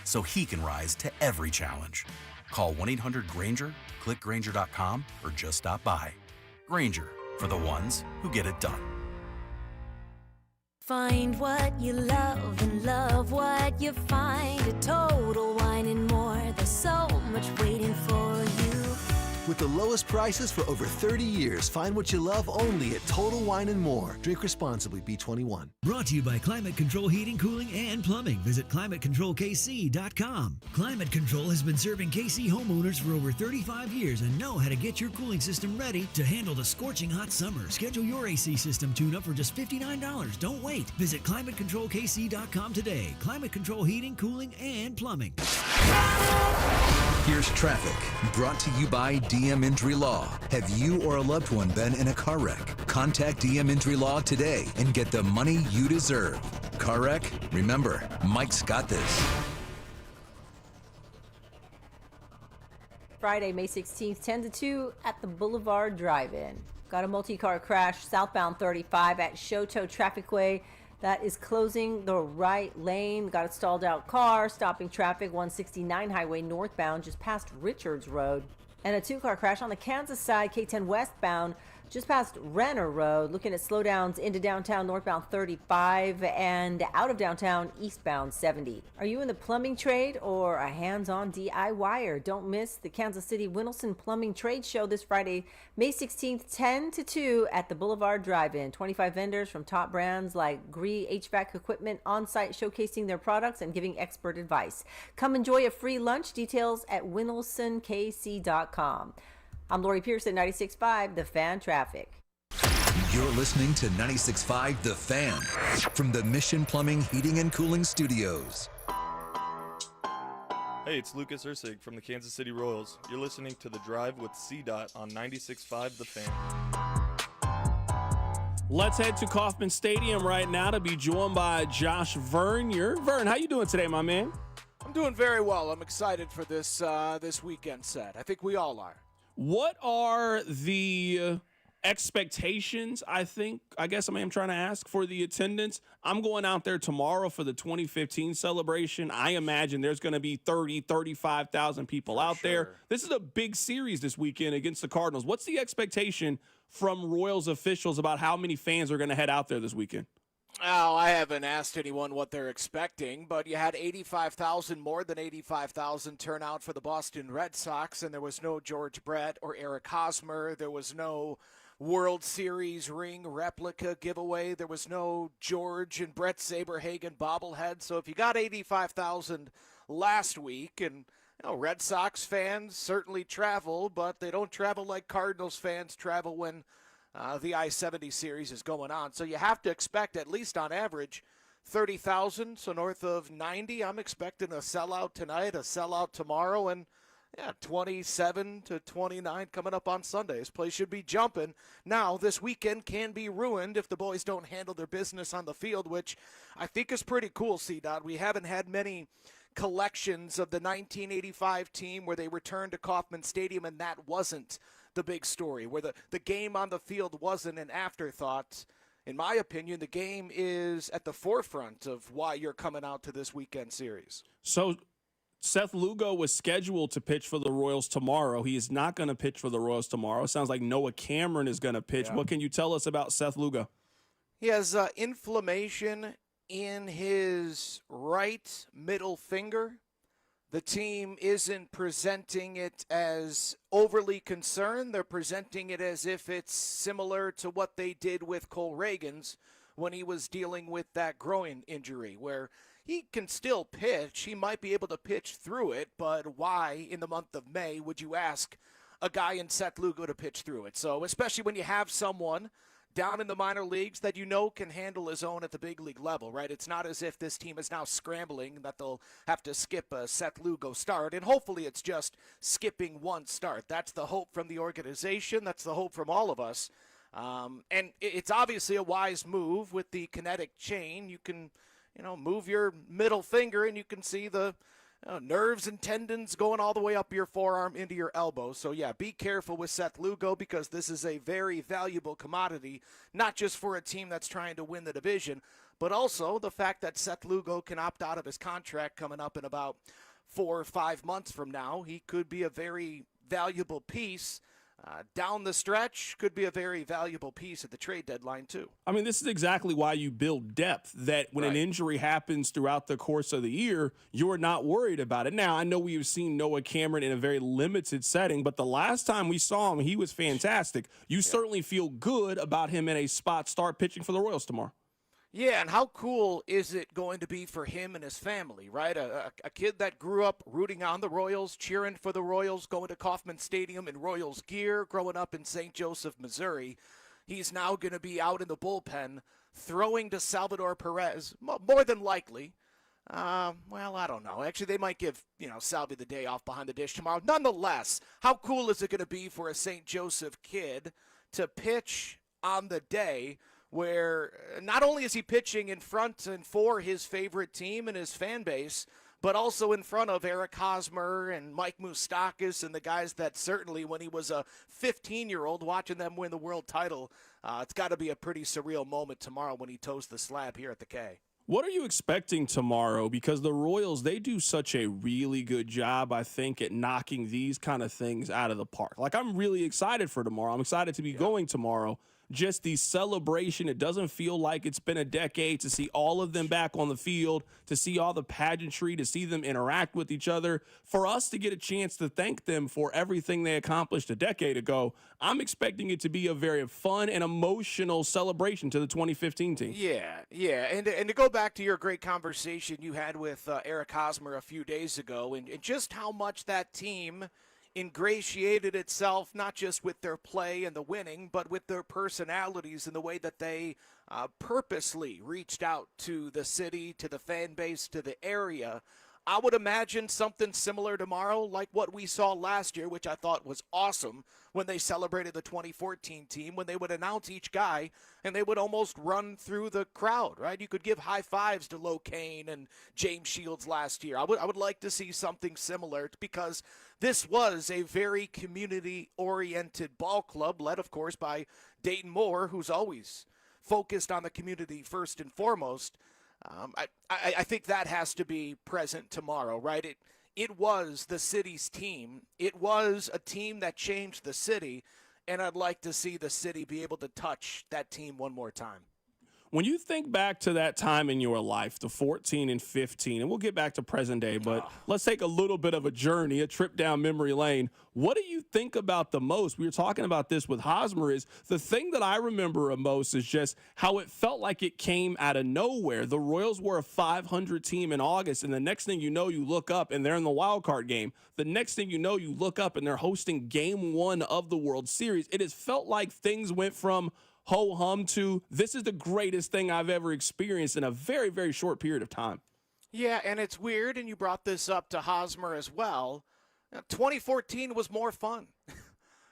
so he can rise to every challenge. Call 1-800-GRAINGER, click Grainger.com, or just stop by. Grainger, for the ones who get it done. Find what you love and love what you find. A Total Wine and More. There's so much waiting for you. With the lowest prices for over 30 years, find what you love only at Total Wine & More. Drink responsibly, B21. Brought to you by Climate Control Heating, Cooling, and Plumbing. Visit ClimateControlKC.com. Climate Control has been serving KC homeowners for over 35 years and know how to get your cooling system ready to handle the scorching hot summer. Schedule your AC system tune-up for just $59. Don't wait. Visit ClimateControlKC.com today. Climate Control Heating, Cooling, and Plumbing. Here's traffic, brought to you by DM Injury Law. Have you or a loved one been in a car wreck? Contact DM Injury Law today and get the money you deserve. Car wreck? Remember, Mike's got this. Friday, May 16th, 10 to 2 at the Boulevard Drive-In. Got a multi-car crash southbound 35 at Shoto Trafficway. That is closing the right lane. Got a stalled out car, stopping traffic 169 highway northbound just past Richards Road. And a two-car crash on the Kansas side, K10 westbound. Just past Renner Road, looking at slowdowns into downtown northbound 35 and out of downtown eastbound 70. Are you in the plumbing trade or a hands-on DIYer? Don't miss the Kansas City Winelson Plumbing Trade Show this Friday, May 16th, 10 to 2 at the Boulevard Drive-In. 25 vendors from top brands like Gree HVAC Equipment on site showcasing their products and giving expert advice. Come enjoy a free lunch. Details at winelsonkc.com. I'm Lori Pierce at 96.5, The Fan Traffic. You're listening to 96.5 The Fan from the Mission Plumbing, Heating, and Cooling Studios. Hey, it's Lucas Ursig from the Kansas City Royals. You're listening to The Drive with CDOT on 96.5 The Fan. Let's head to Kauffman Stadium right now to be joined by Josh Vernier. Vern, how you doing today, my man? I'm doing very well. I'm excited for this weekend set. I think we all are. What are the expectations, I'm trying to ask for the attendance? I'm going out there tomorrow for the 2015 celebration. I imagine there's going to be 35,000 people out there. This is a big series this weekend against the Cardinals. What's the expectation from Royals officials about how many fans are going to head out there this weekend? Oh, I haven't asked anyone what they're expecting, but you had 85,000, more than 85,000 turn out for the Boston Red Sox, and there was no George Brett or Eric Hosmer. There was no World Series ring replica giveaway. There was no George and Brett Saberhagen bobblehead. So if you got 85,000 last week, and Red Sox fans certainly travel, but they don't travel like Cardinals fans travel when the I-70 series is going on. So you have to expect, at least on average, 30,000, so north of 90. I'm expecting a sellout tonight, a sellout tomorrow, and 27 to 29 coming up on Sunday. This place should be jumping. Now, this weekend can be ruined if the boys don't handle their business on the field, which I think is pretty cool, C-Dot. We haven't had many collections of the 1985 team where they returned to Kauffman Stadium and that wasn't the big story, where the game on the field wasn't an afterthought. In my opinion, the game is at the forefront of why you're coming out to this weekend series. So Seth Lugo was scheduled to pitch for the Royals tomorrow. He is not going to pitch for the Royals tomorrow. It sounds like Noah Cameron is going to pitch. Yeah. What can you tell us about Seth Lugo? He has inflammation in his right middle finger. The team isn't presenting it as overly concerned. They're presenting it as if it's similar to what they did with Cole Reagans when he was dealing with that groin injury, where he can still pitch. He might be able to pitch through it, but why in the month of May would you ask a guy in Seth Lugo to pitch through it? So especially when you have someone down in the minor leagues that can handle his own at the big league level, right? It's not as if this team is now scrambling that they'll have to skip a Seth Lugo start, and hopefully it's just skipping one start. That's the hope from the organization. That's the hope from all of us. And it's obviously a wise move with the kinetic chain. You can, move your middle finger and you can see the nerves and tendons going all the way up your forearm into your elbow. So, be careful with Seth Lugo because this is a very valuable commodity, not just for a team that's trying to win the division, but also the fact that Seth Lugo can opt out of his contract coming up in about 4 or 5 months from now. He could be a very valuable piece. Down the stretch, could be a very valuable piece at the trade deadline, too. I mean, this is exactly why you build depth, that when an injury happens throughout the course of the year, you're not worried about it. Now, I know we've seen Noah Cameron in a very limited setting, but the last time we saw him, he was fantastic. You certainly feel good about him in a spot start pitching for the Royals tomorrow. Yeah, and how cool is it going to be for him and his family, right? A kid that grew up rooting on the Royals, cheering for the Royals, going to Kauffman Stadium in Royals gear, growing up in St. Joseph, Missouri. He's now going to be out in the bullpen throwing to Salvador Perez, more than likely. I don't know. Actually, they might give, Salvi the day off behind the dish tomorrow. Nonetheless, how cool is it going to be for a St. Joseph kid to pitch on the day where not only is he pitching in front and for his favorite team and his fan base, but also in front of Eric Hosmer and Mike Moustakas and the guys that certainly when he was a 15-year-old watching them win the world title, it's got to be a pretty surreal moment tomorrow when he toes the slab here at the K. What are you expecting tomorrow? Because the Royals, they do such a really good job, I think, at knocking these kind of things out of the park. Like, I'm really excited for tomorrow. I'm excited to be going tomorrow. Just the celebration. It doesn't feel like it's been a decade to see all of them back on the field, to see all the pageantry, to see them interact with each other, for us to get a chance to thank them for everything they accomplished a decade ago. I'm expecting it to be a very fun and emotional celebration to the 2015 team. Yeah. And to go back to your great conversation you had with Eric Hosmer a few days ago, and just how much that team ingratiated itself not just with their play and the winning, but with their personalities and the way that they purposely reached out to the city, to the fan base, to the area. I would imagine something similar tomorrow, like what we saw last year, which I thought was awesome when they celebrated the 2014 team, when they would announce each guy and they would almost run through the crowd, right? You could give high fives to Locaine and James Shields last year. I would like to see something similar, because this was a very community-oriented ball club, led, of course, by Dayton Moore, who's always focused on the community first and foremost. I think that has to be present tomorrow, right? It was the city's team. It was a team that changed the city, and I'd like to see the city be able to touch that team one more time. When you think back to that time in your life, the 14 and 15, and we'll get back to present day, but let's take a little bit of a journey, a trip down memory lane. What do you think about the most? We were talking about this with Hosmer. Is the thing that I remember most is just how it felt like it came out of nowhere. The Royals were a 500 team in August, and the next thing you know, you look up and they're in the wild card game. The next thing you know, you look up and they're hosting game 1 of the World Series. It has felt like things went from ho-hum to this is the greatest thing I've ever experienced in a very, very short period of time. Yeah, and it's weird, and you brought this up to Hosmer as well. 2014 was more fun.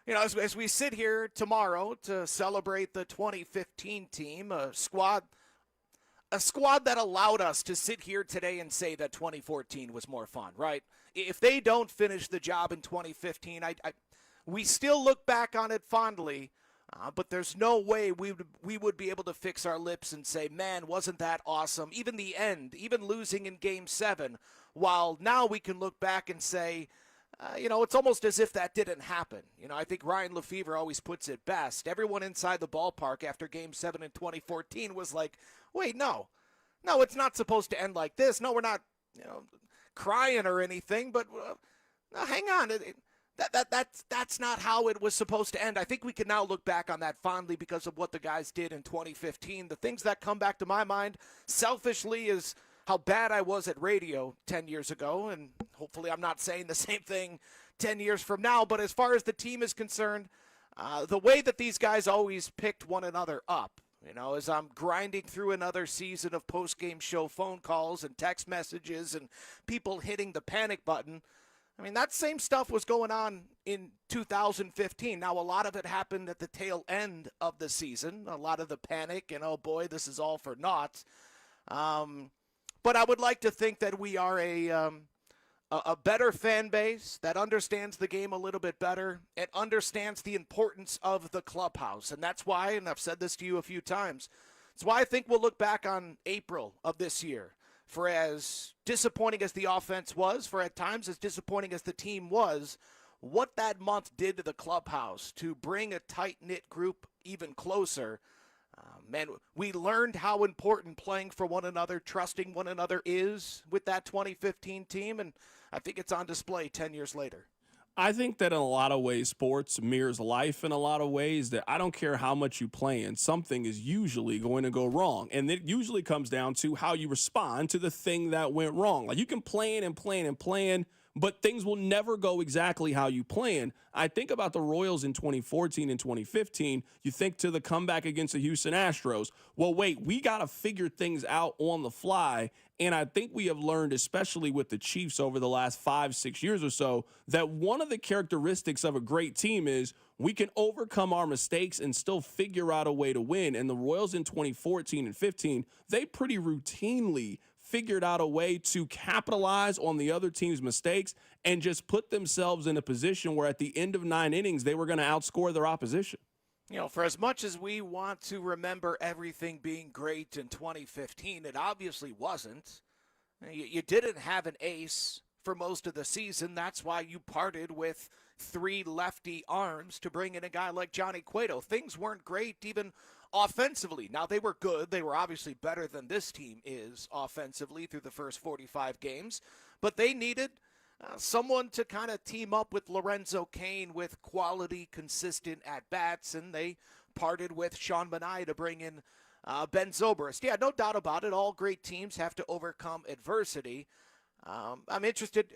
As we sit here tomorrow to celebrate the 2015 team, a squad that allowed us to sit here today and say that 2014 was more fun, right? If they don't finish the job in 2015, we still look back on it fondly. But there's no way we would be able to fix our lips and say, man, wasn't that awesome? Even the end, even losing in Game 7, while now we can look back and say, it's almost as if that didn't happen. I think Ryan Lefevre always puts it best. Everyone inside the ballpark after Game 7 in 2014 was like, wait, no, it's not supposed to end like this. No, we're not crying or anything, but hang on. That's not how it was supposed to end. I think we can now look back on that fondly because of what the guys did in 2015. The things that come back to my mind selfishly is how bad I was at radio 10 years ago, and hopefully I'm not saying the same thing 10 years from now. But as far as the team is concerned, the way that these guys always picked one another up, as I'm grinding through another season of post-game show phone calls and text messages and people hitting the panic button, that same stuff was going on in 2015. Now, a lot of it happened at the tail end of the season, a lot of the panic and, oh boy, this is all for naught. But I would like to think that we are a better fan base that understands the game a little bit better and understands the importance of the clubhouse. And that's why, and I've said this to you a few times, it's why I think we'll look back on April of this year, for as disappointing as the offense was, for at times as disappointing as the team was, what that month did to the clubhouse to bring a tight-knit group even closer. Man, we learned how important playing for one another, trusting one another is with that 2015 team, and I think it's on display 10 years later. I think that in a lot of ways, sports mirrors life in a lot of ways, that I don't care how much you play in, something is usually going to go wrong. And it usually comes down to how you respond to the thing that went wrong. Like, you can plan and plan and plan, but things will never go exactly how you plan. I think about the Royals in 2014 and 2015. You think to the comeback against the Houston Astros. Well, wait, we got to figure things out on the fly. And I think we have learned, especially with the Chiefs over the last 5-6 years or so, that one of the characteristics of a great team is we can overcome our mistakes and still figure out a way to win. And the Royals in 2014 and 15, they pretty routinely figured out a way to capitalize on the other team's mistakes and just put themselves in a position where at the end of 9 innings, they were going to outscore their opposition. You know, for as much as we want to remember everything being great in 2015, it obviously wasn't. You didn't have an ace for most of the season. That's why you parted with 3 lefty arms to bring in a guy like Johnny Cueto. Things weren't great even offensively. Now, they were good. They were obviously better than this team is offensively through the first 45 games. But they needed someone to kind of team up with Lorenzo Cain with quality, consistent at-bats, and they parted with Sean Manaea to bring in Ben Zobrist. Yeah, no doubt about it. All great teams have to overcome adversity. I'm interested.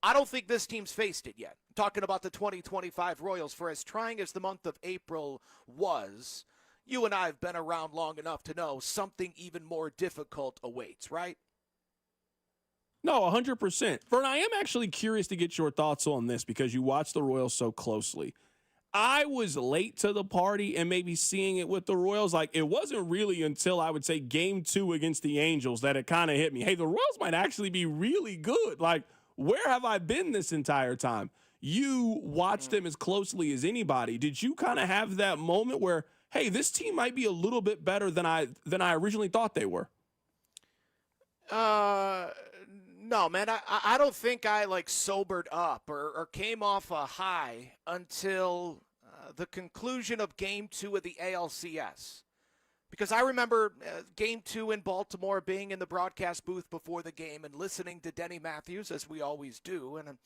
I don't think this team's faced it yet. I'm talking about the 2025 Royals. For as trying as the month of April was, you and I have been around long enough to know something even more difficult awaits, right? No, 100%. Vern, I am actually curious to get your thoughts on this because you watch the Royals so closely. I was late to the party and maybe seeing it with the Royals. Like, it wasn't really until I would say game 2 against the Angels that it kind of hit me. Hey, the Royals might actually be really good. Like, where have I been this entire time? You watched them as closely as anybody. Did you kind of have that moment where, hey, this team might be a little bit better than I originally thought they were? No, man, I don't think I sobered up or came off a high until the conclusion of Game 2 of the ALCS. Because I remember Game 2 in Baltimore, being in the broadcast booth before the game and listening to Denny Matthews, as we always do. And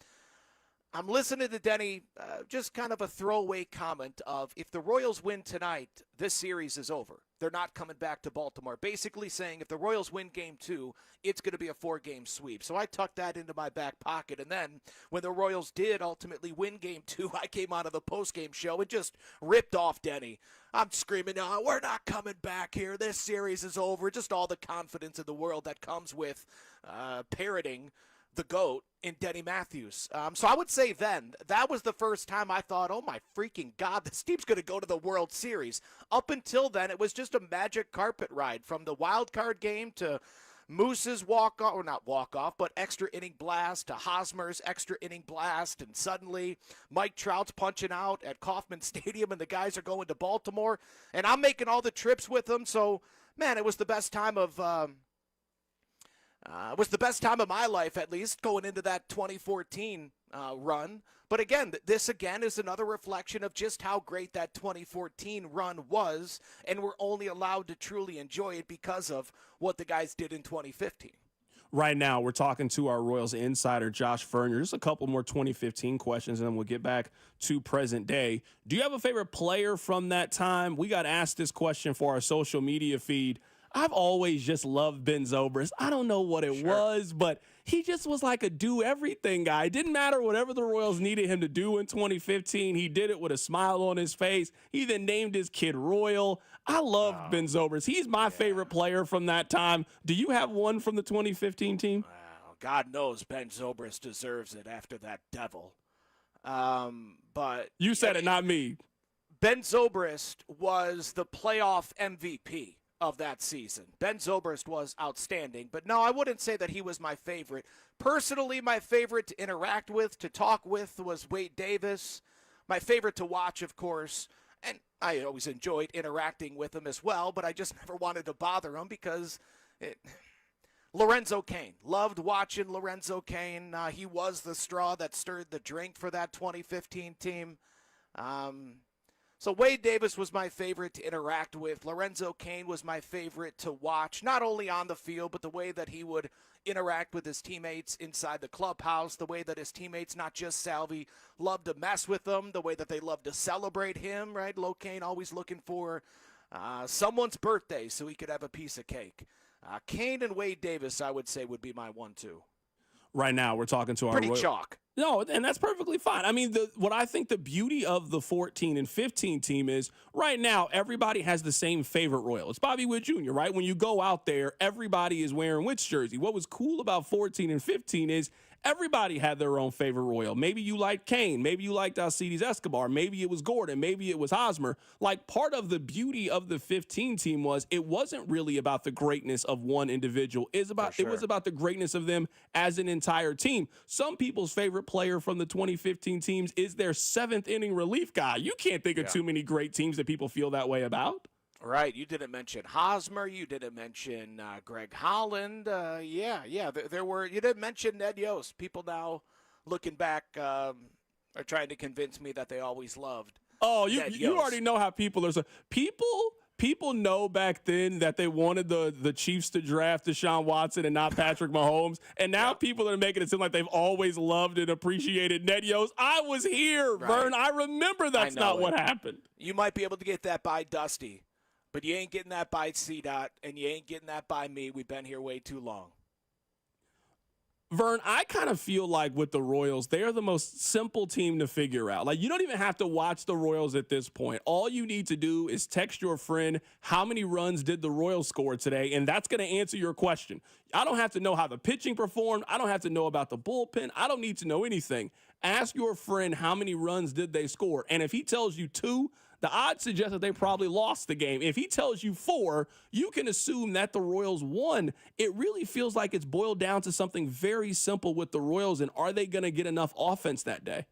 I'm listening to Denny, just kind of a throwaway comment of, if the Royals win tonight, this series is over. They're not coming back to Baltimore. Basically saying if the Royals win Game 2, it's going to be a 4-game sweep. So I tucked that into my back pocket. And then when the Royals did ultimately win Game 2, I came out of the postgame show and just ripped off Denny. I'm screaming, "Oh, we're not coming back here. This series is over." Just all the confidence in the world that comes with parroting the GOAT in Denny Matthews. So I would say then, that was the first time I thought, oh my freaking God, this team's going to go to the World Series. Up until then, it was just a magic carpet ride from the wild card game to Moose's walk-off, or not walk-off, but extra inning blast, to Hosmer's extra inning blast, and suddenly Mike Trout's punching out at Kauffman Stadium and the guys are going to Baltimore, and I'm making all the trips with them. So, man, it was the best time of my life, at least, going into that 2014 run. But again, this again is another reflection of just how great that 2014 run was, and we're only allowed to truly enjoy it because of what the guys did in 2015. Right now, we're talking to our Royals insider, Josh Fernier. Just a couple more 2015 questions, and then we'll get back to present day. Do you have a favorite player from that time? We got asked this question for our social media feed. I've always just loved Ben Zobrist. I don't know what it was, but he just was like a do-everything guy. It didn't matter whatever the Royals needed him to do in 2015. He did it with a smile on his face. He then named his kid Royal. I loved Ben Zobrist. He's my favorite player from that time. Do you have one from the 2015 team? Wow, God knows Ben Zobrist deserves it after that devil. But you said it, not me. Ben Zobrist was the playoff MVP of that season. Ben Zobrist was outstanding, but no, I wouldn't say that he was my favorite. Personally, my favorite to interact with, to talk with, was Wade Davis. My favorite to watch, of course, and I always enjoyed interacting with him as well, but I just never wanted to bother him because Lorenzo Cain. Loved watching Lorenzo Cain. He was the straw that stirred the drink for that 2015 team. So Wade Davis was my favorite to interact with. Lorenzo Cain was my favorite to watch, not only on the field, but the way that he would interact with his teammates inside the clubhouse, the way that his teammates, not just Salvi, loved to mess with him, the way that they loved to celebrate him, right? Lo Cain always looking for someone's birthday so he could have a piece of cake. Cain and Wade Davis, I would say, would be my 1-2. Right now, we're talking to our pretty chalk. No, and that's perfectly fine. I mean, what I think the beauty of the 14 and 15 team is right now, everybody has the same favorite Royal. It's Bobby Witt Jr., right? When you go out there, everybody is wearing Witt's jersey. What was cool about 14 and 15 is Everybody had their own favorite Royal. Maybe you liked Kane. Maybe you liked Alcides Escobar. Maybe it was Gordon. Maybe it was Hosmer. Like, part of the beauty of the 15 team was it wasn't really about the greatness of one individual. It was about the greatness of them as an entire team. Some people's favorite player from the 2015 teams is their 7th inning relief guy. You can't think of too many great teams that people feel that way about. Right. You didn't mention Hosmer. You didn't mention Greg Holland. There were. You didn't mention Ned Yost. People now, looking back, are trying to convince me that they always loved. Oh, you already know how people are. People know back then that they wanted the Chiefs to draft Deshaun Watson and not Patrick Mahomes, and now people are making it seem like they've always loved and appreciated Ned Yost. I was here, right. Vern. I remember that's not what happened. You might be able to get that by Dusty. But you ain't getting that by C-Dot, and you ain't getting that by me. We've been here way too long. Vern, I kind of feel like with the Royals, they are the most simple team to figure out. Like, you don't even have to watch the Royals at this point. All you need to do is text your friend, how many runs did the Royals score today? And that's going to answer your question. I don't have to know how the pitching performed. I don't have to know about the bullpen. I don't need to know anything. Ask your friend how many runs did they score. And if he tells you 2, the odds suggest that they probably lost the game. If he tells you 4, you can assume that the Royals won. It really feels like it's boiled down to something very simple with the Royals, and are they going to get enough offense that day?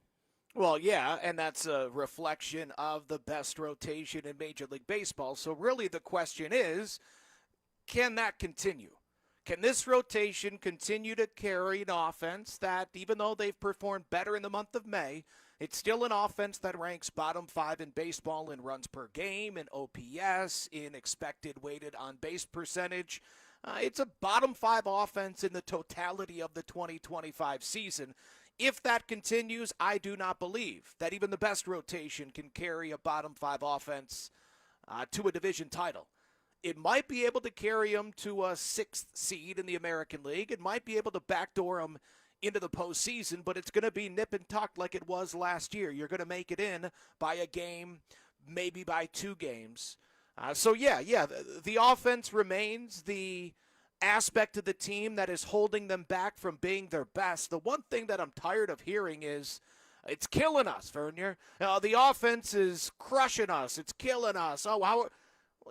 Well, yeah, and that's a reflection of the best rotation in Major League Baseball. So really the question is, can that continue? Can this rotation continue to carry an offense that, even though they've performed better in the month of May, it's still an offense that ranks bottom 5 in baseball in runs per game, in OPS, in expected weighted on base percentage. It's a bottom 5 offense in the totality of the 2025 season. If that continues, I do not believe that even the best rotation can carry a bottom 5 offense to a division title. It might be able to carry them to a 6th seed in the American League. It might be able to backdoor them into the postseason, but it's going to be nip and tuck like it was last year. You're going to make it in by a game, maybe by 2 games. The offense remains the aspect of the team that is holding them back from being their best. The one thing that I'm tired of hearing is, it's killing us, Vernier. The offense is crushing us. It's killing us. Well,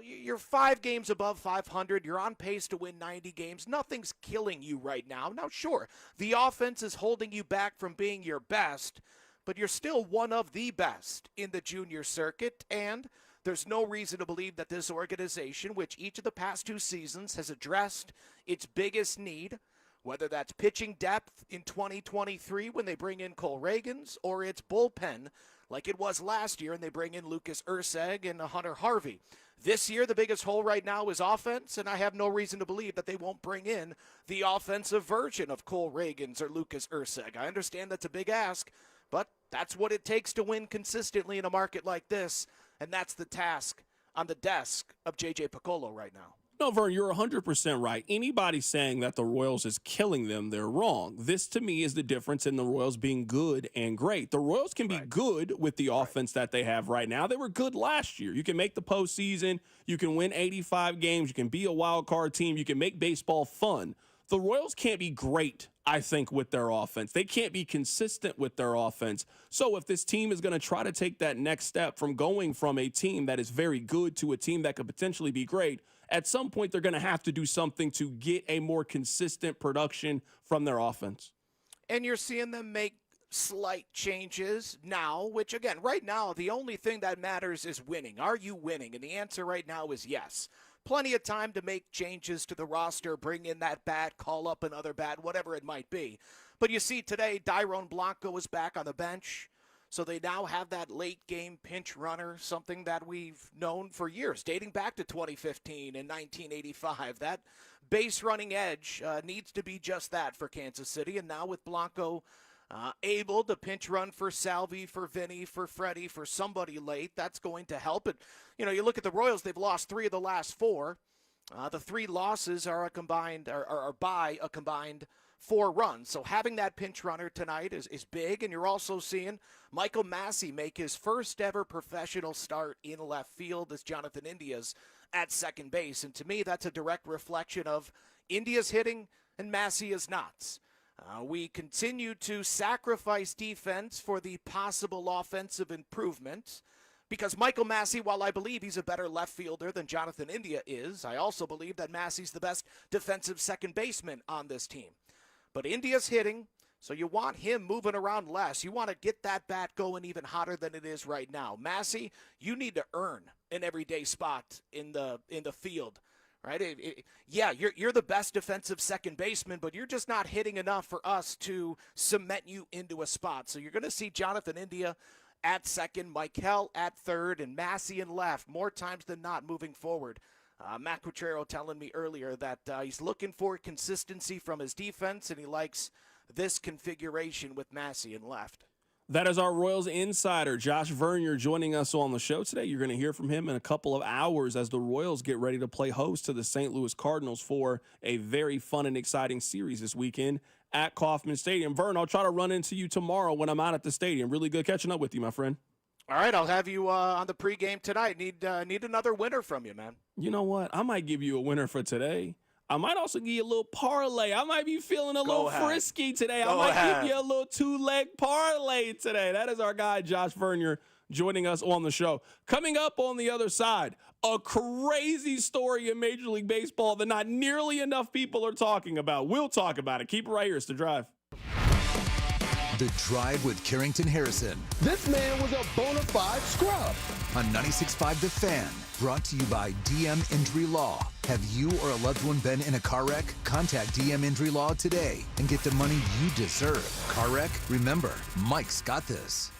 you're 5 games above 500. You're on pace to win 90 games. Nothing's killing you right now. Now, sure, the offense is holding you back from being your best, but you're still one of the best in the junior circuit, and there's no reason to believe that this organization, which each of the past 2 seasons has addressed its biggest need, whether that's pitching depth in 2023 when they bring in Cole Reagans, or it's bullpen like it was last year and they bring in Lucas Urseg and Hunter Harvey. This year, the biggest hole right now is offense, and I have no reason to believe that they won't bring in the offensive version of Cole Reagans or Lucas Urseg. I understand that's a big ask, but that's what it takes to win consistently in a market like this, and that's the task on the desk of J.J. Piccolo right now. No, Vern, you're 100% right. Anybody saying that the Royals is killing them, they're wrong. This, to me, is the difference in the Royals being good and great. The Royals can be good with the offense that they have right now. They were good last year. You can make the postseason. You can win 85 games. You can be a wild card team. You can make baseball fun. The Royals can't be great, I think, with their offense. They can't be consistent with their offense. So if this team is going to try to take that next step from going from a team that is very good to a team that could potentially be great, at some point they're going to have to do something to get a more consistent production from their offense. And you're seeing them make slight changes now, which, again, right now, the only thing that matters is winning. Are you winning? And the answer right now is yes. Plenty of time to make changes to the roster, bring in that bat, call up another bat, whatever it might be. But you see today, Dairon Blanco is back on the bench. So they now have that late-game pinch runner, something that we've known for years, dating back to 2015 and 1985. That base-running edge needs to be just that for Kansas City. And now with Blanco able to pinch run for Salvi, for Vinny, for Freddie, for somebody late, that's going to help. It. You know, you look at the Royals, they've lost 3 of the last 4. The 3 losses are by a combined 4 runs. So having that pinch runner tonight is big, and you're also seeing Michael Massey make his first ever professional start in left field as Jonathan India's at second base. And to me, that's a direct reflection of India's hitting and Massey is not. We continue to sacrifice defense for the possible offensive improvement because Michael Massey, while I believe he's a better left fielder than Jonathan India is, I also believe that Massey's the best defensive second baseman on this team. But India's hitting, so you want him moving around less. You want to get that bat going even hotter than it is right now. Massey, you need to earn an everyday spot in the field. Right? You're the best defensive second baseman, but you're just not hitting enough for us to cement you into a spot. So you're going to see Jonathan India at second, Michael at third, and Massey in left more times than not moving forward. Matt Quatrero telling me earlier that he's looking for consistency from his defense, and he likes this configuration with Massey in left. That is our Royals insider, Josh Vernier, joining us on the show today. You're going to hear from him in a couple of hours as the Royals get ready to play host to the St. Louis Cardinals for a very fun and exciting series this weekend at Kauffman Stadium. Vern, I'll try to run into you tomorrow when I'm out at the stadium. Really good catching up with you, my friend. All right, I'll have you on the pregame tonight. Need another winner from you, man. You know what? I might give you a winner for today. I might also give you a little parlay. I might be feeling a little frisky today. I might give you a little two-leg parlay today. That is our guy, Josh Vernier, joining us on the show. Coming up on the other side, a crazy story in Major League Baseball that not nearly enough people are talking about. We'll talk about it. Keep it right here. It's The Drive. The Drive with Carrington Harrison. This man was a bona fide scrub. On 96.5 The Fan. Brought to you by DM Injury Law. Have you or a loved one been in a car wreck? Contact DM Injury Law today and get the money you deserve. Car wreck? Remember, Mike's got this.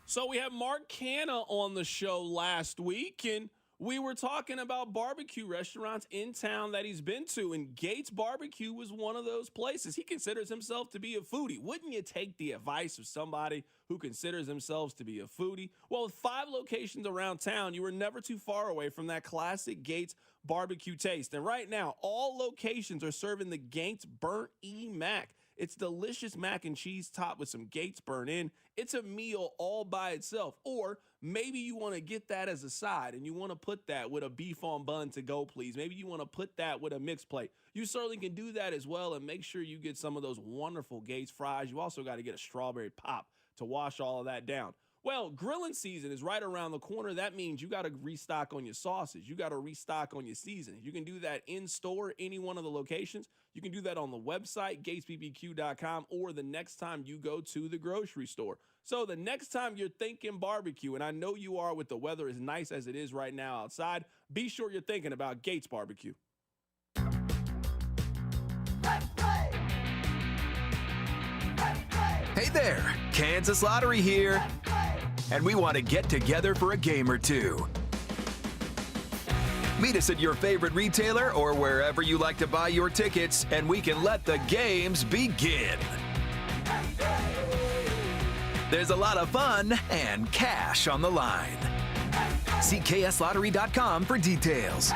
So we had Mark Canna on the show last week, and we were talking about barbecue restaurants in town that he's been to, and Gates Barbecue was one of those places. He considers himself to be a foodie. Wouldn't you take the advice of somebody who considers themselves to be a foodie? Well, with 5 locations around town, you were never too far away from that classic Gates barbecue taste. And right now, all locations are serving the Gates Burnt E Mac. It's delicious mac and cheese topped with some Gates Burnt In. It's a meal all by itself. Or maybe you want to get that as a side and you want to put that with a beef on bun to go, please. Maybe you want to put that with a mixed plate. You certainly can do that as well, and make sure you get some of those wonderful Gates fries. You also got to get a strawberry pop to wash all of that down. Well, grilling season is right around the corner. That means you got to restock on your sauces. You got to restock on your seasonings. You can do that in store, any one of the locations. You can do that on the website, gatesbbq.com, or the next time you go to the grocery store. So the next time you're thinking barbecue, and I know you are with the weather as nice as it is right now outside, be sure you're thinking about Gates Barbecue. Hey there, Kansas Lottery here. And we want to get together for a game or two. Meet us at your favorite retailer or wherever you like to buy your tickets, and we can let the games begin. There's a lot of fun and cash on the line. See kslottery.com for details.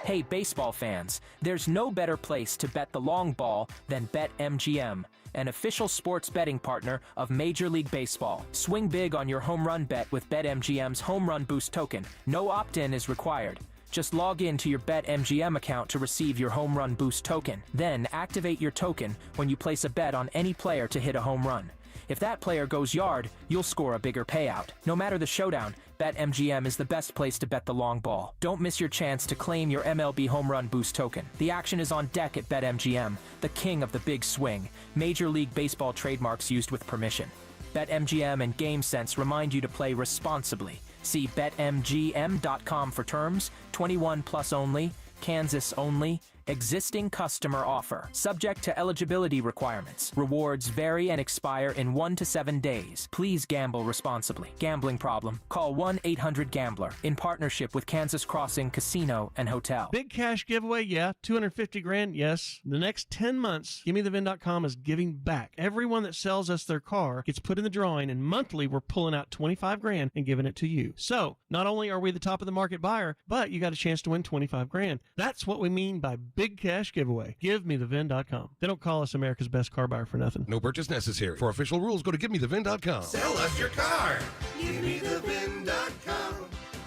Hey, baseball fans, there's no better place to bet the long ball than BetMGM, an official sports betting partner of Major League Baseball. Swing big on your home run bet with BetMGM's Home Run Boost token. No opt-in is required. Just log in to your BetMGM account to receive your Home Run Boost token. Then activate your token when you place a bet on any player to hit a home run. If that player goes yard, you'll score a bigger payout. No matter the showdown, BetMGM is the best place to bet the long ball. Don't miss your chance to claim your MLB Home Run Boost token. The action is on deck at BetMGM, the king of the big swing. Major League Baseball trademarks used with permission. BetMGM and GameSense remind you to play responsibly. See BetMGM.com for terms. 21 plus only. Kansas only. Existing customer offer. Subject to eligibility requirements. Rewards vary and expire in 1 to 7 days. Please gamble responsibly. Gambling problem? Call 1-800-GAMBLER in partnership with Kansas Crossing Casino and Hotel. Big cash giveaway, yeah. $250,000, yes. The next 10 months, GimmeTheVin.com is giving back. Everyone that sells us their car gets put in the drawing, and monthly we're pulling out $25,000 and giving it to you. So, not only are we the top of the market buyer, but you got a chance to win $25,000. That's what we mean by big cash giveaway. GiveMeTheVin.com. They don't call us America's best car buyer for nothing. No purchase necessary. For official rules, go to GiveMeTheVin.com. Sell us your car. GiveMeTheVin.com.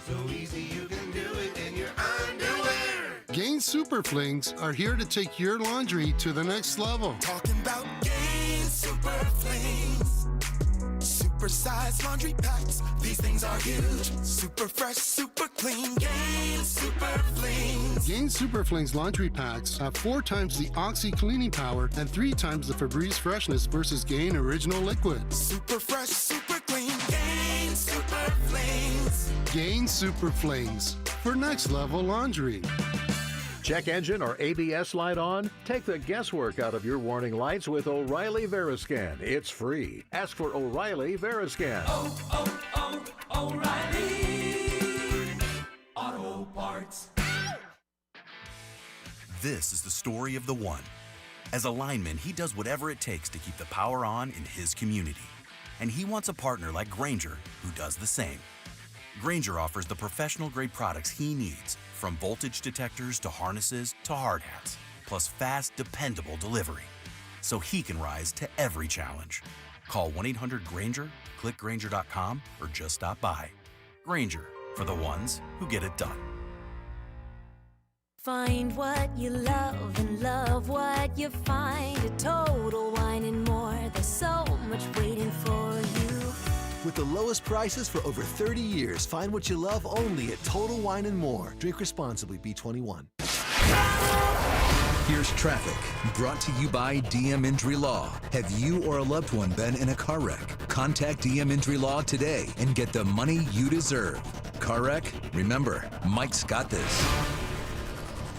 So easy you can do it in your underwear. Gain Super Flings are here to take your laundry to the next level. Talking about size laundry packs. These things are huge. Super fresh, super clean. Gain Super Flings. Gain Super Flings laundry packs have 4 times the Oxy cleaning power and 3 times the Febreze freshness versus Gain Original Liquid. Super fresh, super clean. Gain Super Flings. Gain Super Flings for next level laundry. Check engine or ABS light on? Take the guesswork out of your warning lights with O'Reilly Veriscan. It's free. Ask for O'Reilly Veriscan. O'Reilly Auto Parts. This is the story of the one. As a lineman, he does whatever it takes to keep the power on in his community. And he wants a partner like Grainger who does the same. Grainger offers the professional-grade products he needs, from voltage detectors to harnesses to hard hats, plus fast, dependable delivery, so he can rise to every challenge. Call 1-800-GRAINGER, click Grainger.com, or just stop by. Grainger, for the ones who get it done. Find what you love and love what you find at Total Wine and More. There's so much waiting for you. With the lowest prices for over 30 years, find what you love only at Total Wine and More. Drink responsibly, B21. Here's traffic, brought to you by DM Injury Law. Have you or a loved one been in a car wreck? Contact DM Injury Law today and get the money you deserve. Car wreck? Remember, Mike's got this.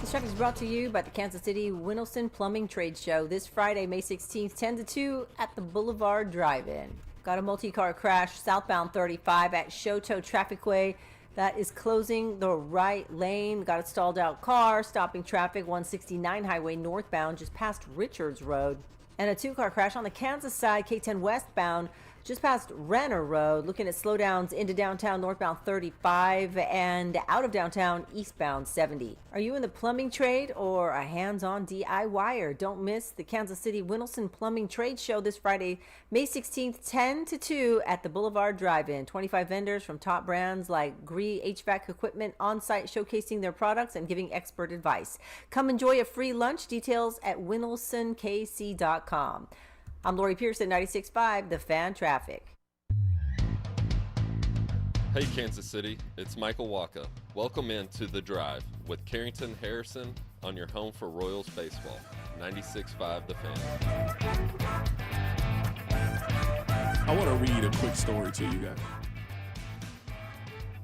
This track is brought to you by the Kansas City Winelson Plumbing Trade Show this Friday, May 16th, 10 to 2 at the Boulevard Drive-In. Got a multi-car crash southbound 35 at Shoto Trafficway. That is closing the right lane. Got a stalled out car, stopping traffic 169 highway northbound just past Richards Road. And a 2-car crash on the Kansas side, K10 westbound, just past Renner Road. Looking at slowdowns into downtown northbound 35 and out of downtown eastbound 70. Are you in the plumbing trade or a hands-on DIYer? Don't miss the Kansas City Winelson Plumbing Trade Show this Friday, May 16th, 10 to 2 at the Boulevard Drive-In. 25 vendors from top brands like Gree HVAC Equipment on site showcasing their products and giving expert advice. Come enjoy a free lunch. Details at winelsonkc.com. I'm Lori Pierce at 96.5, The Fan Traffic. Hey Kansas City, it's Michael Waka. Welcome into The Drive with Carrington Harrison on your home for Royals baseball. 96.5 The Fan. I want to read a quick story to you guys.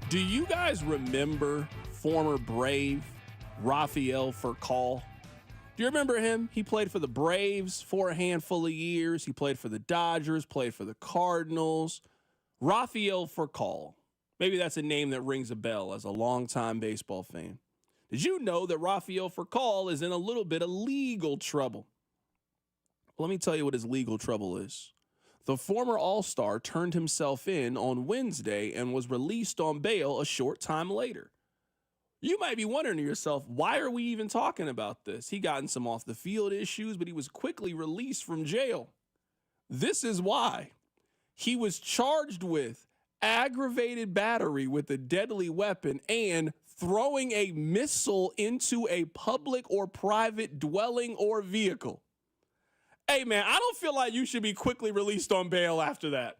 Do you guys remember former Brave Rafael Furcal? Do you remember him? He played for the Braves for a handful of years. He played for the Dodgers, played for the Cardinals. Rafael Furcal. Maybe that's a name that rings a bell as a longtime baseball fan. Did you know that Rafael Furcal is in a little bit of legal trouble? Let me tell you what his legal trouble is. The former All-Star turned himself in on Wednesday and was released on bail a short time later. You might be wondering to yourself, why are we even talking about this? He got in some off-the-field issues, but he was quickly released from jail. This is why. He was charged with aggravated battery with a deadly weapon and throwing a missile into a public or private dwelling or vehicle. Hey, man, I don't feel like you should be quickly released on bail after that.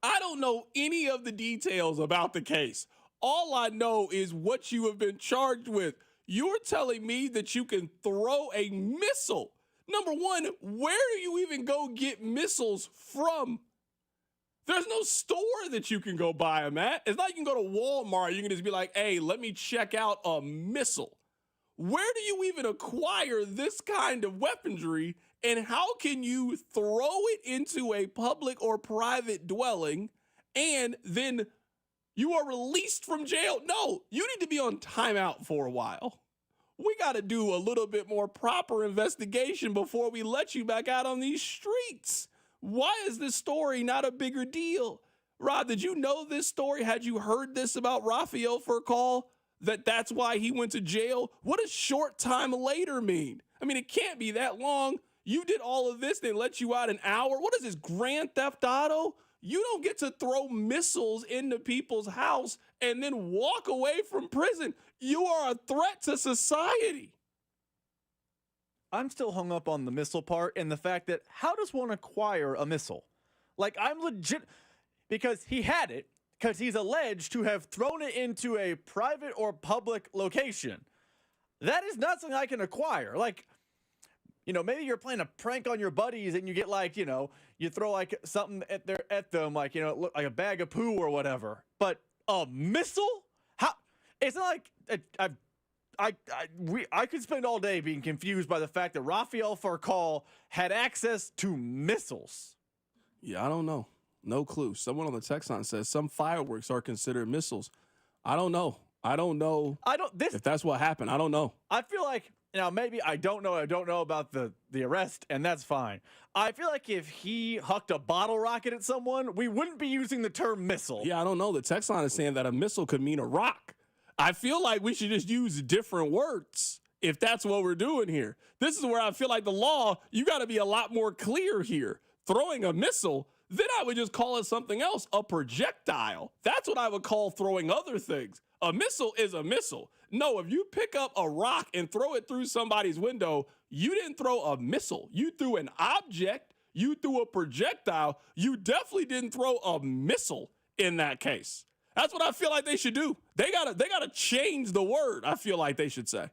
I don't know any of the details about the case. All I know is what you have been charged with. You're telling me that you can throw a missile. Number one, where do you even go get missiles from? There's no store that you can go buy them at. It's not you can go to Walmart. You can just be like, hey, let me check out a missile. Where do you even acquire this kind of weaponry? And how can you throw it into a public or private dwelling and then you are released from jail? No, you need to be on timeout for a while. We got to do a little bit more proper investigation before we let you back out on these streets. Why is this story not a bigger deal? Rob, did you know this story? Had you heard this about Rafael Furcal? That's why he went to jail? What does short time later mean? I mean, it can't be that long. You did all of this, they let you out an hour. What is this, Grand Theft Auto? You don't get to throw missiles into people's house and then walk away from prison. You are a threat to society. I'm still hung up on the missile part and the fact that how does one acquire a missile? Like, I'm legit. because he had it, because he's alleged to have thrown it into a private or public location. That is not something I can acquire. Like, maybe you're playing a prank on your buddies and you get you throw something at them, look like a bag of poo or whatever. But a missile? How? It's not like I could spend all day being confused by the fact that Rafael Farcal had access to missiles. Yeah, I don't know. No clue. Someone on the text line says some fireworks are considered missiles. I don't know. If that's what happened. I don't know. I feel like, maybe I don't know about the arrest, and that's fine. I feel like if he hucked a bottle rocket at someone, we wouldn't be using the term missile. Yeah, I don't know. The text line is saying that a missile could mean a rock. I feel like we should just use different words if that's what we're doing here. This is where I feel like the law, you got to be a lot more clear here. Throwing a missile, then I would just call it something else, a projectile. That's what I would call throwing other things. A missile is a missile. No, if you pick up a rock and throw it through somebody's window, you didn't throw a missile. You threw an object. You threw a projectile. You definitely didn't throw a missile in that case. That's what I feel like they should do. They gotta change the word, I feel like they should say.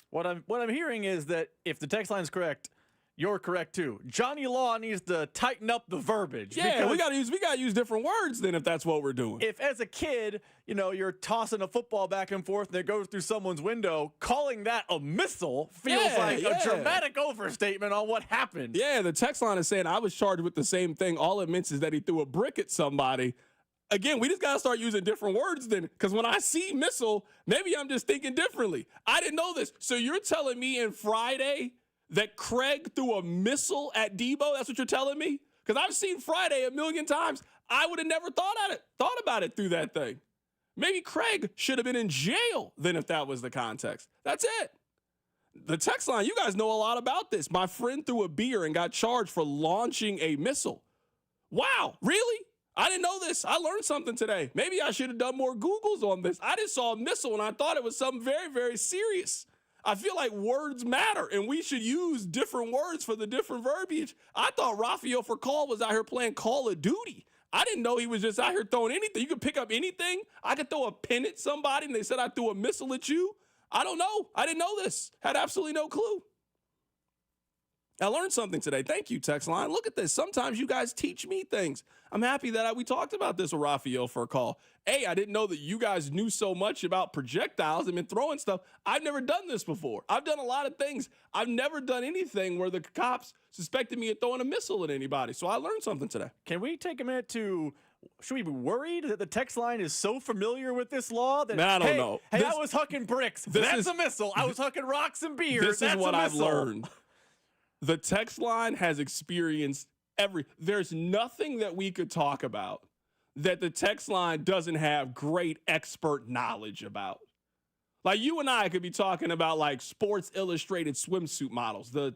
What I'm hearing is that if the text line is correct, you're correct too. Johnny Law needs to tighten up the verbiage. Yeah, we gotta use different words then if that's what we're doing. If as a kid, you're tossing a football back and forth and it goes through someone's window, calling that a missile feels like a dramatic overstatement on what happened. Yeah, the text line is saying I was charged with the same thing. All it meant is that he threw a brick at somebody. Again, we just got to start using different words then, because when I see missile, maybe I'm just thinking differently. I didn't know this. So you're telling me in Friday that Craig threw a missile at Debo? That's what you're telling me? Because I've seen Friday a million times. I would have never thought about it through that thing. Maybe Craig should have been in jail then if that was the context. That's it. The text line, you guys know a lot about this. My friend threw a beer and got charged for launching a missile. Wow, really? I didn't know this. I learned something today. Maybe I should have done more Googles on this. I just saw a missile and I thought it was something very, very serious. I feel like words matter and we should use different words for the different verbiage. I thought Rafael Farcal was out here playing Call of Duty. I didn't know he was just out here throwing anything. You could pick up anything. I could throw a pin at somebody and they said I threw a missile at you. I don't know. I didn't know this. Had absolutely no clue. I learned something today. Thank you, text line. Look at this. Sometimes you guys teach me things. I'm happy that we talked about this with Rafael Farcal. I didn't know that you guys knew so much about projectiles and been throwing stuff. I've never done this before. I've done a lot of things. I've never done anything where the cops suspected me of throwing a missile at anybody. So I learned something today. Can we take a minute should we be worried that the text line is so familiar with this law that, I don't know. Hey, I was hucking bricks. That's a missile. I was hucking rocks and beer. This That's is what a I've missile. learned. The text line has experienced there's nothing that we could talk about that the text line doesn't have great expert knowledge about. Like you and I could be talking about like Sports Illustrated swimsuit models. The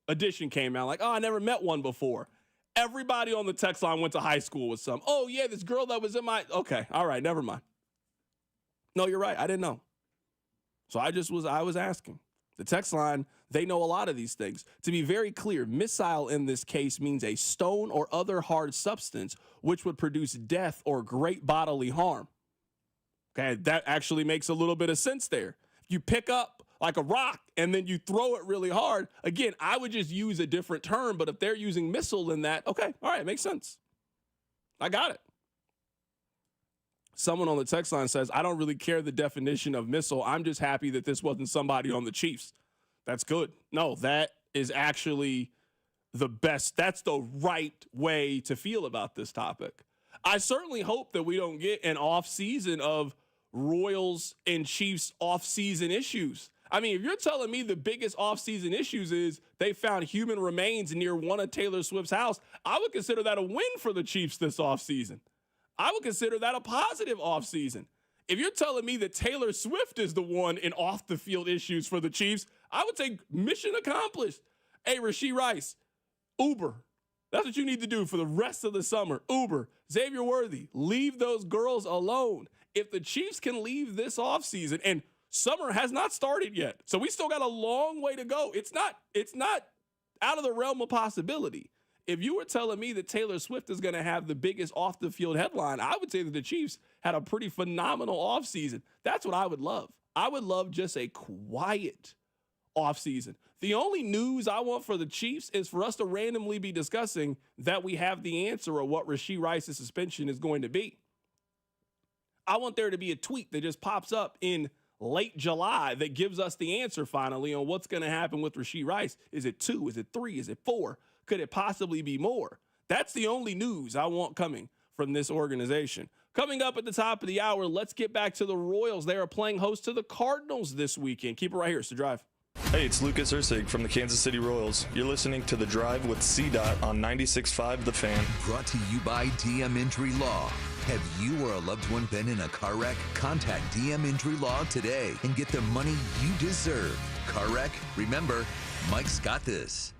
edition came out like, I never met one before. Everybody on the text line went to high school with some. Oh yeah, this girl that was in my, okay, all right, never mind. No, you're right, I didn't know. So I was asking. The text line, they know a lot of these things. To be very clear, missile in this case means a stone or other hard substance which would produce death or great bodily harm. Okay, that actually makes a little bit of sense there. You pick up like a rock and then you throw it really hard. Again, I would just use a different term, but if they're using missile in that, okay, all right, makes sense. I got it. Someone on the text line says, I don't really care the definition of missile. I'm just happy that this wasn't somebody on the Chiefs. That's good. No, that is actually the best. That's the right way to feel about this topic. I certainly hope that we don't get an off season of Royals and Chiefs off season issues. I mean, if you're telling me the biggest off season issues is they found human remains near one of Taylor Swift's house, I would consider that a win for the Chiefs this off season. I would consider that a positive offseason. If you're telling me that Taylor Swift is the one in off-the-field issues for the Chiefs, I would say mission accomplished. Hey, Rashee Rice, Uber. That's what you need to do for the rest of the summer. Uber. Xavier Worthy, leave those girls alone. If the Chiefs can leave this offseason, and summer has not started yet, so we still got a long way to go. It's not out of the realm of possibility. If you were telling me that Taylor Swift is going to have the biggest off-the-field headline, I would say that the Chiefs had a pretty phenomenal offseason. That's what I would love. I would love just a quiet offseason. The only news I want for the Chiefs is for us to randomly be discussing that we have the answer of what Rashee Rice's suspension is going to be. I want there to be a tweet that just pops up in late July that gives us the answer finally on what's going to happen with Rashee Rice. Is it 2? Is it 3? Is it 4? Could it possibly be more? That's the only news I want coming from this organization. Coming up at the top of the hour, let's get back to the Royals. They are playing host to the Cardinals this weekend. Keep it right here. It's The Drive. Hey, it's Lucas Ursig from the Kansas City Royals. You're listening to The Drive with CDOT on 96.5 The Fan. Brought to you by DM Injury Law. Have you or a loved one been in a car wreck? Contact DM Injury Law today and get the money you deserve. Car wreck? Remember, Mike's got this.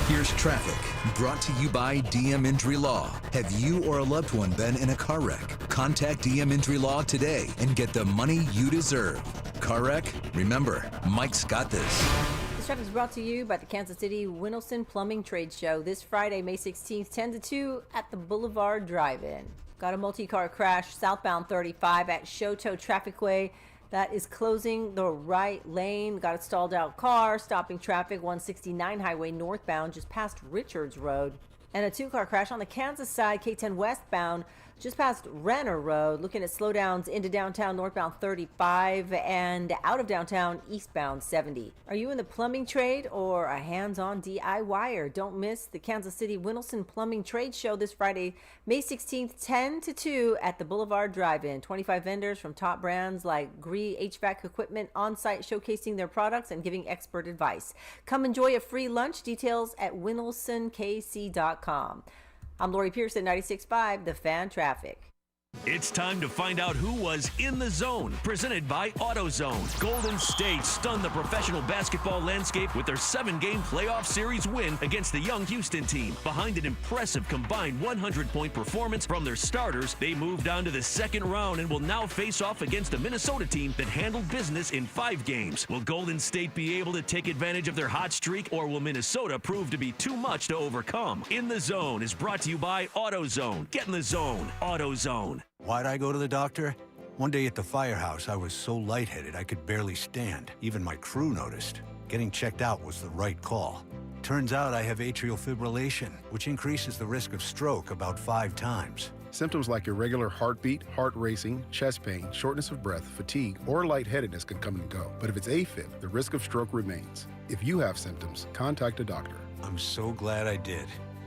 Here's traffic, brought to you by DM Injury Law. Have you or a loved one been in a car wreck? Contact DM Injury Law today and get the money you deserve. Car wreck? Remember, Mike's got this. This traffic is brought to you by the Kansas City Winelson Plumbing Trade Show this Friday, May 16th, 10 to 2 at the Boulevard Drive-In. Got a multi-car crash southbound 35 at Shoto Trafficway. That is closing the right lane. Got a stalled out car, stopping traffic 169 highway northbound just past Richards Road. And a 2-car crash on the Kansas side, K10 westbound, just past Renner Road. Looking at slowdowns into downtown northbound 35 and out of downtown eastbound 70. Are you in the plumbing trade or a hands-on DIYer? Don't miss the Kansas City Winelson Plumbing Trade Show this Friday, May 16th, 10 to 2 at the Boulevard Drive-In. 25 vendors from top brands like Gree HVAC Equipment on site showcasing their products and giving expert advice. Come enjoy a free lunch. Details at winelsonkc.com. I'm Lori Pierce at 96.5, The Fan Traffic. It's time to find out who was in the zone. Presented by AutoZone. Golden State stunned the professional basketball landscape with their 7-game playoff series win against the young Houston team. Behind an impressive combined 100-point performance from their starters, they moved on to the second round and will now face off against a Minnesota team that handled business in 5 games. Will Golden State be able to take advantage of their hot streak, or will Minnesota prove to be too much to overcome? In the Zone is brought to you by AutoZone. Get in the zone. AutoZone. Why'd I go to the doctor? One day at the firehouse, I was so lightheaded I could barely stand. Even my crew noticed. Getting checked out was the right call. Turns out I have atrial fibrillation, which increases the risk of stroke about 5 times. Symptoms like irregular heartbeat, heart racing, chest pain, shortness of breath, fatigue, or lightheadedness can come and go. But if it's AFib, the risk of stroke remains. If you have symptoms, contact a doctor. I'm so glad I did.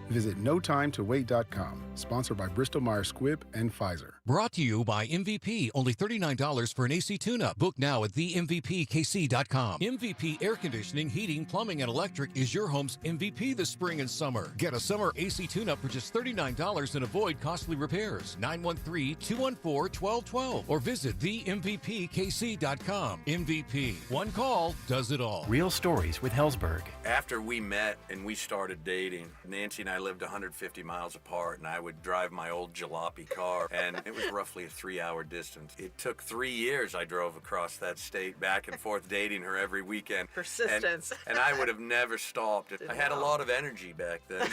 Visit NoTimeToWait.com. Sponsored by Bristol-Myers Squibb and Pfizer. Brought to you by MVP. Only $39 for an AC tune-up. Book now at themvpkc.com. MVP Air Conditioning, Heating, Plumbing, and Electric is your home's MVP this spring and summer. Get a summer AC tune-up for just $39 and avoid costly repairs. 913-214-1212 or visit themvpkc.com. MVP. One call does it all. Real stories with Hellsberg. After we met and we started dating, Nancy and I lived 150 miles apart, and I would drive my old jalopy car, and it was roughly a 3-hour distance. It took 3 years I drove across that state back and forth dating her every weekend. Persistence. And I would have never stopped. I had a lot of energy back then,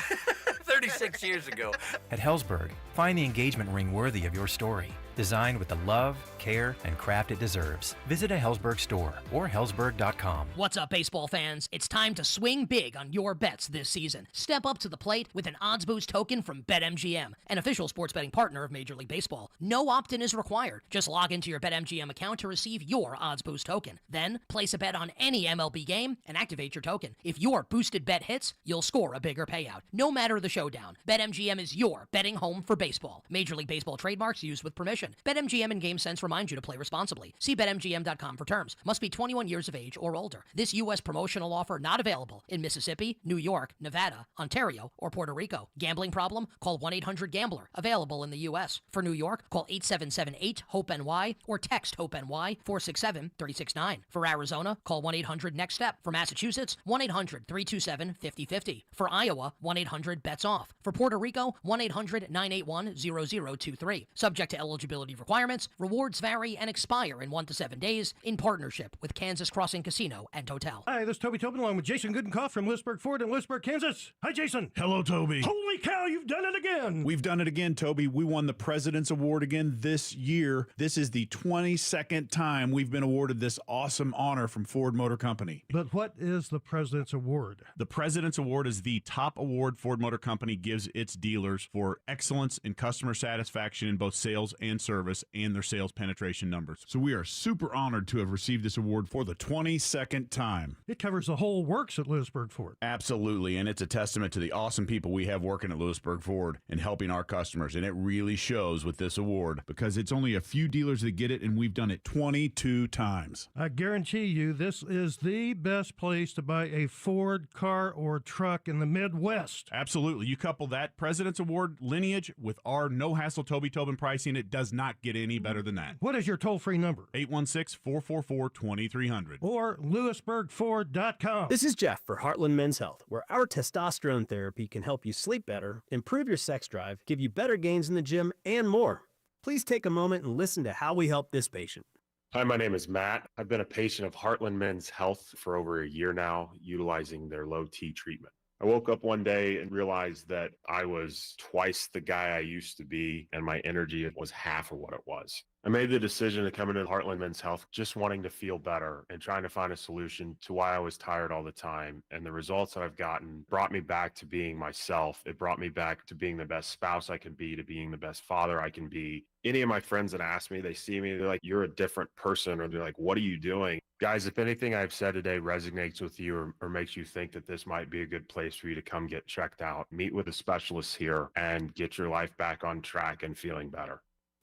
36 years ago. At Hellsberg, find the engagement ring worthy of your story. Designed with the love, care, and craft it deserves. Visit a Hellsberg store or hellsberg.com. What's up, baseball fans? It's time to swing big on your bets this season. Step up to the plate with an odds boost token from BetMGM, an official sports betting partner of Major League Baseball. No opt-in is required. Just log into your BetMGM account to receive your odds boost token. Then, place a bet on any MLB game and activate your token. If your boosted bet hits, you'll score a bigger payout. No matter the showdown, BetMGM is your betting home for baseball. Major League Baseball trademarks used with permission. BetMGM and GameSense remind you to play responsibly. See BetMGM.com for terms. Must be 21 years of age or older. This U.S. promotional offer not available in Mississippi, New York, Nevada, Ontario, or Puerto Rico. Gambling problem? Call 1-800-GAMBLER. Available in the U.S. For New York, call 877-8-HOPE-NY or text HOPE-NY 467-369. For Arizona, call 1-800-NEXT-STEP. For Massachusetts, 1-800-327-5050. For Iowa, 1-800-BETS-OFF. For Puerto Rico, 1-800-981-0023. Subject to eligibility Eligibility requirements, rewards vary and expire in 1 to 7 days in partnership with Kansas Crossing Casino and Hotel. Hi, this is Toby Tobin along with Jason Goodenkoff from Lewisburg Ford in Lewisburg, Kansas. Hi, Jason. Hello, Toby. Holy cow, you've done it again. We've done it again, Toby. We won the President's Award again this year. This is the 22nd time we've been awarded this awesome honor from Ford Motor Company. But what is the President's Award? The President's Award is the top award Ford Motor Company gives its dealers for excellence in customer satisfaction in both sales and service and their sales penetration numbers. So we are super honored to have received this award for the 22nd time. It covers the whole works at Lewisburg Ford. Absolutely, and it's a testament to the awesome people we have working at Lewisburg Ford and helping our customers, and it really shows with this award because it's only a few dealers that get it, and we've done it 22 times. I guarantee you this is the best place to buy a Ford car or truck in the Midwest. Absolutely. You couple that President's Award lineage with our no-hassle Toby Tobin pricing, it does not get any better than that. What is your toll-free number? 816-444-2300. Or LewisburgFord.com. This is Jeff for Heartland Men's Health, where our testosterone therapy can help you sleep better, improve your sex drive, give you better gains in the gym, and more. Please take a moment and listen to how we help this patient. Hi, my name is Matt. I've been a patient of Heartland Men's Health for over a year now, utilizing their low T treatment. I woke up one day and realized that I was twice the guy I used to be, and my energy was half of what it was. I made the decision to come into Heartland Men's Health just wanting to feel better and trying to find a solution to why I was tired all the time. And the results that I've gotten brought me back to being myself. It brought me back to being the best spouse I can be, to being the best father I can be. Any of my friends that ask me, they see me, they're like, you're a different person, or they're like, what are you doing? Guys, if anything I've said today resonates with you or makes you think that this might be a good place for you to come get checked out, meet with a specialist here and get your life back on track and feeling better.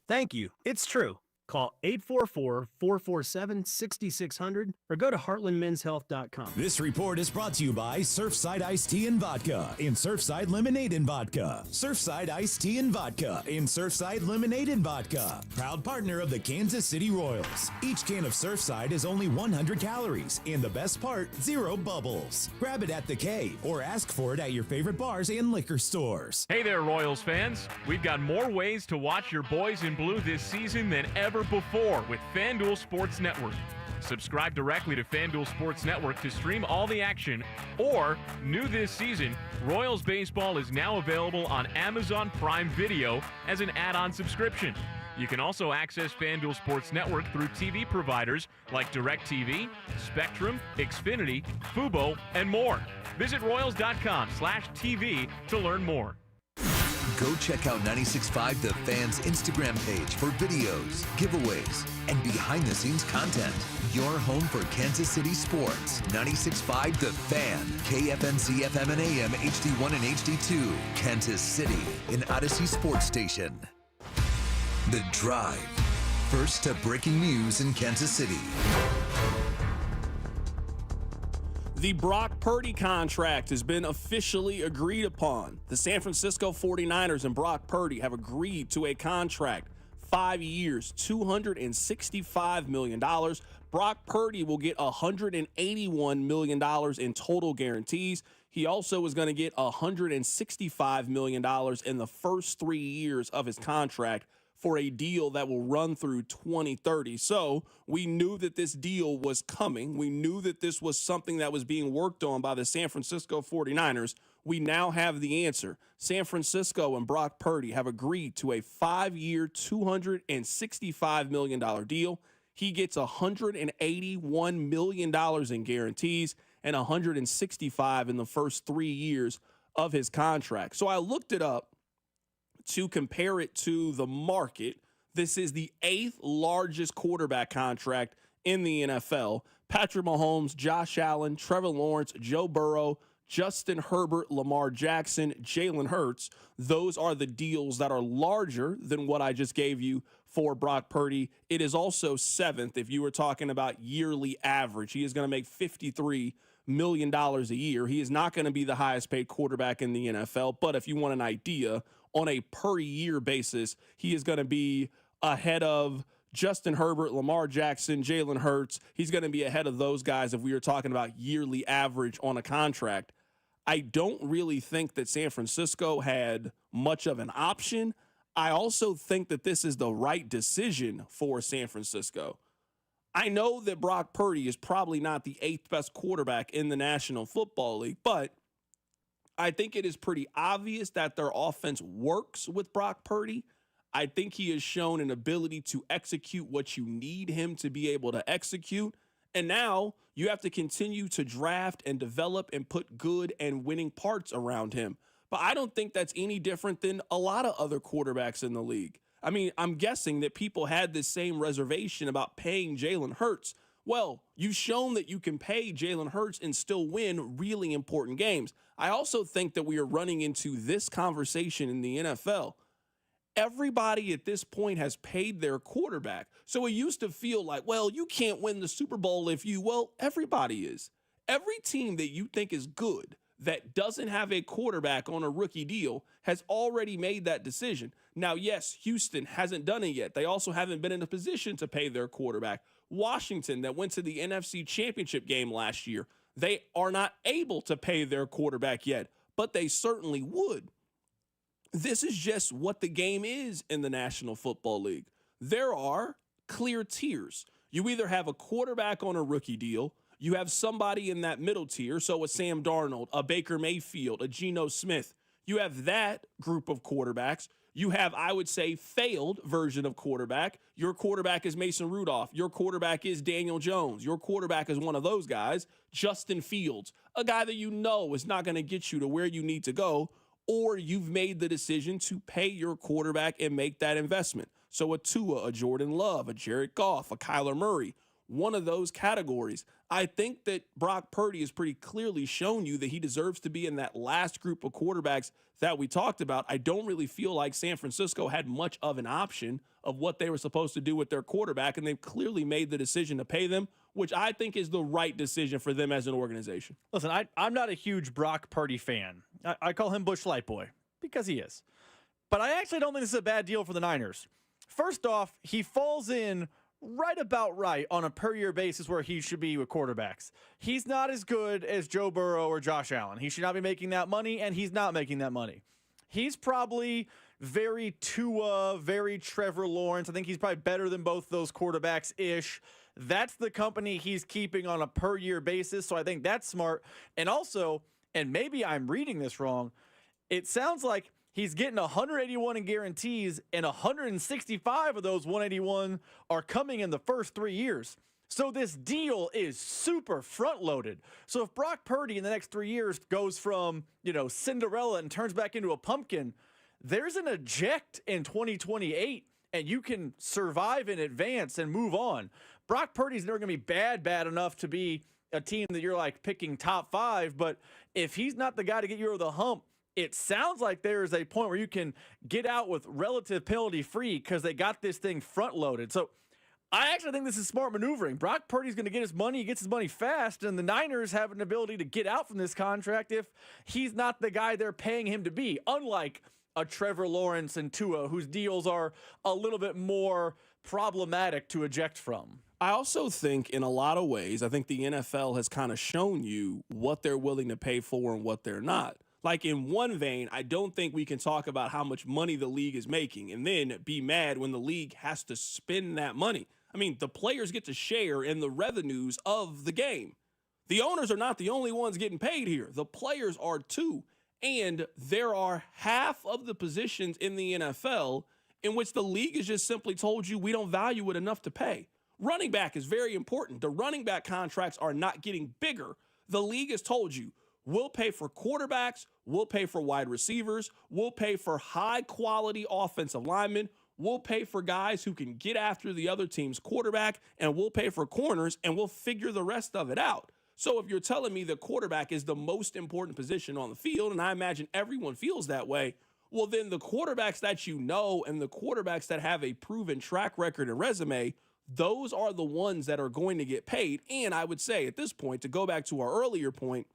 Thank you. It's true. Call 844-447-6600 or go to heartlandmenshealth.com. This report is brought to you by Surfside Iced Tea and Vodka and Surfside Lemonade and Vodka. Surfside Iced Tea and Vodka and Surfside Lemonade and Vodka. Proud partner of the Kansas City Royals. Each can of Surfside is only 100 calories and the best part, 0 bubbles. Grab it at the K or ask for it at your favorite bars and liquor stores. Hey there, Royals fans. We've got more ways to watch your boys in blue this season than ever before with FanDuel Sports Network. Subscribe directly to FanDuel Sports Network to stream all the action, or, new this season, Royals Baseball is now available on Amazon Prime Video as an add-on subscription. You can also access FanDuel Sports Network through TV providers like DirecTV, Spectrum, Xfinity, Fubo, and more. Visit Royals.com/TV to learn more. Go check out 96.5 The Fan's Instagram page for videos, giveaways, and behind-the-scenes content. Your home for Kansas City sports. 96.5 The Fan, KFNC FM and AM, HD1 and HD2, Kansas City, an Odyssey sports station. The Drive. First to breaking news in Kansas City. The Brock Purdy contract has been officially agreed upon. The San Francisco 49ers and Brock Purdy have agreed to a contract, 5 years, $265 million. Brock Purdy will get $181 million in total guarantees. He also is going to get $165 million in the first 3 years of his contract for a deal that will run through 2030. So we knew that this deal was coming. We knew that this was something that was being worked on by the San Francisco 49ers. We now have the answer. San Francisco and Brock Purdy have agreed to a 5-year, $265 million deal. He gets $181 million in guarantees and $165 in the first 3 years of his contract. So I looked it up to compare it to the market. This is the 8th largest quarterback contract in the NFL. Patrick Mahomes, Josh Allen, Trevor Lawrence, Joe Burrow, Justin Herbert, Lamar Jackson, Jalen Hurts. Those are the deals that are larger than what I just gave you for Brock Purdy. It is also 7th if you were talking about yearly average. He is going to make $53 million a year. He is not going to be the highest paid quarterback in the NFL, but if you want an idea, on a per year basis, he is going to be ahead of Justin Herbert, Lamar Jackson, Jalen Hurts. He's going to be ahead of those guys if we are talking about yearly average on a contract. I don't really think that San Francisco had much of an option. I also think that this is the right decision for San Francisco. I know that Brock Purdy is probably not the 8th best quarterback in the National Football League, but I think it is pretty obvious that their offense works with Brock Purdy. I think he has shown an ability to execute what you need him to be able to execute. And now you have to continue to draft and develop and put good and winning parts around him. But I don't think that's any different than a lot of other quarterbacks in the league. I mean, I'm guessing that people had this same reservation about paying Jalen Hurts. Well, you've shown that you can pay Jalen Hurts and still win really important games. I also think that we are running into this conversation in the NFL. Everybody at this point has paid their quarterback. So it used to feel like, well, you can't win the Super Bowl well, everybody is. Every team that you think is good that doesn't have a quarterback on a rookie deal has already made that decision. Now, yes, Houston hasn't done it yet. They also haven't been in a position to pay their quarterback. Washington, that went to the NFC Championship game last year, they are not able to pay their quarterback yet, but they certainly would. This is just what the game is in the National Football League. There are clear tiers. You either have a quarterback on a rookie deal, you have somebody in that middle tier, so a Sam Darnold, a Baker Mayfield, a Geno Smith. You have that group of quarterbacks. You have, I would say, failed version of quarterback. Your quarterback is Mason Rudolph. Your quarterback is Daniel Jones. Your quarterback is one of those guys, Justin Fields, a guy that you know is not going to get you to where you need to go, or you've made the decision to pay your quarterback and make that investment. So a Tua, a Jordan Love, a Jared Goff, a Kyler Murray, one of those categories. I think that Brock Purdy has pretty clearly shown you that he deserves to be in that last group of quarterbacks that we talked about. I don't really feel like San Francisco had much of an option of what they were supposed to do with their quarterback, and they've clearly made the decision to pay them, which I think is the right decision for them as an organization. Listen, I'm not a huge Brock Purdy fan. I call him Bush Light Boy because he is. But I actually don't think this is a bad deal for the Niners. First off, he falls in right about right on a per-year basis where he should be with quarterbacks. He's not as good as Joe Burrow or Josh Allen. He should not be making that money, and he's not making that money. He's probably very Tua, very Trevor Lawrence. I think he's probably better than both those quarterbacks-ish. That's the company he's keeping on a per-year basis, so I think that's smart. And also, and maybe I'm reading this wrong, it sounds like he's getting 181 in guarantees, and 165 of those 181 are coming in the first 3 years. So this deal is super front-loaded. So if Brock Purdy in the next 3 years goes from, Cinderella and turns back into a pumpkin, there's an eject in 2028, and you can survive in advance and move on. Brock Purdy's never going to be bad enough to be a team that you're like picking top 5, but if he's not the guy to get you over the hump, it sounds like there is a point where you can get out with relative penalty free because they got this thing front loaded. So I actually think this is smart maneuvering. Brock Purdy's going to get his money. He gets his money fast, and the Niners have an ability to get out from this contract if he's not the guy they're paying him to be, unlike a Trevor Lawrence and Tua, whose deals are a little bit more problematic to eject from. I also think in a lot of ways, I think the NFL has kind of shown you what they're willing to pay for and what they're not. Like in one vein, I don't think we can talk about how much money the league is making and then be mad when the league has to spend that money. I mean, the players get to share in the revenues of the game. The owners are not the only ones getting paid here. The players are too. And there are half of the positions in the NFL in which the league has just simply told you we don't value it enough to pay. Running back is very important. The running back contracts are not getting bigger. The league has told you, we'll pay for quarterbacks, we'll pay for wide receivers, we'll pay for high-quality offensive linemen, we'll pay for guys who can get after the other team's quarterback, and we'll pay for corners, and we'll figure the rest of it out. So if you're telling me the quarterback is the most important position on the field, and I imagine everyone feels that way, well, then the quarterbacks that you know and the quarterbacks that have a proven track record and resume, those are the ones that are going to get paid. And I would say at this point, to go back to our earlier point,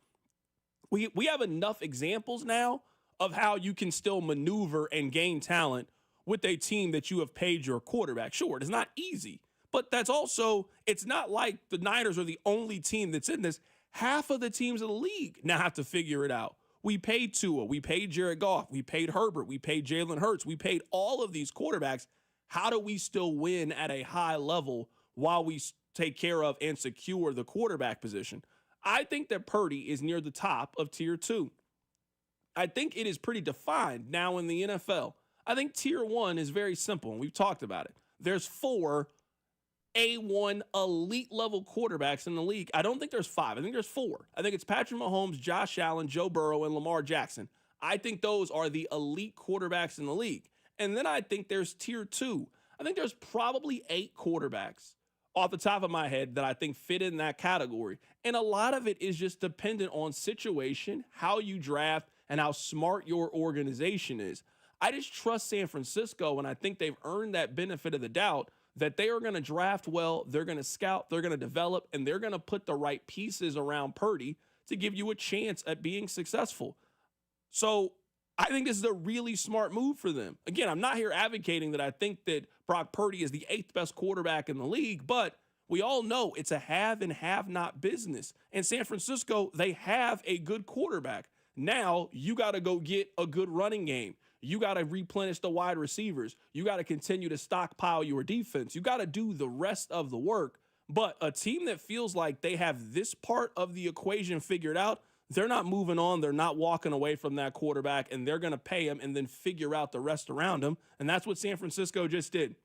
we have enough examples now of how you can still maneuver and gain talent with a team that you have paid your quarterback. Sure, it's not easy, but that's also, it's not like the Niners are the only team that's in this. Half of the teams in the league now have to figure it out. We paid Tua. We paid Jared Goff. We paid Herbert. We paid Jalen Hurts. We paid all of these quarterbacks. How do we still win at a high level while we take care of and secure the quarterback position? I think that Purdy is near the top of tier 2. I think it is pretty defined now in the NFL. I think tier 1 is very simple, and we've talked about it. There's 4 A1 elite level quarterbacks in the league. I don't think there's 5. I think there's 4. I think it's Patrick Mahomes, Josh Allen, Joe Burrow, and Lamar Jackson. I think those are the elite quarterbacks in the league. And then I think there's tier 2. I think there's probably 8 quarterbacks off the top of my head that I think fit in that category. And a lot of it is just dependent on situation, how you draft, and how smart your organization is. I just trust San Francisco, and I think they've earned that benefit of the doubt that they are going to draft well, they're going to scout, they're going to develop, and they're going to put the right pieces around Purdy to give you a chance at being successful. So I think this is a really smart move for them. Again, I'm not here advocating that I think that Brock Purdy is the 8th best quarterback in the league, but we all know it's a have and have not business. And San Francisco, they have a good quarterback. Now you got to go get a good running game. You got to replenish the wide receivers. You got to continue to stockpile your defense. You got to do the rest of the work. But a team that feels like they have this part of the equation figured out, they're not moving on. They're not walking away from that quarterback, and they're going to pay him and then figure out the rest around him. And that's what San Francisco just did.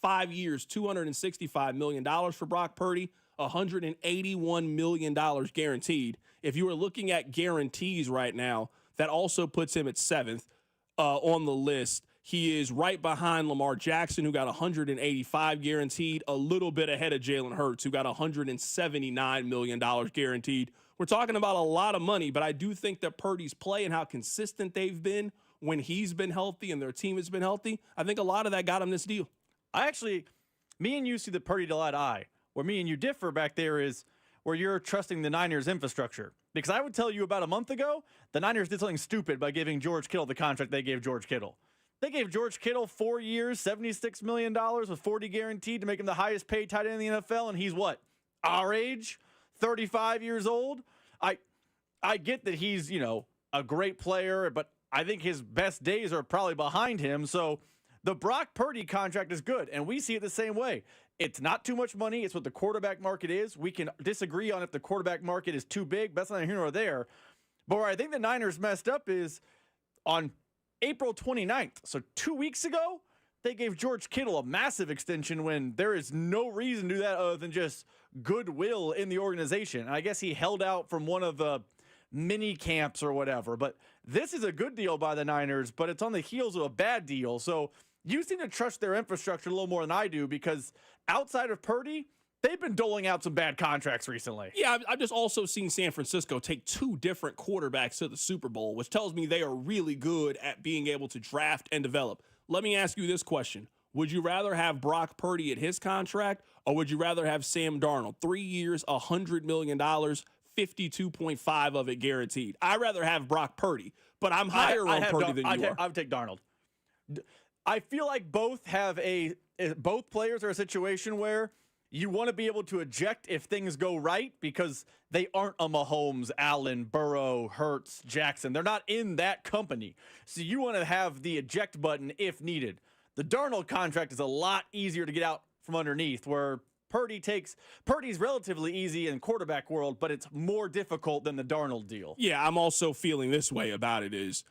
5 years, $265 million for Brock Purdy, $181 million guaranteed. If you were looking at guarantees right now, that also puts him at 7th. On the list. He is right behind Lamar Jackson, who got $185 guaranteed, a little bit ahead of Jalen Hurts, who got $179 million guaranteed. We're talking about a lot of money, but I do think that Purdy's play and how consistent they've been when he's been healthy and their team has been healthy, I think a lot of that got him this deal. Me and you see the Purdy to eye to eye. Where me and you differ back there is where you're trusting the Niners infrastructure. Because I would tell you about a month ago, the Niners did something stupid by giving George Kittle the contract they gave George Kittle. They gave George Kittle 4 years, $76 million with $40 guaranteed to make him the highest paid tight end in the NFL, and he's what? Our age? 35 years old? I get that he's, a great player, but I think his best days are probably behind him. So the Brock Purdy contract is good, and we see it the same way. It's not too much money. It's what the quarterback market is. We can disagree on if the quarterback market is too big. That's neither here nor there. But where I think the Niners messed up is on April 29th. So 2 weeks ago, they gave George Kittle a massive extension when there is no reason to do that other than just goodwill in the organization. And I guess he held out from one of the mini camps or whatever. But this is a good deal by the Niners, but it's on the heels of a bad deal. So you seem to trust their infrastructure a little more than I do because outside of Purdy, they've been doling out some bad contracts recently. Yeah, I've just also seen San Francisco take 2 different quarterbacks to the Super Bowl, which tells me they are really good at being able to draft and develop. Let me ask you this question. Would you rather have Brock Purdy at his contract, or would you rather have Sam Darnold? 3 years, $100 million, 52.5 of it guaranteed. I'd rather have Brock Purdy, but I'm higher on Purdy than you are. I would take Darnold. I feel like both players are a situation where you want to be able to eject if things go right because they aren't a Mahomes, Allen, Burrow, Hurts, Jackson. They're not in that company. So you want to have the eject button if needed. The Darnold contract is a lot easier to get out from underneath, where Purdy's relatively easy in quarterback world, but it's more difficult than the Darnold deal. Yeah, I'm also feeling this way about it is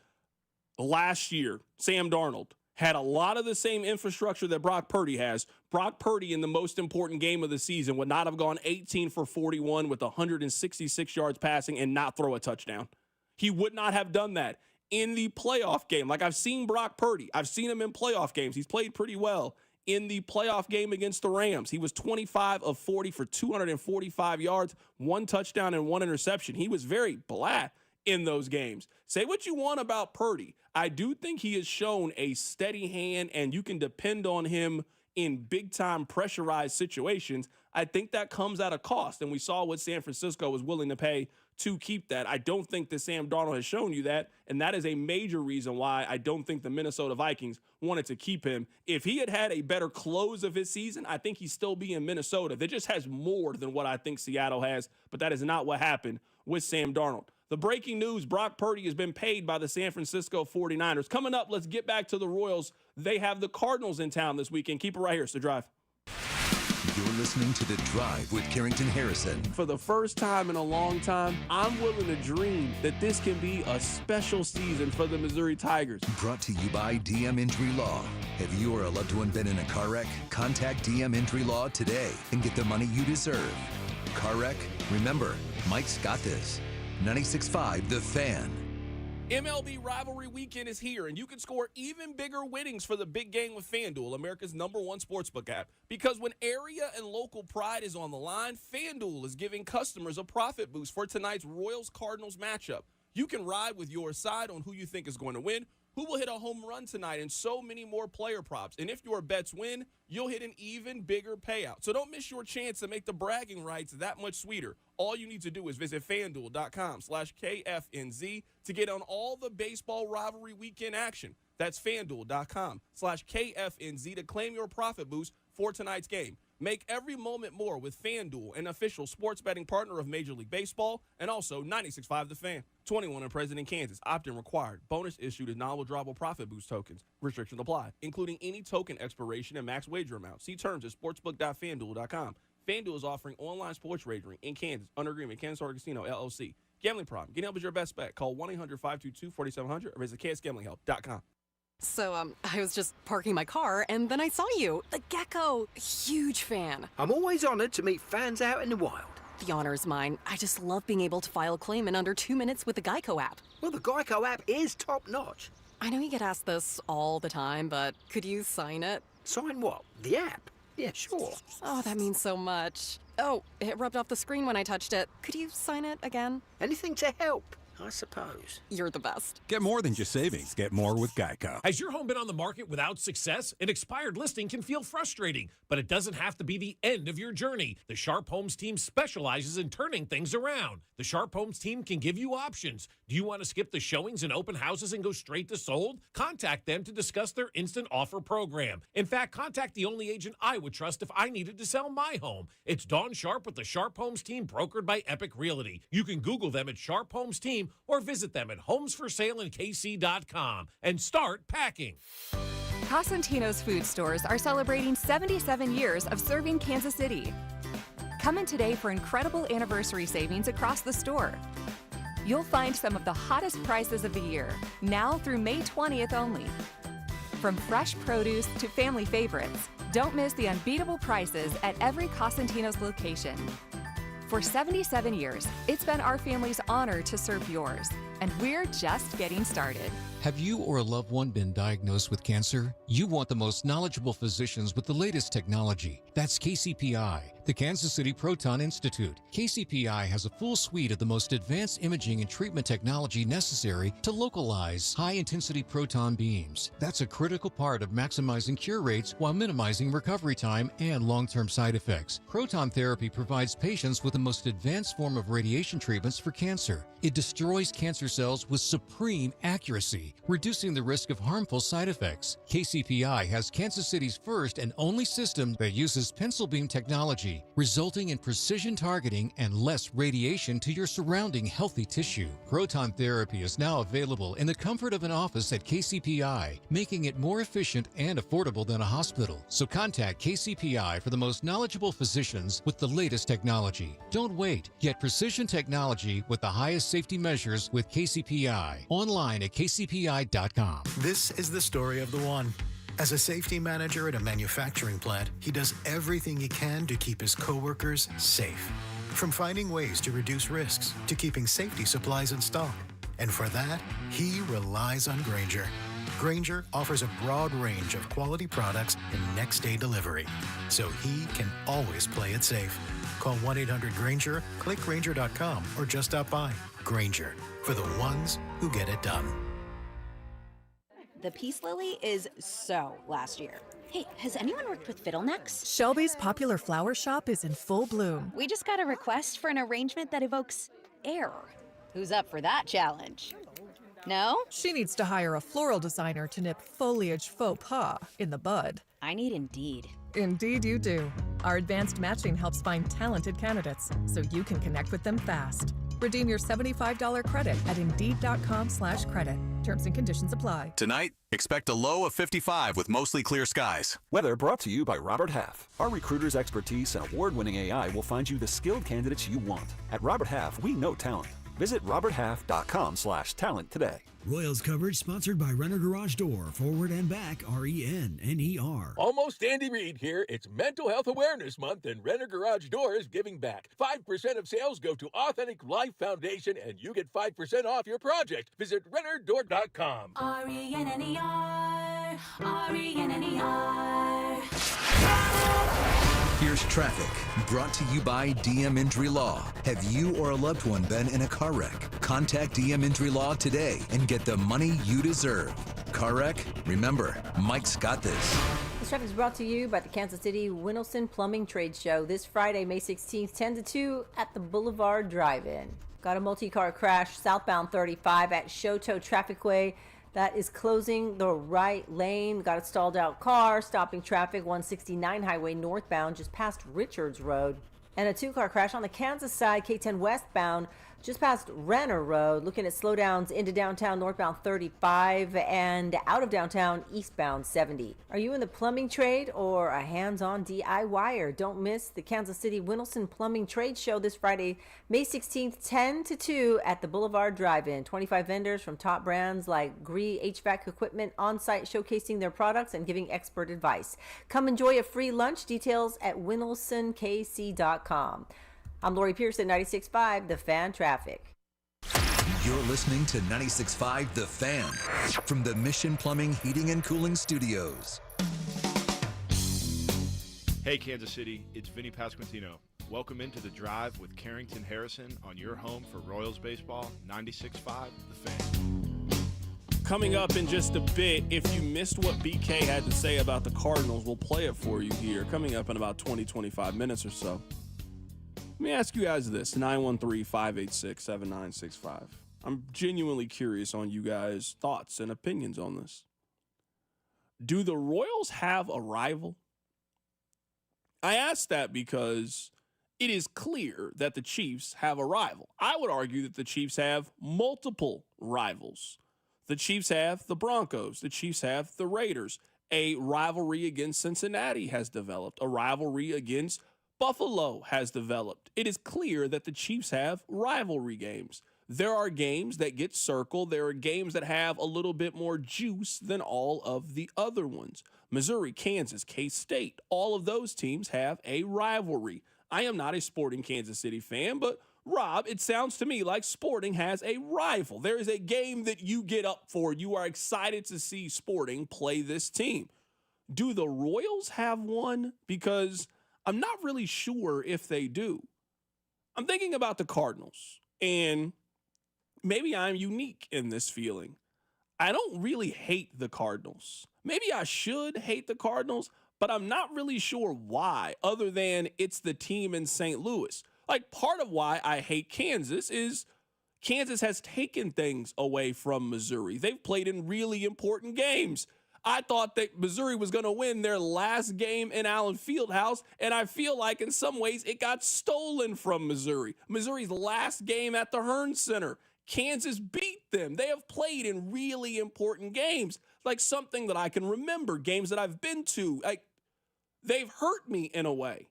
last year, Sam Darnold had a lot of the same infrastructure that Brock Purdy has. Brock Purdy in the most important game of the season would not have gone 18 for 41 with 166 yards passing and not throw a touchdown. He would not have done that in the playoff game. Like, I've seen Brock Purdy. I've seen him in playoff games. He's played pretty well. In the playoff game against the Rams, he was 25 of 40 for 245 yards, 1 touchdown and 1 interception. He was very blah in those games. Say what you want about Purdy. I do think he has shown a steady hand, and you can depend on him in big-time pressurized situations. I think that comes at a cost, and we saw what San Francisco was willing to pay to keep that. I don't think that Sam Darnold has shown you that, and that is a major reason why I don't think the Minnesota Vikings wanted to keep him. If he had had a better close of his season, I think he'd still be in Minnesota. That just has more than what I think Seattle has, but that is not what happened with Sam Darnold. The breaking news, Brock Purdy has been paid by the San Francisco 49ers. Coming up, let's get back to the Royals. They have the Cardinals in town this weekend. Keep it right here. It's The Drive. You're listening to The Drive with Carrington Harrison. For the first time in a long time, I'm willing to dream that this can be a special season for the Missouri Tigers. Brought to you by DM Injury Law. Have you or a loved one been in a car wreck? Contact DM Injury Law today and get the money you deserve. Car wreck? Remember, Mike's got this. 96.5 The Fan. MLB Rivalry Weekend is here, and you can score even bigger winnings for the big game with FanDuel, America's #1 sportsbook app. Because when area and local pride is on the line, FanDuel is giving customers a profit boost for tonight's Royals-Cardinals matchup. You can ride with your side on who you think is going to win, who will hit a home run tonight, and so many more player props. And if your bets win, you'll hit an even bigger payout. So don't miss your chance to make the bragging rights that much sweeter. All you need to do is visit FanDuel.com/KFNZ to get on all the baseball rivalry weekend action. That's FanDuel.com/KFNZ to claim your profit boost for tonight's game. Make every moment more with FanDuel, an official sports betting partner of Major League Baseball, and also 96.5 The Fan. 21 and present in Kansas. Opt-in required. Bonus issued as non-withdrawable profit boost tokens. Restrictions apply, including any token expiration and max wager amount. See terms at sportsbook.fanduel.com. FanDuel is offering online sports wagering in Kansas under agreement. Kansas Art Casino, LLC. Gambling problem. Getting help is your best bet. Call 1-800-522-4700 or visit kansasgamblinghelp.com. So, I was just parking my car, and then I saw you. The gecko. Huge fan. I'm always honored to meet fans out in the wild. The honor is mine. I just love being able to file a claim in under 2 minutes with the Geico app. Well, the Geico app is top-notch. I know you get asked this all the time, but could you sign it? Sign what? The app? Yeah, sure. Oh, that means so much. Oh, it rubbed off the screen when I touched it. Could you sign it again? Anything to help, I suppose. You're the best. Get more than just savings. Get more with Geico. Has your home been on the market without success? An expired listing can feel frustrating, but it doesn't have to be the end of your journey. The Sharp Homes team specializes in turning things around. The Sharp Homes team can give you options. Do you want to skip the showings and open houses and go straight to sold? Contact them to discuss their instant offer program. In fact, contact the only agent I would trust if I needed to sell my home. It's Dawn Sharp with the Sharp Homes team, brokered by Epic Realty. You can Google them at Sharp Homes Team or visit them at homesforsaleInKC.com and start packing. Cosentino's food stores are celebrating 77 years of serving Kansas City. Come in today for incredible anniversary savings across the store. You'll find some of the hottest prices of the year, now through May 20th only. From fresh produce to family favorites, don't miss the unbeatable prices at every Cosentino's location. For 77 years, it's been our family's honor to serve yours, and we're just getting started. Have you or a loved one been diagnosed with cancer? You want the most knowledgeable physicians with the latest technology. That's KCPI, the Kansas City Proton Institute. KCPI has a full suite of the most advanced imaging and treatment technology necessary to localize high-intensity proton beams. That's a critical part of maximizing cure rates while minimizing recovery time and long-term side effects. Proton therapy provides patients with the most advanced form of radiation treatments for cancer. It destroys cancer cells with supreme accuracy, reducing the risk of harmful side effects. KCPI has Kansas City's first and only system that uses pencil beam technology, resulting in precision targeting and less radiation to your surrounding healthy tissue. Proton therapy is now available in the comfort of an office at KCPI, making it more efficient and affordable than a hospital. So contact KCPI for the most knowledgeable physicians with the latest technology. Don't wait. Get precision technology with the highest safety measures with KCPI. Online at kcpi.com. This is the story of the one. As a safety manager at a manufacturing plant, he does everything he can to keep his coworkers safe. From finding ways to reduce risks to keeping safety supplies in stock. And for that, he relies on Grainger. Grainger offers a broad range of quality products and next-day delivery, so he can always play it safe. Call 1-800-GRAINGER, click Grainger.com, or just stop by. Grainger, for the ones who get it done. The peace lily is so last year. Hey, has anyone worked with fiddlenecks? Shelby's popular flower shop is in full bloom. We just got a request for an arrangement that evokes air. Who's up for that challenge? No? She needs to hire a floral designer to nip foliage faux pas in the bud. I need Indeed. Indeed you do. Our advanced matching helps find talented candidates, so you can connect with them fast. Redeem your $75 credit at Indeed.com/credit. Terms and conditions apply. Tonight, expect a low of 55 with mostly clear skies. Weather brought to you by Robert Half. Our recruiters' expertise and award-winning AI will find you the skilled candidates you want. At Robert Half, we know talent. Visit roberthalf.com/talent today. Royals coverage sponsored by Renner Garage Door, forward and back, RENNER. Almost Andy Reid here. It's Mental Health Awareness Month, and Renner Garage Door is giving back. 5% of sales go to Authentic Life Foundation, and you get 5% off your project. Visit rennerdoor.com. RENNER, RENNER. Here's traffic, brought to you by DM Injury Law. Have you or a loved one been in a car wreck? Contact DM Injury Law today and get the money you deserve. Car wreck? Remember, Mike's got this. This traffic is brought to you by the Kansas City Winelson Plumbing Trade Show this Friday, May 16th, 10 to 2 at the Boulevard Drive-In. Got a multi-car crash southbound 35 at Shoto Trafficway. That is closing the right lane. Got a stalled out car, stopping traffic 169 highway northbound just past Richards Road. And a two-car crash on the Kansas side, K10 westbound, just past Renner Road. Looking at slowdowns into downtown northbound 35 and out of downtown eastbound 70. Are you in the plumbing trade or a hands-on DIYer? Don't miss the Kansas City Winelson Plumbing Trade Show this Friday, May 16th, 10 to 2 at the Boulevard Drive-In. 25 vendors from top brands like Gree HVAC Equipment on site showcasing their products and giving expert advice. Come enjoy a free lunch. Details at winelsonkc.com. I'm Lori Pearson, 96.5 The Fan Traffic. You're listening to 96.5 The Fan from the Mission Plumbing, Heating, and Cooling Studios. Hey, Kansas City, it's Vinny Pasquantino. Welcome into The Drive with Carrington Harrison on your home for Royals baseball, 96.5 The Fan. Coming up in just a bit, if you missed what BK had to say about the Cardinals, we'll play it for you here. Coming up in about 20-25 minutes or so. Let me ask you guys this, 913-586-7965. I'm genuinely curious on you guys' thoughts and opinions on this. Do the Royals have a rival? I ask that because it is clear that the Chiefs have a rival. I would argue that the Chiefs have multiple rivals. The Chiefs have the Broncos. The Chiefs have the Raiders. A rivalry against Cincinnati has developed. A rivalry against Buffalo has developed. It is clear that the Chiefs have rivalry games. There are games that get circled. There are games that have a little bit more juice than all of the other ones. Missouri, Kansas, K-State, all of those teams have a rivalry. I am not a Sporting Kansas City fan, but Rob, it sounds to me like Sporting has a rival. There is a game that you get up for. You are excited to see Sporting play this team. Do the Royals have one? Because I'm not really sure if they do. I'm thinking about the Cardinals, and maybe I'm unique in this feeling. I don't really hate the Cardinals. Maybe I should hate the Cardinals, but I'm not really sure why, other than it's the team in St. Louis. Like, part of why I hate Kansas is Kansas has taken things away from Missouri. They've played in really important games. I thought that Missouri was going to win their last game in Allen Fieldhouse, and I feel like in some ways it got stolen from Missouri. Missouri's last game at the Hearn Center, Kansas beat them. They have played in really important games, like something that I can remember, games that I've been to. Like, they've hurt me in a way.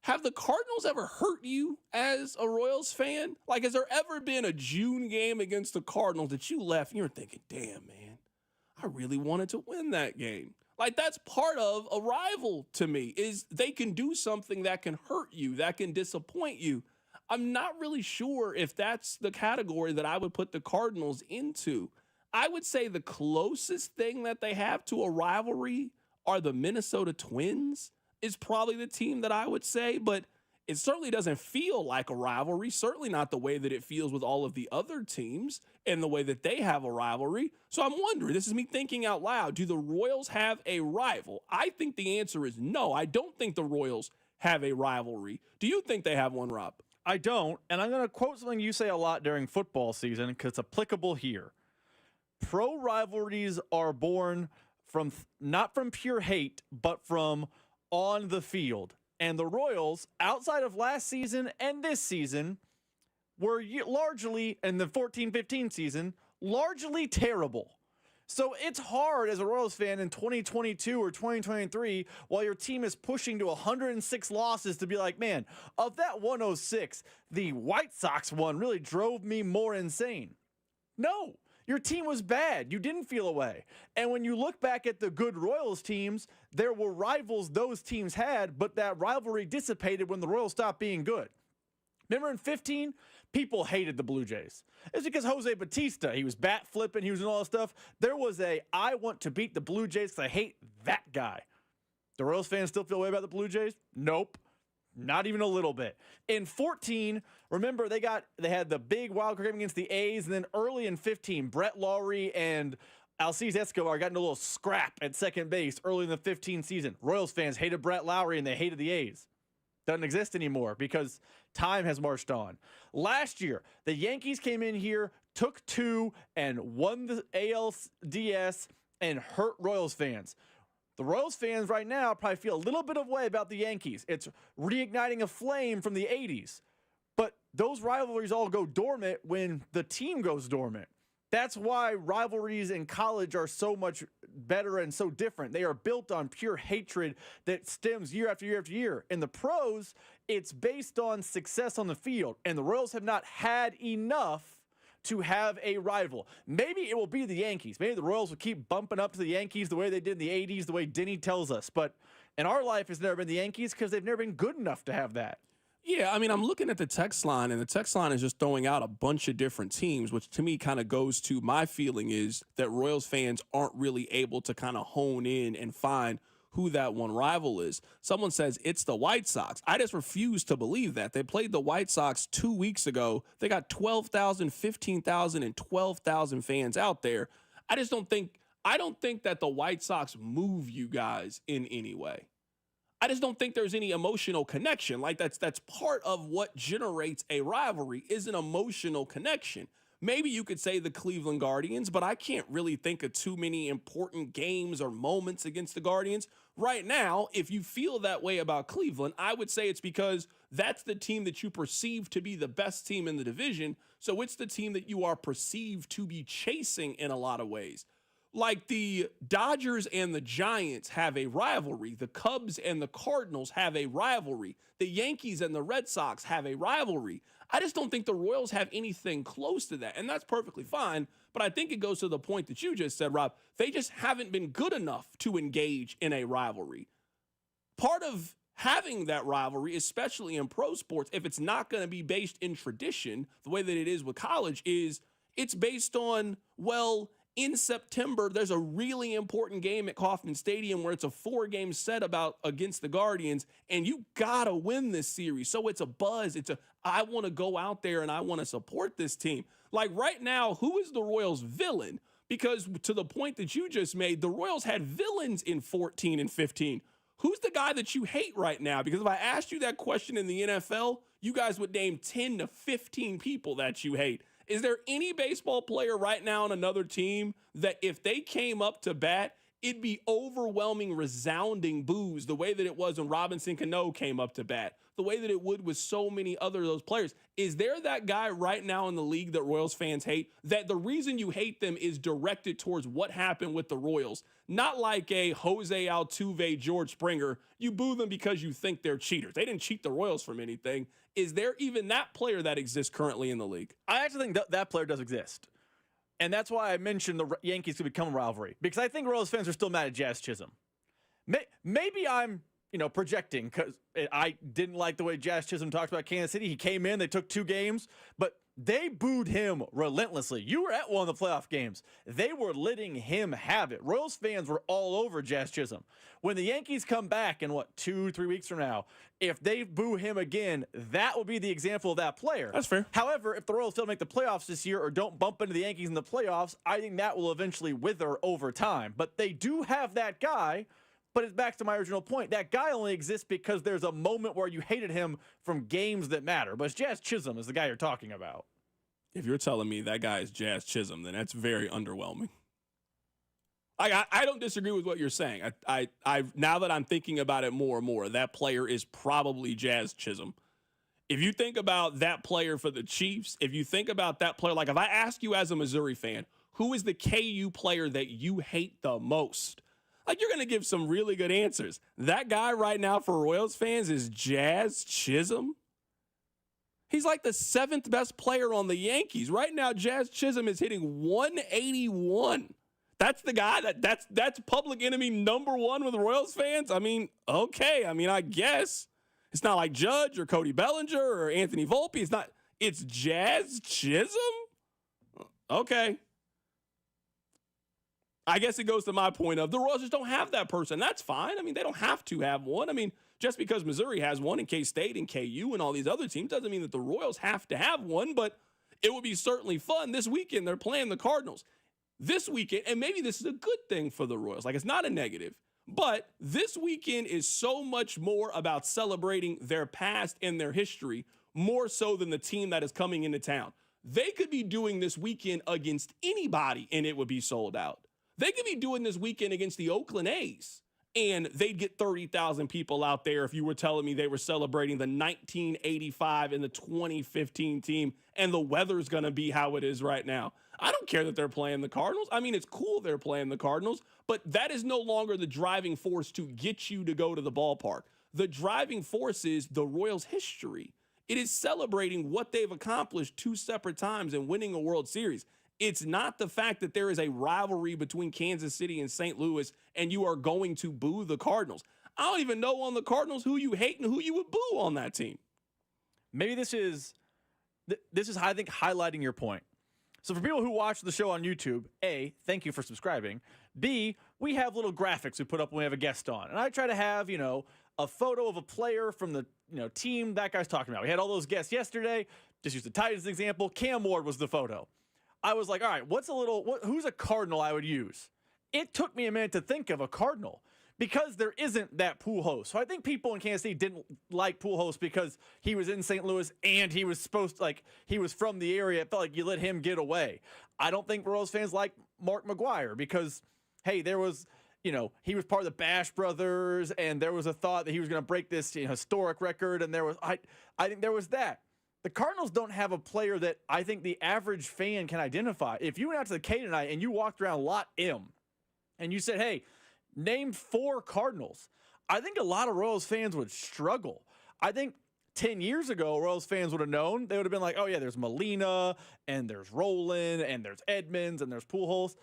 Have the Cardinals ever hurt you as a Royals fan? Like, has there ever been a June game against the Cardinals that you left and you're thinking, damn, man, I really wanted to win that game? Like, that's part of a rival to me, is they can do something that can hurt you, that can disappoint you. I'm not really sure if that's the category that I would put the Cardinals into. I would say the closest thing that they have to a rivalry are the Minnesota Twins, is probably the team that I would say, but it certainly doesn't feel like a rivalry, certainly not the way that it feels with all of the other teams and the way that they have a rivalry. So I'm wondering, this is me thinking out loud, do the Royals have a rival? I think the answer is no. I don't think the Royals have a rivalry. Do you think they have one, Rob? I don't, and I'm going to quote something you say a lot during football season because it's applicable here. Pro rivalries are born from not from pure hate, but from on the field. And the Royals, outside of last season and this season, were largely, in the 14-15 season, largely terrible. So it's hard as a Royals fan in 2022 or 2023 while your team is pushing to 106 losses to be like, man, of that 106, the White Sox one really drove me more insane. No, your team was bad. You didn't feel away. And when you look back at the good Royals teams, there were rivals those teams had, but that rivalry dissipated when the Royals stopped being good. Remember in 15, people hated the Blue Jays. It's because Jose Bautista, he was bat flipping, he was doing all that stuff. There was I want to beat the Blue Jays because I hate that guy. The Royals fans still feel way about the Blue Jays? Nope. Not even a little bit. In 14, remember they had the big wild card game against the A's, and then early in 15, Brett Lawrie and Alcides Escobar got into a little scrap at second base early in the 15 season. Royals fans hated Brett Lawrie and they hated the A's. Doesn't exist anymore because time has marched on. Last year, the Yankees came in here, took 2, and won the ALDS and hurt Royals fans. The Royals fans right now probably feel a little bit of way about the Yankees. It's reigniting a flame from the 80s. But those rivalries all go dormant when the team goes dormant. That's why rivalries in college are so much better and so different. They are built on pure hatred that stems year after year after year. In the pros, it's based on success on the field, and the Royals have not had enough to have a rival. Maybe it will be the Yankees. Maybe the Royals will keep bumping up to the Yankees the way they did in the 80s, the way Denny tells us. But in our life, it's never been the Yankees because they've never been good enough to have that. Yeah, I mean, I'm looking at the text line, and the text line is just throwing out a bunch of different teams, which to me kind of goes to my feeling is that Royals fans aren't really able to kind of hone in and find who that one rival is. Someone says it's the White Sox. I just refuse to believe that. They played the White Sox 2 weeks ago. They got 12,000, 15,000, and 12,000 fans out there. I don't think that the White Sox move you guys in any way. I just don't think there's any emotional connection. Like that's part of what generates a rivalry is an emotional connection. Maybe you could say the Cleveland Guardians, but I can't really think of too many important games or moments against the Guardians. Right now, if you feel that way about Cleveland, I would say it's because that's the team that you perceive to be the best team in the division. So it's the team that you are perceived to be chasing in a lot of ways. Like the Dodgers and the Giants have a rivalry. The Cubs and the Cardinals have a rivalry. The Yankees and the Red Sox have a rivalry. I just don't think the Royals have anything close to that, and that's perfectly fine. But I think it goes to the point that you just said, Rob. They just haven't been good enough to engage in a rivalry. Part of having that rivalry, especially in pro sports, if it's not going to be based in tradition, the way that it is with college, is it's based on, well, in September, there's a really important game at Kauffman Stadium where it's a 4-game set against the Guardians, and you gotta win this series. So it's a buzz. I want to go out there and I want to support this team. Like right now, who is the Royals' villain? Because to the point that you just made, the Royals had villains in 14 and 15. Who's the guy that you hate right now? Because if I asked you that question in the NFL, you guys would name 10 to 15 people that you hate. Is there any baseball player right now on another team that if they came up to bat, it'd be overwhelming, resounding boos the way that it was when Robinson Cano came up to bat, the way that it would with so many other of those players? Is there that guy right now in the league that Royals fans hate, that the reason you hate them is directed towards what happened with the Royals? Not like a Jose Altuve, George Springer. You boo them because you think they're cheaters. They didn't cheat the Royals from anything. Is there even that player that exists currently in the league? I actually think that player does exist. And that's why I mentioned the Yankees could become a rivalry. Because I think Royals fans are still mad at Jazz Chisholm. Maybe I'm projecting because I didn't like the way Jazz Chisholm talked about Kansas City. He came in, they took 2 games, but they booed him relentlessly. You were at one of the playoff games. They were letting him have it. Royals fans were all over Jazz Chisholm. When the Yankees come back in 2-3 weeks from now, if they boo him again, that will be the example of that player. That's fair. However, if the Royals don't make the playoffs this year or don't bump into the Yankees in the playoffs, I think that will eventually wither over time. But they do have that guy. But it's back to my original point. That guy only exists because there's a moment where you hated him from games that matter. But it's Jazz Chisholm is the guy you're talking about. If you're telling me that guy is Jazz Chisholm, then that's very underwhelming. I don't disagree with what you're saying. I now that I'm thinking about it more and more, that player is probably Jazz Chisholm. If you think about that player for the Chiefs, if you think about that player, like if I ask you as a Missouri fan, who is the KU player that you hate the most? Like, you're going to give some really good answers. That guy right now for Royals fans is Jazz Chisholm. He's like the 7th best player on the Yankees. Right now, Jazz Chisholm is hitting 181. That's the guy that's public enemy number 1 with Royals fans. I mean, okay. I mean, I guess. It's not like Judge or Cody Bellinger or Anthony Volpe. It's Jazz Chisholm? Okay. I guess it goes to my point of the Royals just don't have that person. That's fine. I mean, they don't have to have one. I mean, just because Missouri has one and K-State and KU and all these other teams doesn't mean that the Royals have to have one, but it would be certainly fun. This weekend, they're playing the Cardinals. This weekend, and maybe this is a good thing for the Royals. Like, it's not a negative. But this weekend is so much more about celebrating their past and their history, more so than the team that is coming into town. They could be doing this weekend against anybody, and it would be sold out. They could be doing this weekend against the Oakland A's, and they'd get 30,000 people out there if you were telling me they were celebrating the 1985 and the 2015 team, and the weather's going to be how it is right now. I don't care that they're playing the Cardinals. I mean, it's cool they're playing the Cardinals, but that is no longer the driving force to get you to go to the ballpark. The driving force is the Royals' history. It is celebrating what they've accomplished 2 separate times and winning a World Series. It's not the fact that there is a rivalry between Kansas City and St. Louis and you are going to boo the Cardinals. I don't even know on the Cardinals who you hate and who you would boo on that team. Maybe this is, I think, highlighting your point. So for people who watch the show on YouTube, A, thank you for subscribing. B, we have little graphics we put up when we have a guest on. And I try to have, a photo of a player from the, team that guy's talking about. We had all those guests yesterday. Just use the Titans example. Cam Ward was the photo. I was like, all right, who's a Cardinal I would use? It took me a minute to think of a Cardinal because there isn't that Pujols. So I think people in Kansas City didn't like Pujols because he was in St. Louis and he was he was from the area. It felt like you let him get away. I don't think Royals fans like Mark McGwire because, hey, there was, he was part of the Bash Brothers and there was a thought that he was going to break this historic record. And I think there was that. The Cardinals don't have a player that I think the average fan can identify. If you went out to the K tonight and you walked around Lot M and you said, hey, name 4 Cardinals, I think a lot of Royals fans would struggle. I think 10 years ago, Royals fans would have known. They would have been like, oh, yeah, there's Molina and there's Roland and there's Edmonds and there's Pujols.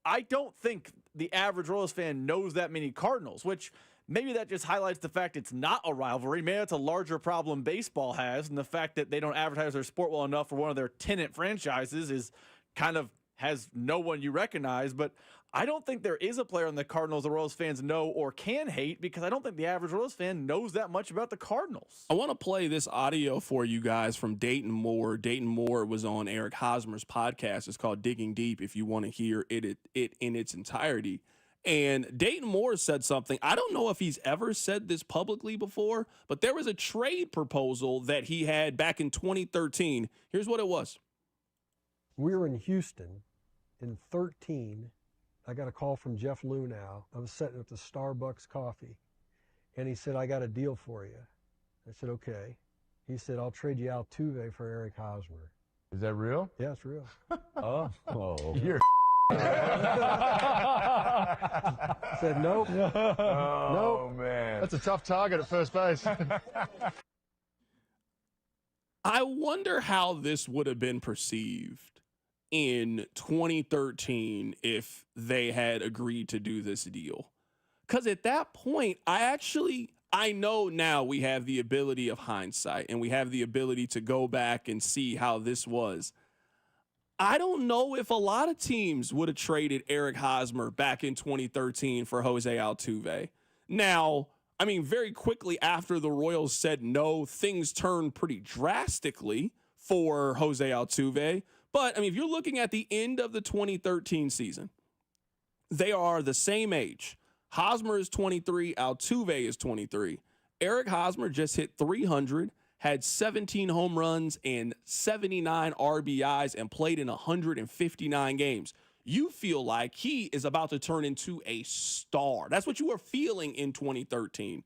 I don't think the average Royals fan knows that many Cardinals, which maybe that just highlights the fact it's not a rivalry. Maybe it's a larger problem baseball has, and the fact that they don't advertise their sport well enough for one of their tenant franchises is kind of has no one you recognize. But I don't think there is a player on the Cardinals the Royals fans know or can hate because I don't think the average Royals fan knows that much about the Cardinals. I want to play this audio for you guys from Dayton Moore. Dayton Moore was on Eric Hosmer's podcast. It's called Digging Deep if you want to hear it in its entirety. And Dayton Moore said something. I don't know if he's ever said this publicly before, but there was a trade proposal that he had back in 2013. Here's what it was. We were in Houston in 2013. I got a call from Jeff Luhnow. I was sitting at the Starbucks coffee, and he said, I got a deal for you. I said, okay. He said, I'll trade you Altuve for Eric Hosmer. Is that real? Yeah, it's real. Oh. You're said nope. Oh, nope. man. That's a tough target at first base. I wonder how this would have been perceived in 2013 if they had agreed to do this deal. Because at that point, I know now we have the ability of hindsight and we have the ability to go back and see how this was. I don't know if a lot of teams would have traded Eric Hosmer back in 2013 for Jose Altuve. Now, I mean, very quickly after the Royals said no, things turned pretty drastically for Jose Altuve. But, I mean, if you're looking at the end of the 2013 season, they are the same age. Hosmer is 23, Altuve is 23. Eric Hosmer just hit 300, had 17 home runs and 79 RBIs and played in 159 games. You feel like he is about to turn into a star. That's what you were feeling in 2013.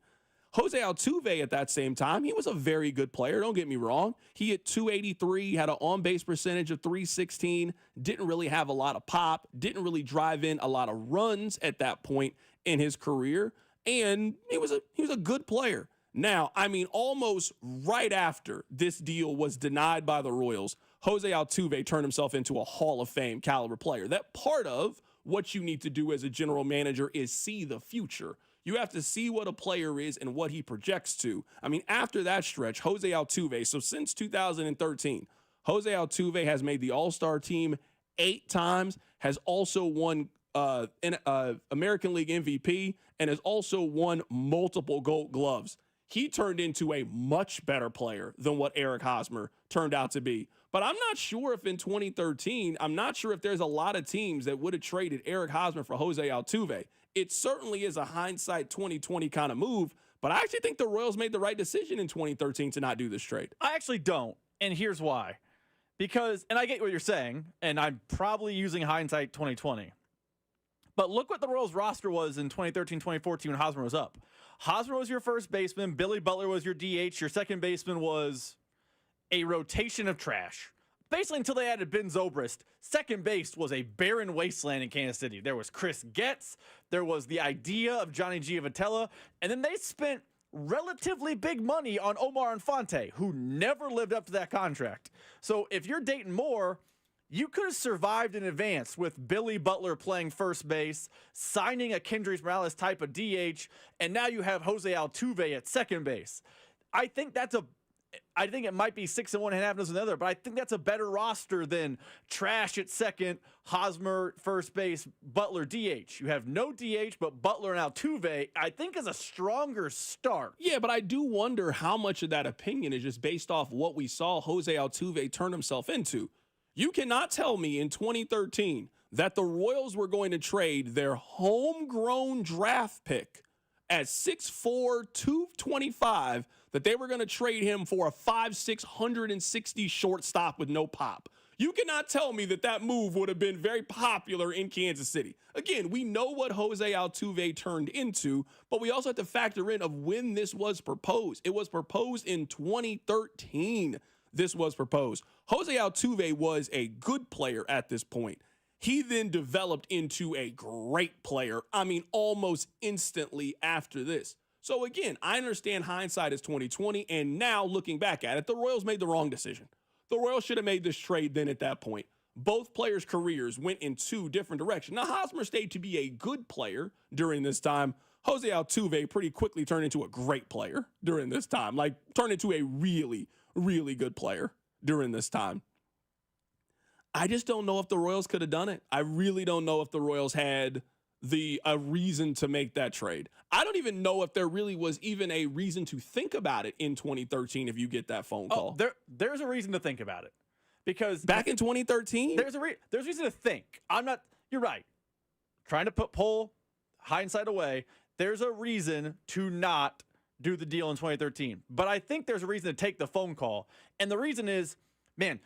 Jose Altuve at that same time, he was a very good player. Don't get me wrong. He hit 283, had an on-base percentage of 316, didn't really have a lot of pop, didn't really drive in a lot of runs at that point in his career, and he was a good player. Now, I mean, almost right after this deal was denied by the Royals, Jose Altuve turned himself into a Hall of Fame caliber player. That part of what you need to do as a general manager is see the future. You have to see what a player is and what he projects to. I mean, after that stretch, Jose Altuve, so since 2013, Jose Altuve has made the All-Star team 8 times, has also won American League MVP, and has also won multiple Gold Gloves. He turned into a much better player than what Eric Hosmer turned out to be. But I'm not sure if in 2013, I'm not sure if there's a lot of teams that would have traded Eric Hosmer for Jose Altuve. It certainly is a hindsight 2020 kind of move, but I actually think the Royals made the right decision in 2013 to not do this trade. I actually don't, and here's why. Because, and I get what you're saying, and I'm probably using hindsight 2020. But look what the Royals roster was in 2013, 2014 when Hosmer was up. Hosmer was your first baseman. Billy Butler was your DH. Your second baseman was a rotation of trash. Basically, until they added Ben Zobrist, second base was a barren wasteland in Kansas City. There was Chris Getz. There was the idea of Johnny Giavotella. And then they spent relatively big money on Omar Infante, who never lived up to that contract. So if you're Dayton Moore, you could have survived in advance with Billy Butler playing first base, signing a Kendrys Morales type of DH, and now you have Jose Altuve at second base. I think it might be 6 and 1, half dozen the other, but I think that's a better roster than Trash at second, Hosmer first base, Butler DH. You have no DH, but Butler and Altuve, I think, is a stronger start. Yeah, but I do wonder how much of that opinion is just based off what we saw Jose Altuve turn himself into. You cannot tell me in 2013 that the Royals were going to trade their homegrown draft pick at 6'4", 225, that they were going to trade him for a 5'6", 160 shortstop with no pop. You cannot tell me that that move would have been very popular in Kansas City. Again, we know what Jose Altuve turned into, but we also have to factor in of when this was proposed. It was proposed in 2013. This was proposed. Jose Altuve was a good player at this point. He then developed into a great player, I mean, almost instantly after this. So again, I understand hindsight is 2020, and now looking back at it, the Royals made the wrong decision. The Royals should have made this trade then at that point. Both players' careers went in 2 different directions. Now, Hosmer stayed to be a good player during this time. Jose Altuve pretty quickly turned into a great player during this time, like turned into a really, really good player during this time. I just don't know if the Royals could have done it. I really don't know if the Royals had a reason to make that trade. I don't even know if there really was even a reason to think about it in 2013 if you get that phone call. There's a reason to think about it. Because back in 2013? There's reason to think. You're right. Trying to pull hindsight away. There's a reason to not do the deal in 2013. But I think there's a reason to take the phone call. And the reason is, man,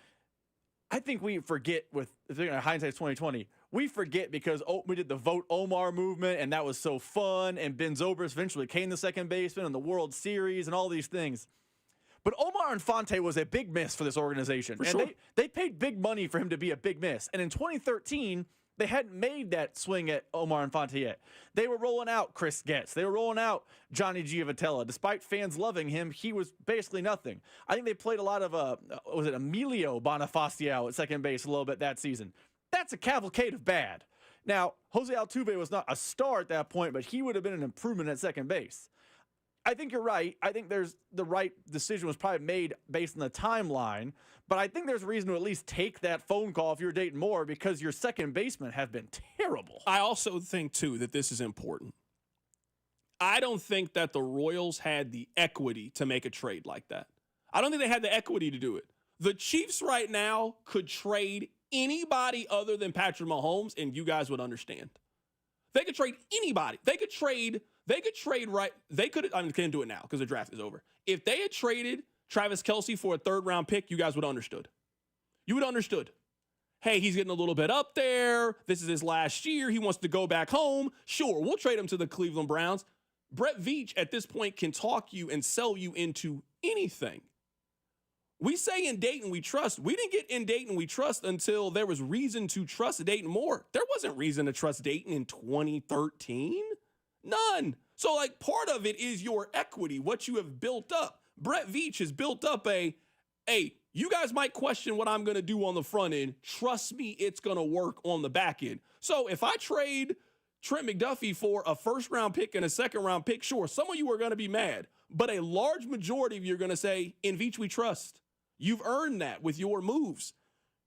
I think we forget with hindsight's 2020. We forget because we did the Vote Omar movement, and that was so fun. And Ben Zobrist eventually became the second baseman in the World Series and all these things. But Omar Infante was a big miss for this organization. For sure. They paid big money for him to be a big miss. And in 2013, they hadn't made that swing at Omar Infante yet. They were rolling out Chris Getz. They were rolling out Johnny Giavotella. Despite fans loving him, he was basically nothing. I think they played a lot of, was it Emilio Bonifacio at second base a little bit that season. That's a cavalcade of bad. Now, Jose Altuve was not a star at that point, but he would have been an improvement at second base. I think you're right. I think the right decision was probably made based on the timeline, but I think there's a reason to at least take that phone call if you're Dayton Moore because your second basemen have been terrible. I also think, too, that this is important. I don't think that the Royals had the equity to make a trade like that. I don't think they had the equity to do it. The Chiefs right now could trade anybody other than Patrick Mahomes, and you guys would understand. They could trade anybody. They could I can't do it now because the draft is over. If they had traded Travis Kelce for a 3rd-round pick, you guys would have understood. You would have understood. Hey, he's getting a little bit up there. This is his last year. He wants to go back home. Sure, we'll trade him to the Cleveland Browns. Brett Veach at this point can talk you and sell you into anything. We say in Dayton we trust. We didn't get in Dayton we trust until there was reason to trust Dayton more. There wasn't reason to trust Dayton in 2013. None. So, like, part of it is your equity, what you have built up. Brett Veach has built up hey, you guys might question what I'm going to do on the front end. Trust me, it's going to work on the back end. So if I trade Trent McDuffie for a first-round pick and a second-round pick, sure, some of you are going to be mad, but a large majority of you are going to say, in Veach we trust. You've earned that with your moves.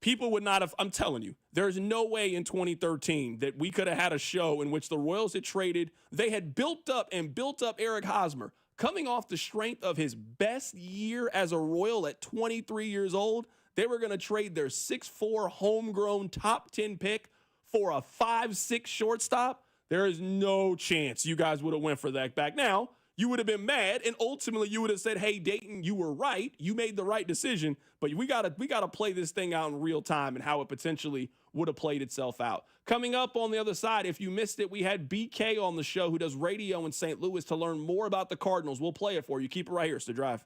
People would not have, I'm telling you, there's no way in 2013 that we could have had a show in which the Royals had traded. They had built up Eric Hosmer, coming off the strength of his best year as a Royal at 23 years old. They were going to trade their 6'4" homegrown top 10 pick for a 5'6" shortstop. There is no chance you guys would have went for that back. Now, you would have been mad, and ultimately you would have said, hey, Dayton, you were right. You made the right decision, but we gotta play this thing out in real time and how it potentially would have played itself out. Coming up on the other side, if you missed it, we had BK on the show who does radio in St. Louis to learn more about the Cardinals. We'll play it for you. Keep it right here. It's The Drive.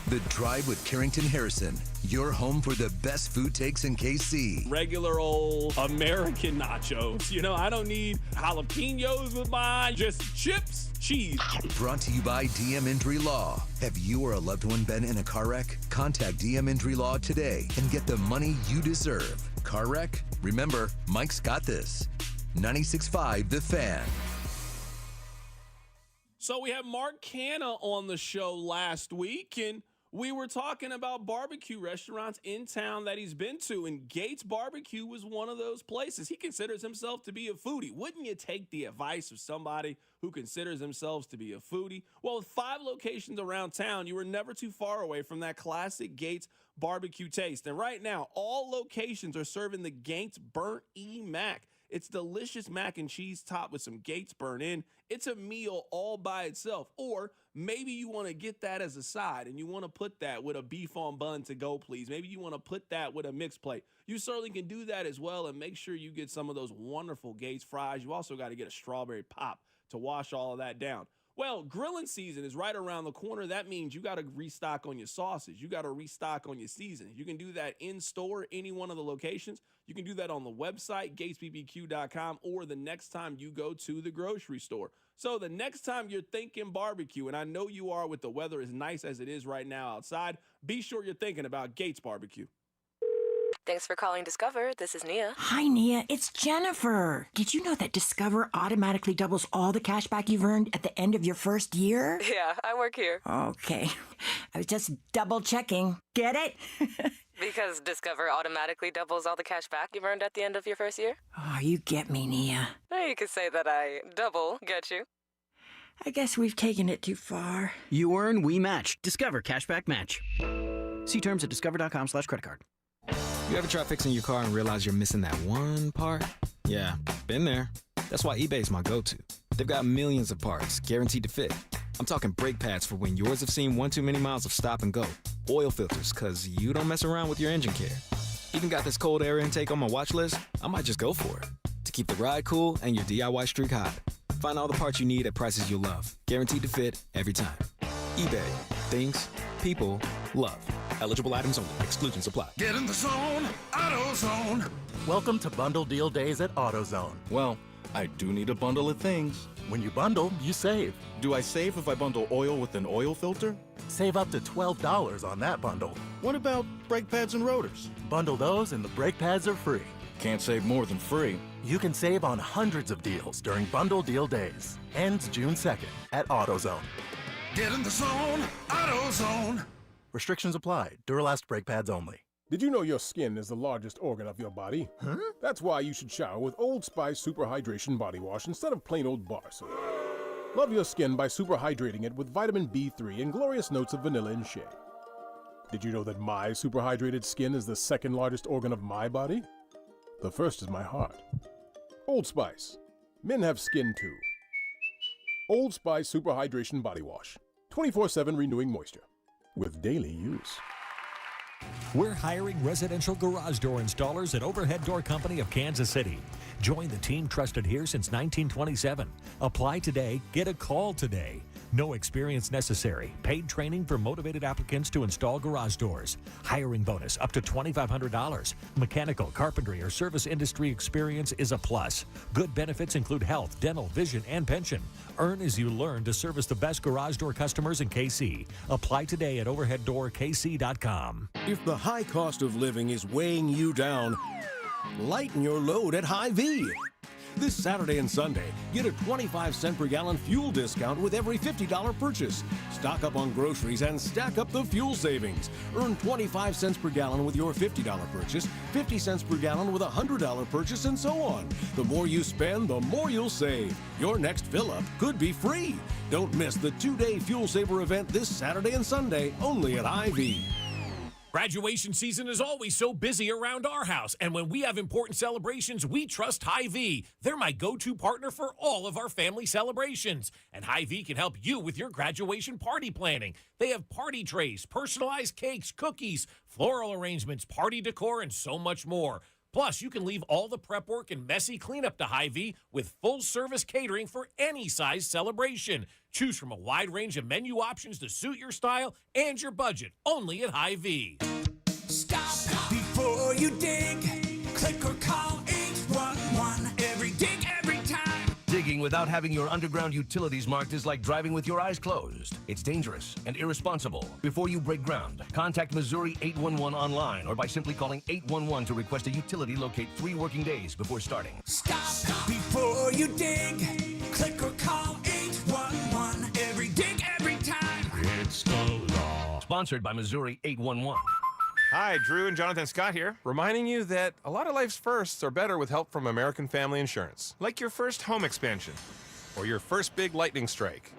The Drive with Carrington Harrison, your home for the best food takes in KC. Regular old American nachos. You know, I don't need jalapenos with mine, just chips, cheese. Brought to you by DM Injury Law. Have you or a loved one been in a car wreck? Contact DM Injury Law today and get the money you deserve. Car wreck? Remember, Mike's got this. 96.5 The Fan. So we had Mark Canna on the show last week, and we were talking about barbecue restaurants in town that he's been to, and Gates Barbecue was one of those places. He considers himself to be a foodie. Wouldn't you take the advice of somebody who considers themselves to be a foodie? Well, with 5 locations around town, you were never too far away from that classic Gates barbecue taste. And right now, all locations are serving the Gates Burnt E Mac. It's delicious mac and cheese topped with some Gates Burnt In. It's a meal all by itself. Or maybe you want to get that as a side and you want to put that with a beef on bun to go, please. Maybe you want to put that with a mixed plate. You certainly can do that as well, and make sure you get some of those wonderful Gates fries. You also got to get a strawberry pop to wash all of that down. Well, grilling season is right around the corner. That means you got to restock on your sauces. You got to restock on your seasonings. You can do that in store, any one of the locations. You can do that on the website, gatesbbq.com, or the next time you go to the grocery store. So the next time you're thinking barbecue, and I know you are with the weather as nice as it is right now outside, be sure you're thinking about Gates Barbecue. Thanks for calling Discover. This is Nia. Hi, Nia. It's Jennifer. Did you know that Discover automatically doubles all the cash back you've earned at the end of your first year? Yeah, I work here. Okay. I was just double checking. Get it? Because Discover automatically doubles all the cash back you've earned at the end of your first year? Oh, you get me, Nia. You could say that I double get you. I guess we've taken it too far. You earn, we match. Discover Cashback Match. See terms at discover.com/creditcard. You ever try fixing your car and realize you're missing that one part? Yeah, been there. That's why eBay's my go-to. They've got millions of parts, guaranteed to fit. I'm talking brake pads for when yours have seen one too many miles of stop and go. Oil filters, cause you don't mess around with your engine care. Even got this cold air intake on my watch list. I might just go for it. To keep the ride cool and your DIY streak hot. Find all the parts you need at prices you'll love. Guaranteed to fit every time. eBay. Things people love. Eligible items only. Exclusions apply. Get in the zone. AutoZone. Welcome to Bundle Deal Days at AutoZone. Well, I do need a bundle of things. When you bundle, you save. Do I save if I bundle oil with an oil filter? Save up to $12 on that bundle. What about brake pads and rotors? Bundle those and the brake pads are free. Can't save more than free. You can save on hundreds of deals during Bundle Deal Days. Ends June 2nd at AutoZone. Get in the zone. AutoZone. Restrictions apply. Duralast brake pads only. Did you know your skin is the largest organ of your body? Huh? That's why you should shower with Old Spice Super Hydration Body Wash instead of plain old bar soap. Love your skin by super hydrating it with vitamin B3 and glorious notes of vanilla and shea. Did you know that my super hydrated skin is the second largest organ of my body? The first is my heart. Old Spice. Men have skin too. Old Spice Super Hydration Body Wash. 24/7 renewing moisture. With daily use. We're hiring residential garage door installers at Overhead Door Company of Kansas City. Join the team trusted here since 1927. Apply today, get a call today. No experience necessary. Paid training for motivated applicants to install garage doors. Hiring bonus up to $2,500. Mechanical, carpentry, or service industry experience is a plus. Good benefits include health, dental, vision, and pension. Earn as you learn to service the best garage door customers in KC. Apply today at overheaddoorkc.com. If the high cost of living is weighing you down, lighten your load at Hy-Vee. This Saturday and Sunday, get a 25-cent per gallon fuel discount with every $50 purchase. Stock up on groceries and stack up the fuel savings. Earn 25 cents per gallon with your $50 purchase, 50 cents per gallon with a $100 purchase, and so on. The more you spend, the more you'll save. Your next fill-up could be free. Don't miss the 2-day Fuel Saver event this Saturday and Sunday, only at Hy-Vee. Graduation season is always so busy around our house, and when we have important celebrations, we trust Hy-Vee. They're my go-to partner for all of our family celebrations, and Hy-Vee can help you with your graduation party planning. They have party trays, personalized cakes, cookies, floral arrangements, party decor, and so much more. Plus, you can leave all the prep work and messy cleanup to Hy-Vee with full-service catering for any size celebration. Choose from a wide range of menu options to suit your style and your budget, only at Hy-Vee. Stop before you dig. Click or call 811. Every dig, every time. Digging without having your underground utilities marked is like driving with your eyes closed. It's dangerous and irresponsible. Before you break ground, contact Missouri 811 online or by simply calling 811 to request a utility locate 3 working days before starting. Stop before you dig. Click or call 811. Every dig, every time. It's the law. Sponsored by Missouri 811. Hi, Drew and Jonathan Scott here, reminding you that a lot of life's firsts are better with help from American Family Insurance. Like your first home expansion or your first big lightning strike.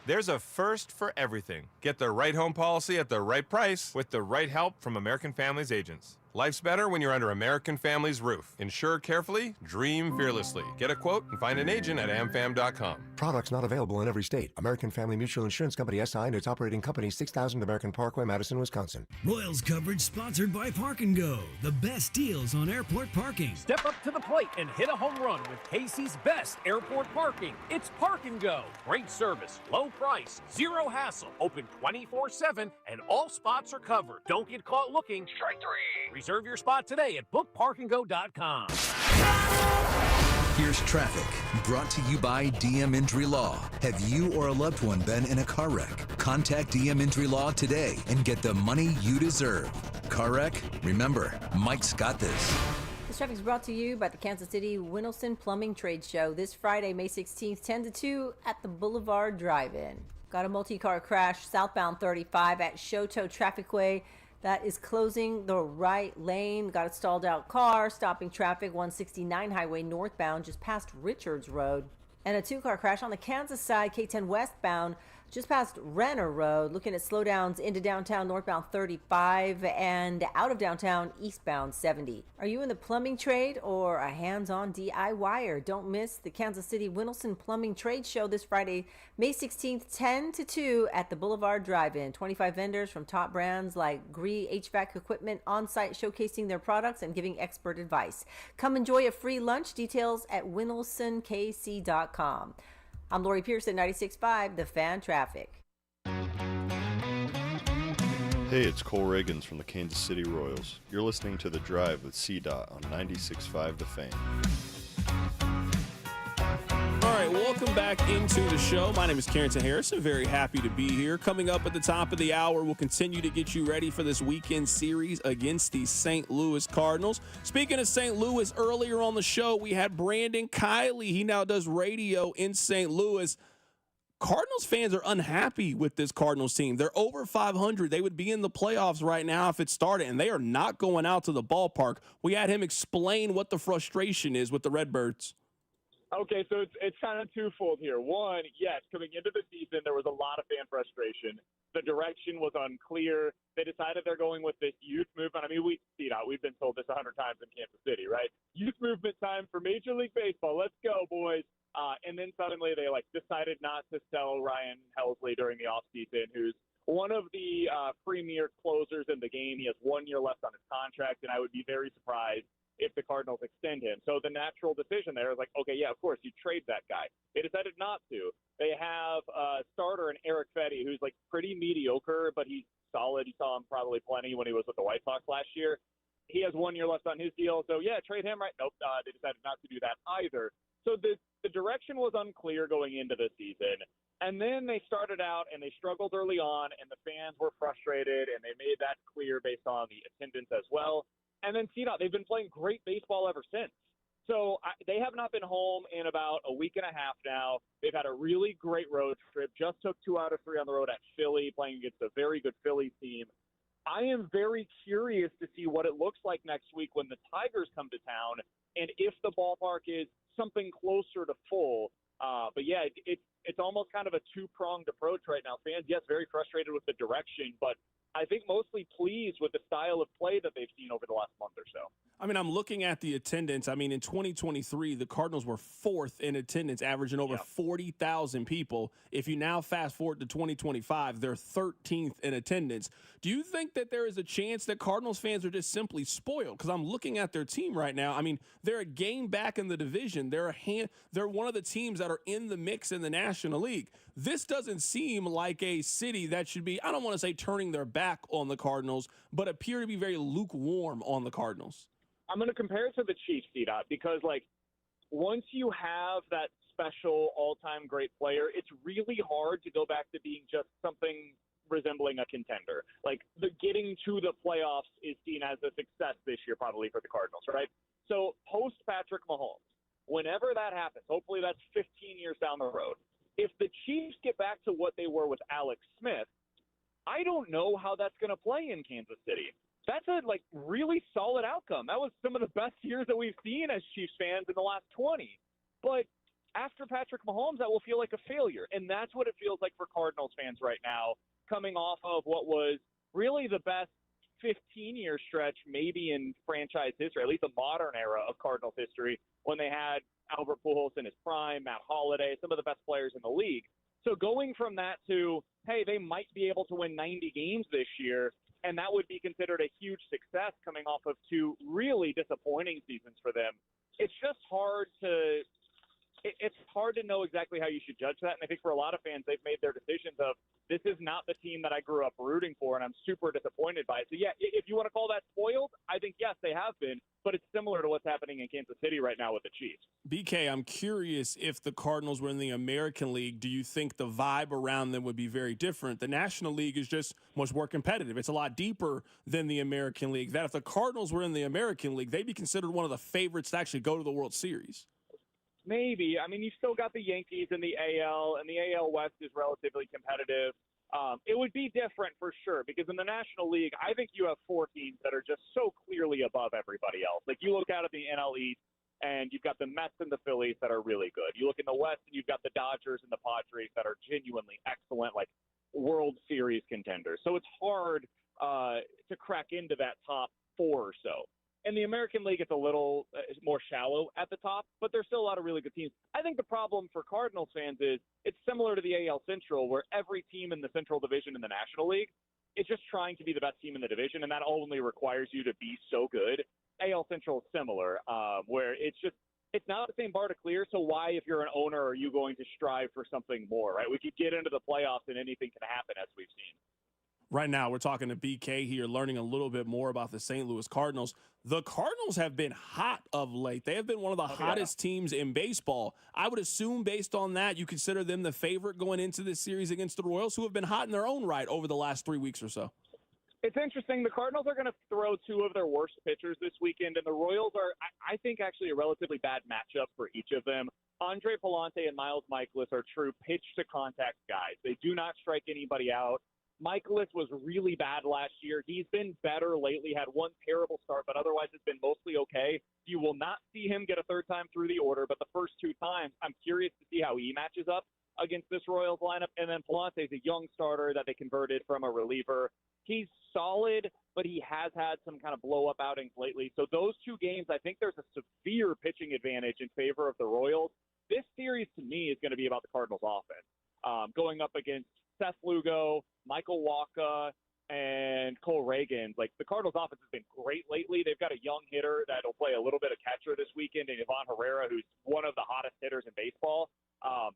There's a first for everything. Get the right home policy at the right price with the right help from American Family's agents. Life's better when you're under American Family's roof. Insure carefully, dream fearlessly. Get a quote and find an agent at amfam.com. Products not available in every state. American Family Mutual Insurance Company SI and its operating company 6000 American Parkway, Madison, Wisconsin. Royals coverage sponsored by Park and Go. The best deals on airport parking. Step up to the plate and hit a home run with Casey's best airport parking. It's Park and Go. Great service, low price, zero hassle, open 24/7, and all spots are covered. Don't get caught looking. Strike 3. Reserve your spot today at bookparkandgo.com. Here's traffic, brought to you by DM Injury Law. Have you or a loved one been in a car wreck? Contact DM Injury Law today and get the money you deserve. Car wreck? Remember, Mike's got this. This traffic is brought to you by the Kansas City Winelson Plumbing Trade Show this Friday, May 16th, 10 to 2 at the Boulevard Drive-In. Got a multi-car crash southbound 35 at Shoto Trafficway. That is closing the right lane. Got a stalled out car, stopping traffic 169 highway northbound just past Richards Road. And a 2-car crash on the Kansas side, K10 westbound, just past Renner Road. Looking at slowdowns into downtown northbound 35 and out of downtown eastbound 70. Are you in the plumbing trade or a hands-on DIYer? Don't miss the Kansas City Winelson Plumbing Trade Show this Friday, May 16th, 10 to 2 at the Boulevard Drive-In. 25 vendors from top brands like Gree HVAC equipment on site showcasing their products and giving expert advice. Come enjoy a free lunch. Details at winelsonkc.com. I'm Lori Pierce at 96.5, The Fan Traffic. Hey, it's Cole Reagans from the Kansas City Royals. You're listening to The Drive with CDOT on 96.5 The Fan. All right, welcome back into the show. My name is Carrington Harrison. Very happy to be here. Coming up at the top of the hour, we'll continue to get you ready for this weekend series against the St. Louis Cardinals. Speaking of St. Louis, earlier on the show, we had Brandon Kiley. He now does radio in St. Louis. Cardinals fans are unhappy with this Cardinals team. They're over 500. They would be in the playoffs right now if it started, and they are not going out to the ballpark. We had him explain what the frustration is with the Redbirds. Okay, so it's kind of twofold here. One, yes, coming into the season, there was a lot of fan frustration. The direction was unclear. They decided they're going with this youth movement. I mean, we've been told this 100 times in Kansas City, right? Youth movement time for Major League Baseball. Let's go, boys. And then suddenly they decided not to sell Ryan Helsley during the offseason, who's one of the premier closers in the game. He has 1 year left on his contract, and I would be very surprised if the Cardinals extend him. So the natural decision there is like, okay, yeah, of course, you trade that guy. They decided not to. They have a starter in Eric Fetty, who's like pretty mediocre, but he's solid. You saw him probably plenty when he was with the White Sox last year. He has 1 year left on his deal. So, yeah, trade him, right? Nope, they decided not to do that either. So the direction was unclear going into the season. And then they started out and they struggled early on, and the fans were frustrated, and they made that clear based on the attendance as well. And then they've been playing great baseball ever since. So they have not been home in about a week and a half now. They've had a really great road trip, just took 2 out of 3 on the road at Philly, playing against a very good Phillies team. I am very curious to see what it looks like next week when the Tigers come to town and if the ballpark is something closer to full. But, yeah, it's almost kind of a two-pronged approach right now. Fans, yes, very frustrated with the direction, but I think mostly pleased with the style of play that they've seen over the last month or so. I mean, I'm looking at the attendance. I mean, in 2023, the Cardinals were 4th in attendance, averaging over 40,000 people. If you now fast forward to 2025, they're 13th in attendance. Do you think that there is a chance that Cardinals fans are just simply spoiled? Because I'm looking at their team right now. I mean, they're a game back in the division. They're one of the teams that are in the mix in the National League. This doesn't seem like a city that should be, I don't want to say turning their back on the Cardinals, but appear to be very lukewarm on the Cardinals. I'm going to compare it to the Chiefs, C-Dot, because, like, once you have that special all-time great player, it's really hard to go back to being just something resembling a contender. Like, the getting to the playoffs is seen as a success this year probably for the Cardinals, right? So post-Patrick Mahomes, whenever that happens, hopefully that's 15 years down the road, if the Chiefs get back to what they were with Alex Smith, I don't know how that's going to play in Kansas City. That's a really solid outcome. That was some of the best years that we've seen as Chiefs fans in the last 20. But after Patrick Mahomes, that will feel like a failure. And that's what it feels like for Cardinals fans right now, coming off of what was really the best 15-year stretch maybe in franchise history, at least the modern era of Cardinals history, when they had Albert Pujols in his prime, Matt Holliday, some of the best players in the league. So going from that to, hey, they might be able to win 90 games this year, and that would be considered a huge success coming off of 2 really disappointing seasons for them. It's just hard to know exactly how you should judge that. And I think for a lot of fans, they've made their decisions of, this is not the team that I grew up rooting for, and I'm super disappointed by it. So, yeah, if you want to call that spoiled, I think, yes, they have been. But it's similar to what's happening in Kansas City right now with the Chiefs. BK, I'm curious, if the Cardinals were in the American League, do you think the vibe around them would be very different? The National League is just much more competitive. It's a lot deeper than the American League. That if the Cardinals were in the American League, they'd be considered one of the favorites to actually go to the World Series. Maybe. I mean, you've still got the Yankees in the AL, and the AL West is relatively competitive. It would be different for sure, because in the National League, I think you have 4 teams that are just so clearly above everybody else. Like, you look out at the NL East, and you've got the Mets and the Phillies that are really good. You look in the West, and you've got the Dodgers and the Padres that are genuinely excellent, like World Series contenders. So it's hard to crack into that top 4 or so. In the American League, it's a little more shallow at the top, but there's still a lot of really good teams. I think the problem for Cardinals fans is it's similar to the AL Central, where every team in the Central Division in the National League is just trying to be the best team in the division, and that only requires you to be so good. AL Central is similar, where it's not the same bar to clear, so why, if you're an owner, are you going to strive for something more, right? We could get into the playoffs and anything can happen, as we've seen. Right now, we're talking to BK here, learning a little bit more about the St. Louis Cardinals. The Cardinals have been hot of late. They have been one of the hottest teams in baseball. I would assume, based on that, you consider them the favorite going into this series against the Royals, who have been hot in their own right over the last 3 weeks or so. It's interesting. The Cardinals are going to throw 2 of their worst pitchers this weekend, and the Royals are, I think, actually a relatively bad matchup for each of them. Andre Palante and Miles Mikolas are true pitch-to-contact guys. They do not strike anybody out. Mikolas was really bad last year. He's been better lately, had 1 terrible start, but otherwise it's been mostly okay. You will not see him get a 3rd time through the order, but the first 2 times, I'm curious to see how he matches up against this Royals lineup. And then Palante is a young starter that they converted from a reliever. He's solid, but he has had some kind of blow-up outings lately. So those 2 games, I think there's a severe pitching advantage in favor of the Royals. This series, to me, is going to be about the Cardinals' offense. Going up against Seth Lugo, Michael Wacha, and Cole Reagan, like the Cardinals offense has been great lately. They've got a young hitter that'll play a little bit of catcher this weekend, and Ivan Herrera, who's one of the hottest hitters in baseball.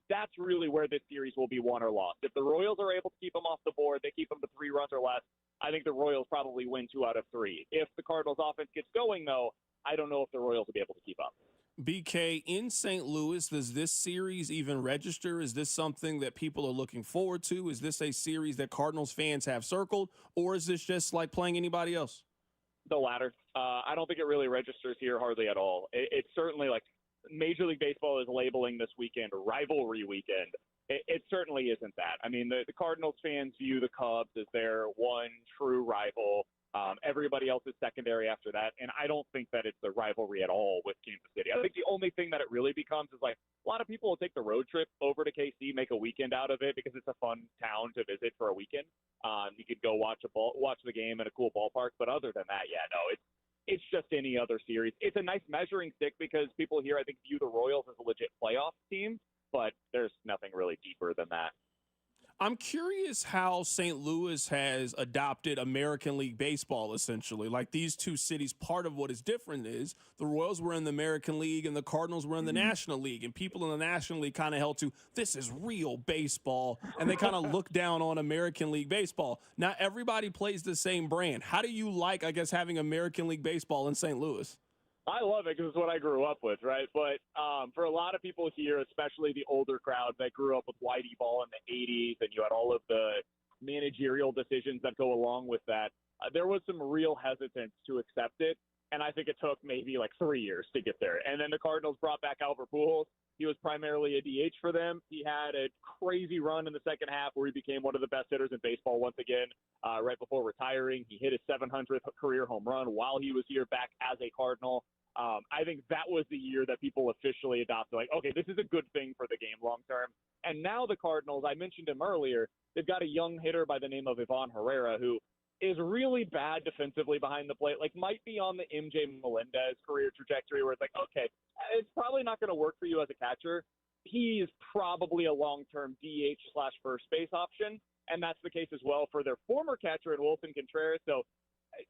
That's really where this series will be won or lost. If the Royals are able to keep them off the board, they keep them to 3 runs or less, I think the Royals probably win 2 out of 3. If the Cardinals offense gets going, though, I don't know if the Royals will be able to keep up. BK, in St. Louis, does this series even register? Is this something that people are looking forward to? Is this a series that Cardinals fans have circled, or is this just like playing anybody else? The latter. I don't think it really registers here hardly at all. It's certainly like Major League Baseball is labeling this weekend rivalry weekend. It certainly isn't that. I mean, the Cardinals fans view the Cubs as their one true rival. Everybody else is secondary after that, and I don't think that it's a rivalry at all with Kansas City. I think the only thing that it really becomes is like a lot of people will take the road trip over to KC, make a weekend out of it because it's a fun town to visit for a weekend. You could go watch the game in a cool ballpark, but other than that, yeah, no, it's just any other series. It's a nice measuring stick because people here, I think, view the Royals as a legit playoff team, but there's nothing really deeper than that. I'm curious how St. Louis has adopted American League Baseball, essentially. Like these two cities, part of what is different is the Royals were in the American League and the Cardinals were in the National League. And people in the National League kind of held to, this is real baseball. And they kind of look down on American League Baseball. Not everybody plays the same brand. How do you like, I guess, having American League Baseball in St. Louis? I love it because it's what I grew up with, right? But for a lot of people here, especially the older crowd that grew up with Whitey Ball in the 80s, and you had all of the managerial decisions that go along with that, there was some real hesitance to accept it. And I think it took maybe like 3 years to get there. And then the Cardinals brought back Albert Pujols. He was primarily a DH for them. He had a crazy run in the second half where he became one of the best hitters in baseball once again, right before retiring. He hit his 700th career home run while he was here back as a Cardinal. I think that was the year that people officially adopted, like, okay, this is a good thing for the game long term. And now the Cardinals, I mentioned him earlier, they've got a young hitter by the name of Ivan Herrera who is really bad defensively behind the plate, like might be on the MJ Melendez career trajectory where it's like, okay, it's probably not going to work for you as a catcher. He is probably a long-term DH/first base option, and that's the case as well for their former catcher in Wilson Contreras. So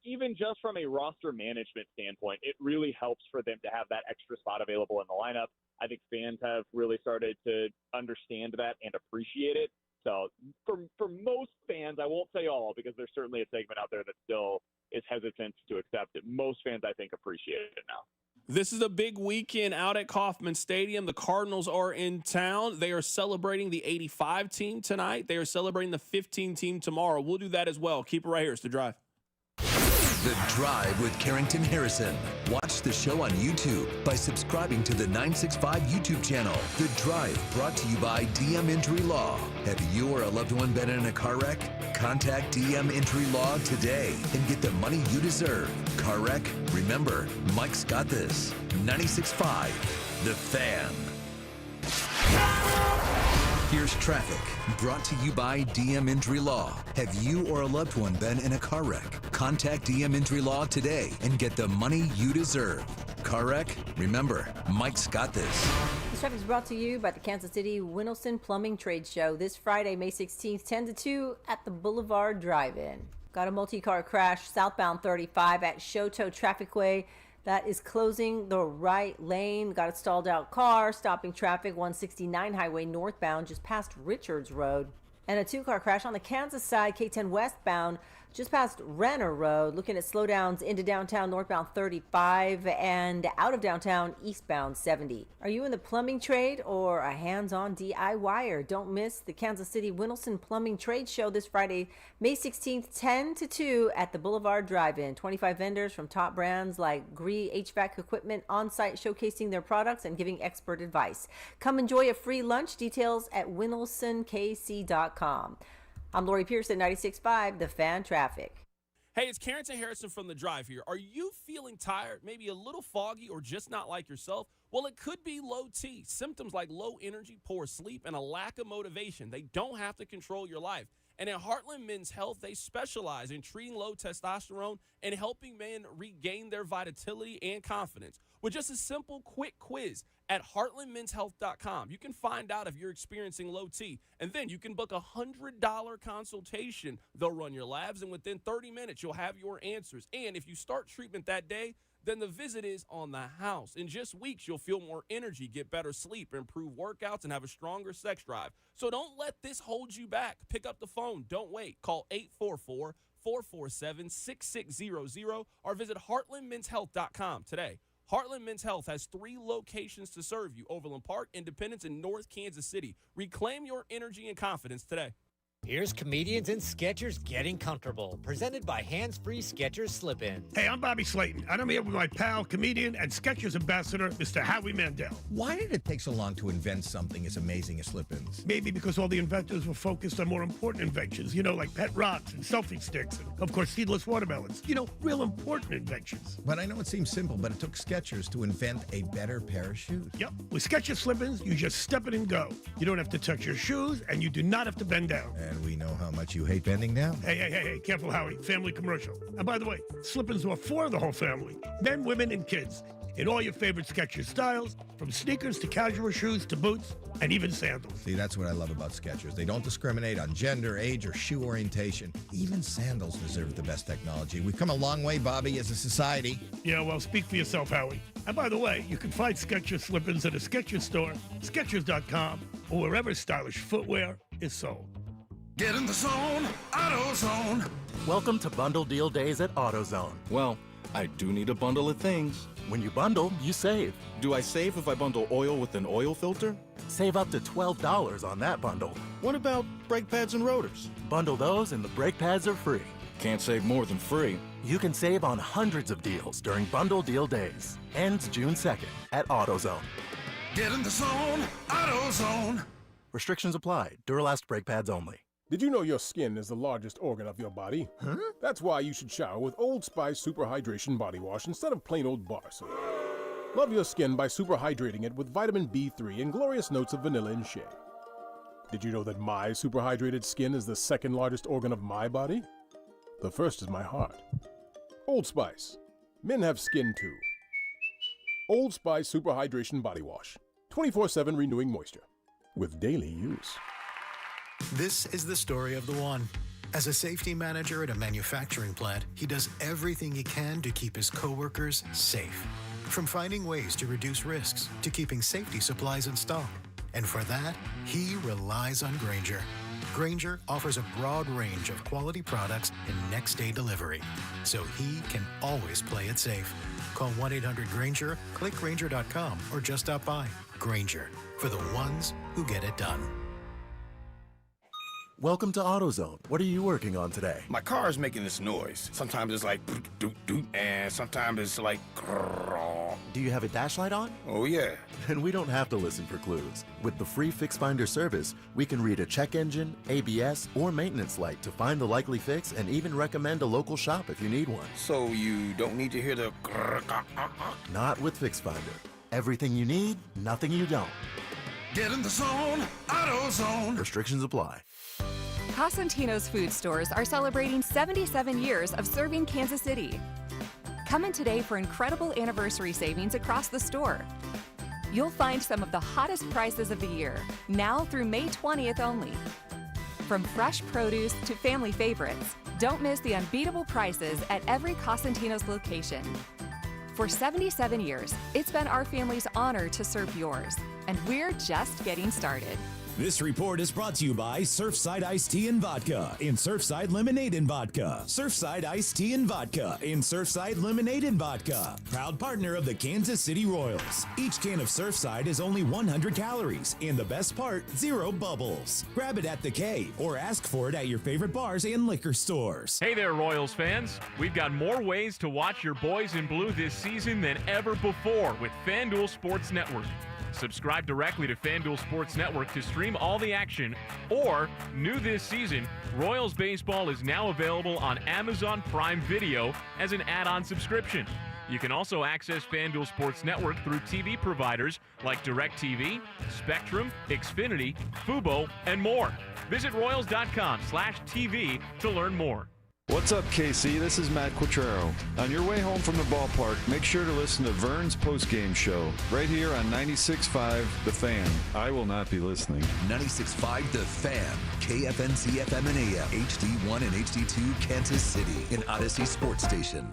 even just from a roster management standpoint, it really helps for them to have that extra spot available in the lineup. I think fans have really started to understand that and appreciate it. So for most fans, I won't say all because there's certainly a segment out there that still is hesitant to accept it. Most fans, I think, appreciate it now. This is a big weekend out at Kauffman Stadium. The Cardinals are in town. They are celebrating the 85 team tonight. They are celebrating the 15 team tomorrow. We'll do that as well. Keep it right here. It's The Drive. The Drive with Carrington Harrison. Watch the show on YouTube by subscribing to the 965 YouTube channel. The Drive, brought to you by DM Injury Law. Have you or a loved one been in a car wreck? Contact DM Injury Law today and get the money you deserve. Car wreck? Remember, Mike's got this. 96.5, The Fan. Here's traffic, brought to you by DM Injury Law. Have you or a loved one been in a car wreck? Contact DM Injury Law today and get the money you deserve. Car wreck? Remember, Mike's got this. This traffic is brought to you by the Kansas City Winelson Plumbing Trade Show this Friday, May 16th, 10 to 2 at the Boulevard Drive-In. Got a multi-car crash southbound 35 at Shoto Trafficway. That is closing the right lane. Got a stalled out car, stopping traffic 169 highway northbound just past Richards Road. And a two-car crash on the Kansas side, K10 westbound, just past Renner Road. Looking at slowdowns into downtown northbound 35 and out of downtown eastbound 70. Are you in the plumbing trade or a hands-on DIYer? Don't miss the Kansas City Winelson Plumbing Trade Show this Friday, May 16th, 10 to 2 at the Boulevard Drive-In. 25 vendors from top brands like Gree HVAC equipment on site showcasing their products and giving expert advice. Come enjoy a free lunch. Details at winelsonkc.com. I'm Lori Pierce at 96.5, The Fan Traffic. Hey, it's Carrington Harrison from The Drive here. Are you feeling tired, maybe a little foggy, or just not like yourself? Well, it could be low T. Symptoms like low energy, poor sleep, and a lack of motivation. They don't have to control your life. And at Heartland Men's Health, they specialize in treating low testosterone and helping men regain their vitality and confidence. With just a simple, quick quiz, at heartlandmenshealth.com. You can find out if you're experiencing low T, and then you can book a $100 consultation. They'll run your labs, and within 30 minutes, you'll have your answers. And if you start treatment that day, then the visit is on the house. In just weeks, you'll feel more energy, get better sleep, improve workouts, and have a stronger sex drive. So don't let this hold you back. Pick up the phone. Don't wait. Call 844-447-6600 or visit heartlandmenshealth.com today. Heartland Men's Health has 3 locations to serve you: Overland Park, Independence, and North Kansas City. Reclaim your energy and confidence today. Here's Comedians and Sketchers Getting Comfortable, presented by Hands-Free Skechers Slip-Ins. Hey, I'm Bobby Slayton, and I'm here with my pal, comedian, and Skechers ambassador, Mr. Howie Mandel. Why did it take so long to invent something as amazing as slip-ins? Maybe because all the inventors were focused on more important inventions, like pet rocks and selfie sticks, and, of course, seedless watermelons. Real important inventions. But I know it seems simple, but it took Skechers to invent a better pair of shoes. Yep. With Skechers Slip-ins, you just step it and go. You don't have to touch your shoes, and you do not have to bend down. And we know how much you hate bending down. Hey, careful, Howie. Family commercial. And by the way, Slip-ins are for the whole family. Men, women, and kids. In all your favorite Skechers styles, from sneakers to casual shoes to boots, and even sandals. See, that's what I love about Skechers. They don't discriminate on gender, age, or shoe orientation. Even sandals deserve the best technology. We've come a long way, Bobby, as a society. Yeah, well, speak for yourself, Howie. And by the way, you can find Skechers Slip-ins at a Skechers store, Skechers.com, or wherever stylish footwear is sold. Get in the zone, AutoZone. Welcome to Bundle Deal Days at AutoZone. Well, I do need a bundle of things. When you bundle, you save. Do I save if I bundle oil with an oil filter? Save up to $12 on that bundle. What about brake pads and rotors? Bundle those and the brake pads are free. Can't save more than free. You can save on hundreds of deals during Bundle Deal Days. Ends June 2nd at AutoZone. Get in the zone, AutoZone. Restrictions apply. Duralast brake pads only. Did you know your skin is the largest organ of your body? Huh? That's why you should shower with Old Spice Super Hydration Body Wash instead of plain old bar soap. Love your skin by super hydrating it with vitamin B3 and glorious notes of vanilla and shea. Did you know that my super hydrated skin is the second largest organ of my body? The first is my heart. Old Spice. Men have skin too. Old Spice Super Hydration Body Wash. 24/7 renewing moisture. With daily use. This is the story of the one. As a safety manager at a manufacturing plant, he does everything he can to keep his coworkers safe. From finding ways to reduce risks to keeping safety supplies in stock. And for that, he relies on Grainger. Grainger offers a broad range of quality products and next-day delivery, so he can always play it safe. Call 1-800-GRAINGER, click Grainger.com, or just stop by. Grainger, for the ones who get it done. Welcome to AutoZone. What are you working on today? My car is making this noise. Sometimes it's like doot, doot, doot, and sometimes it's like grrr. Do you have a dash light on? Oh, yeah. Then we don't have to listen for clues. With the free Fix Finder service, we can read a check engine, ABS, or maintenance light to find the likely fix and even recommend a local shop if you need one. So you don't need to hear the grrr. Not with Fix Finder. Everything you need, nothing you don't. Get in the zone, AutoZone. Restrictions apply. Cosentino's food stores are celebrating 77 years of serving Kansas City. Come in today for incredible anniversary savings across the store. You'll find some of the hottest prices of the year, now through May 20th only. From fresh produce to family favorites, don't miss the unbeatable prices at every Cosentino's location. For 77 years, it's been our family's honor to serve yours, and we're just getting started. This report is brought to you by Surfside Iced Tea and Vodka and Surfside Lemonade and Vodka. Surfside Iced Tea and Vodka and Surfside Lemonade and Vodka. Proud partner of the Kansas City Royals. Each can of Surfside is only 100 calories and the best part, 0 bubbles. Grab it at the K or ask for it at your favorite bars and liquor stores. Hey there, Royals fans. We've got more ways to watch your boys in blue this season than ever before with FanDuel Sports Network. Subscribe directly to FanDuel Sports Network to stream all the action, or, new this season, Royals Baseball is now available on Amazon Prime Video as an add-on subscription. You can also access FanDuel Sports Network through TV providers like DirecTV, Spectrum, Xfinity, Fubo, and more. Visit Royals.com/TV to learn more. What's up, KC? This is Matt Quattrero. On your way home from the ballpark, make sure to listen to Vern's postgame show right here on 96.5 The Fan. I will not be listening. 96.5 The Fan, KFNC FM and AM, HD1 and HD2 Kansas City, an Odyssey sports station.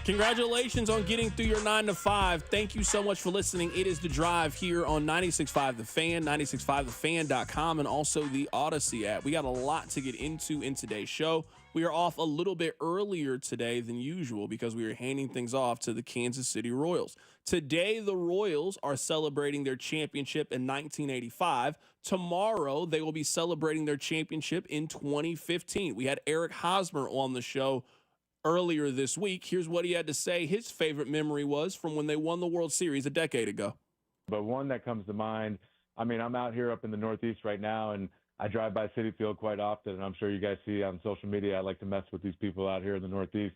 Congratulations on getting through your 9 to 5. Thank you so much for listening. It is The Drive here on 96.5 The Fan, 96.5thefan.com, and also the Odyssey app. We got a lot to get into in today's show. We are off a little bit earlier today than usual because we are handing things off to the Kansas City Royals. Today, the Royals are celebrating their championship in 1985. Tomorrow, they will be celebrating their championship in 2015. We had Eric Hosmer on the show earlier this week. Here's what he had to say his favorite memory was from when they won the World Series a decade ago. But one that comes to mind, I mean, I'm out here up in the Northeast right now, and I drive by Citi Field quite often, and I'm sure you guys see on social media, I like to mess with these people out here in the Northeast,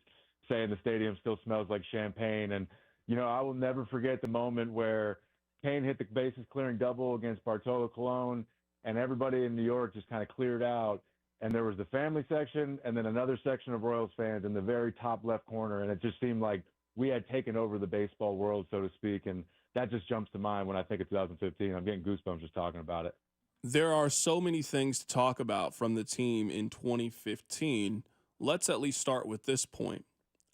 saying the stadium still smells like champagne. And, you know, I will never forget the moment where Kane hit the bases clearing double against Bartolo Colon, and everybody in New York just kind of cleared out. And there was the family section and then another section of Royals fans in the very top left corner. And it just seemed like we had taken over the baseball world, so to speak. And that just jumps to mind when I think of 2015. I'm getting goosebumps just talking about it. There are so many things to talk about from the team in 2015. Let's at least start with this point.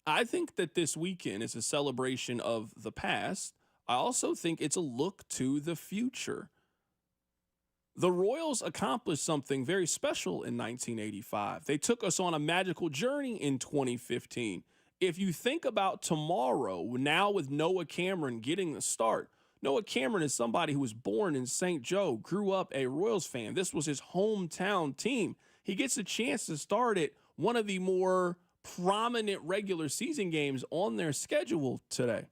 I think that this weekend is a celebration of the past. I also think it's a look to the future. The Royals accomplished something very special in 1985. They took us on a magical journey in 2015. If you think about tomorrow, now with Noah Cameron getting the start, Noah Cameron is somebody who was born in St. Joe, grew up a Royals fan. This was his hometown team. He gets a chance to start at one of the more prominent regular season games on their schedule today.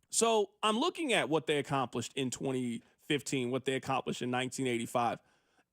So I'm looking at what they accomplished in 2015, what they accomplished in 1985.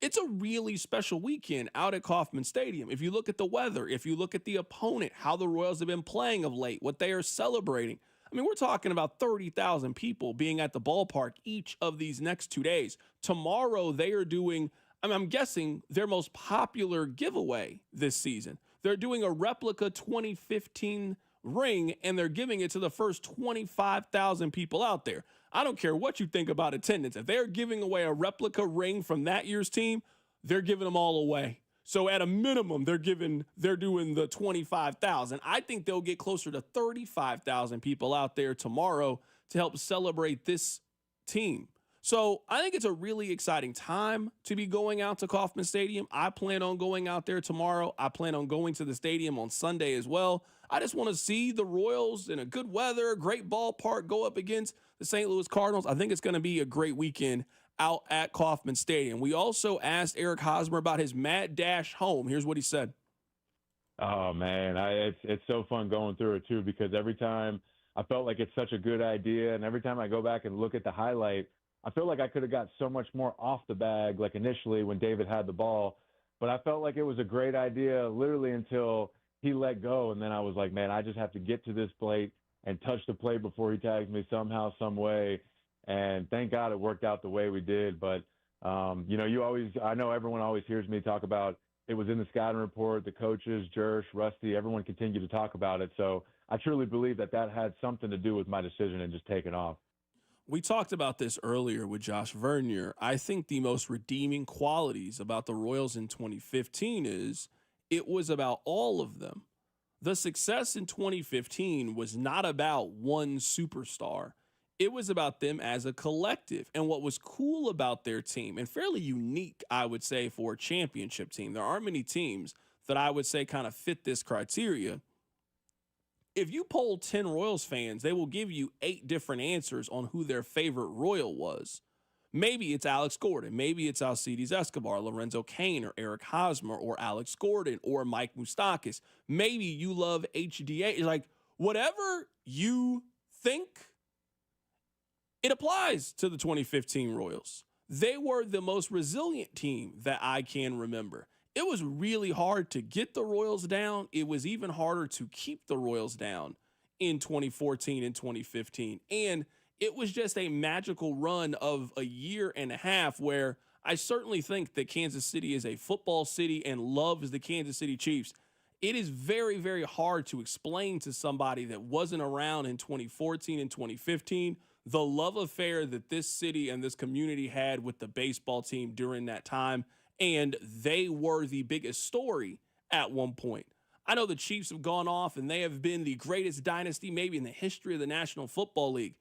It's a really special weekend out at Kauffman Stadium. If you look at the weather, if you look at the opponent, how the Royals have been playing of late, what they are celebrating. I mean, we're talking about 30,000 people being at the ballpark each of these next 2 days. Tomorrow, they are doing, I'm guessing, their most popular giveaway this season. They're doing a replica 2015 ring, and they're giving it to the first 25,000 people out there. I don't care what you think about attendance. If they're giving away a replica ring from that year's team, they're giving them all away. So at a minimum, they're doing the 25,000. I think they'll get closer to 35,000 people out there tomorrow to help celebrate this team. So I think it's a really exciting time to be going out to Kauffman Stadium. I plan on going out there tomorrow. I plan on going to the stadium on Sunday as well. I just want to see the Royals in a good weather, great ballpark, go up against the St. Louis Cardinals. I think it's going to be a great weekend out at Kauffman Stadium. We also asked Eric Hosmer about his mad dash home. Here's what he said. Oh, man, it's so fun going through it, too, because every time I felt like it's such a good idea, and every time I go back and look at the highlight, I feel like I could have got so much more off the bag, like initially when David had the ball. But I felt like it was a great idea literally until he let go. And then I was like, man, I just have to get to this plate and touch the plate before he tags me somehow, some way. And thank God it worked out the way we did. But, you know, I know everyone always hears me talk about it was in the scouting report, the coaches, Jersh, Rusty, everyone continued to talk about it. So I truly believe that had something to do with my decision and just taking off. We talked about this earlier with Josh Vernier. I think the most redeeming qualities about the Royals in 2015 is it was about all of them. The success in 2015 was not about one superstar. It was about them as a collective. And what was cool about their team, and fairly unique, I would say, for a championship team, there aren't many teams that I would say kind of fit this criteria. If you poll 10 Royals fans, they will give you 8 different answers on who their favorite Royal was. Maybe it's Alex Gordon. Maybe it's Alcides Escobar, Lorenzo Cain, or Eric Hosmer, or Alex Gordon, or Mike Moustakas. Maybe you love HDA. It's like, whatever you think, it applies to the 2015 Royals. They were the most resilient team that I can remember. It was really hard to get the Royals down. It was even harder to keep the Royals down in 2014 and 2015. And it was just a magical run of a year and a half where I certainly think that Kansas City is a football city and loves the Kansas City Chiefs. It is very, very hard to explain to somebody that wasn't around in 2014 and 2015 the love affair that this city and this community had with the baseball team during that time. And they were the biggest story at one point. I know the Chiefs have gone off and they have been the greatest dynasty maybe in the history of the National Football League.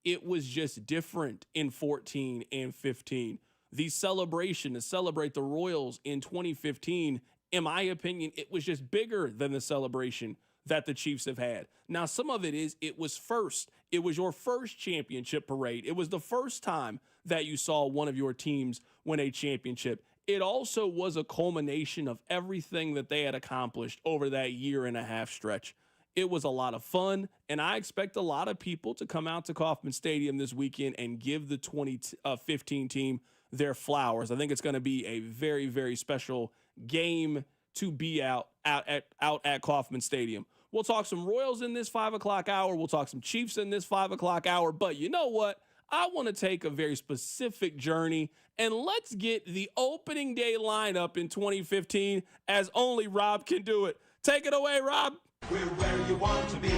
It was just different in 14 and 15. The celebration to celebrate the Royals in 2015, in my opinion, it was just bigger than the celebration that the Chiefs have had. Now, some of it is it was first. It was your first championship parade. It was the first time that you saw one of your teams win a championship. It also was a culmination of everything that they had accomplished over that year and a half stretch. It was a lot of fun, and I expect a lot of people to come out to Kauffman Stadium this weekend and give the 2015 team their flowers. I think it's going to be a very, very special game to be out at Kauffman Stadium. We'll talk some Royals in this 5 o'clock hour. We'll talk some Chiefs in this 5 o'clock hour. But you know what? I want to take a very specific journey, and let's get the opening day lineup in 2015 as only Rob can do it. Take it away, Rob. We're where you want to be.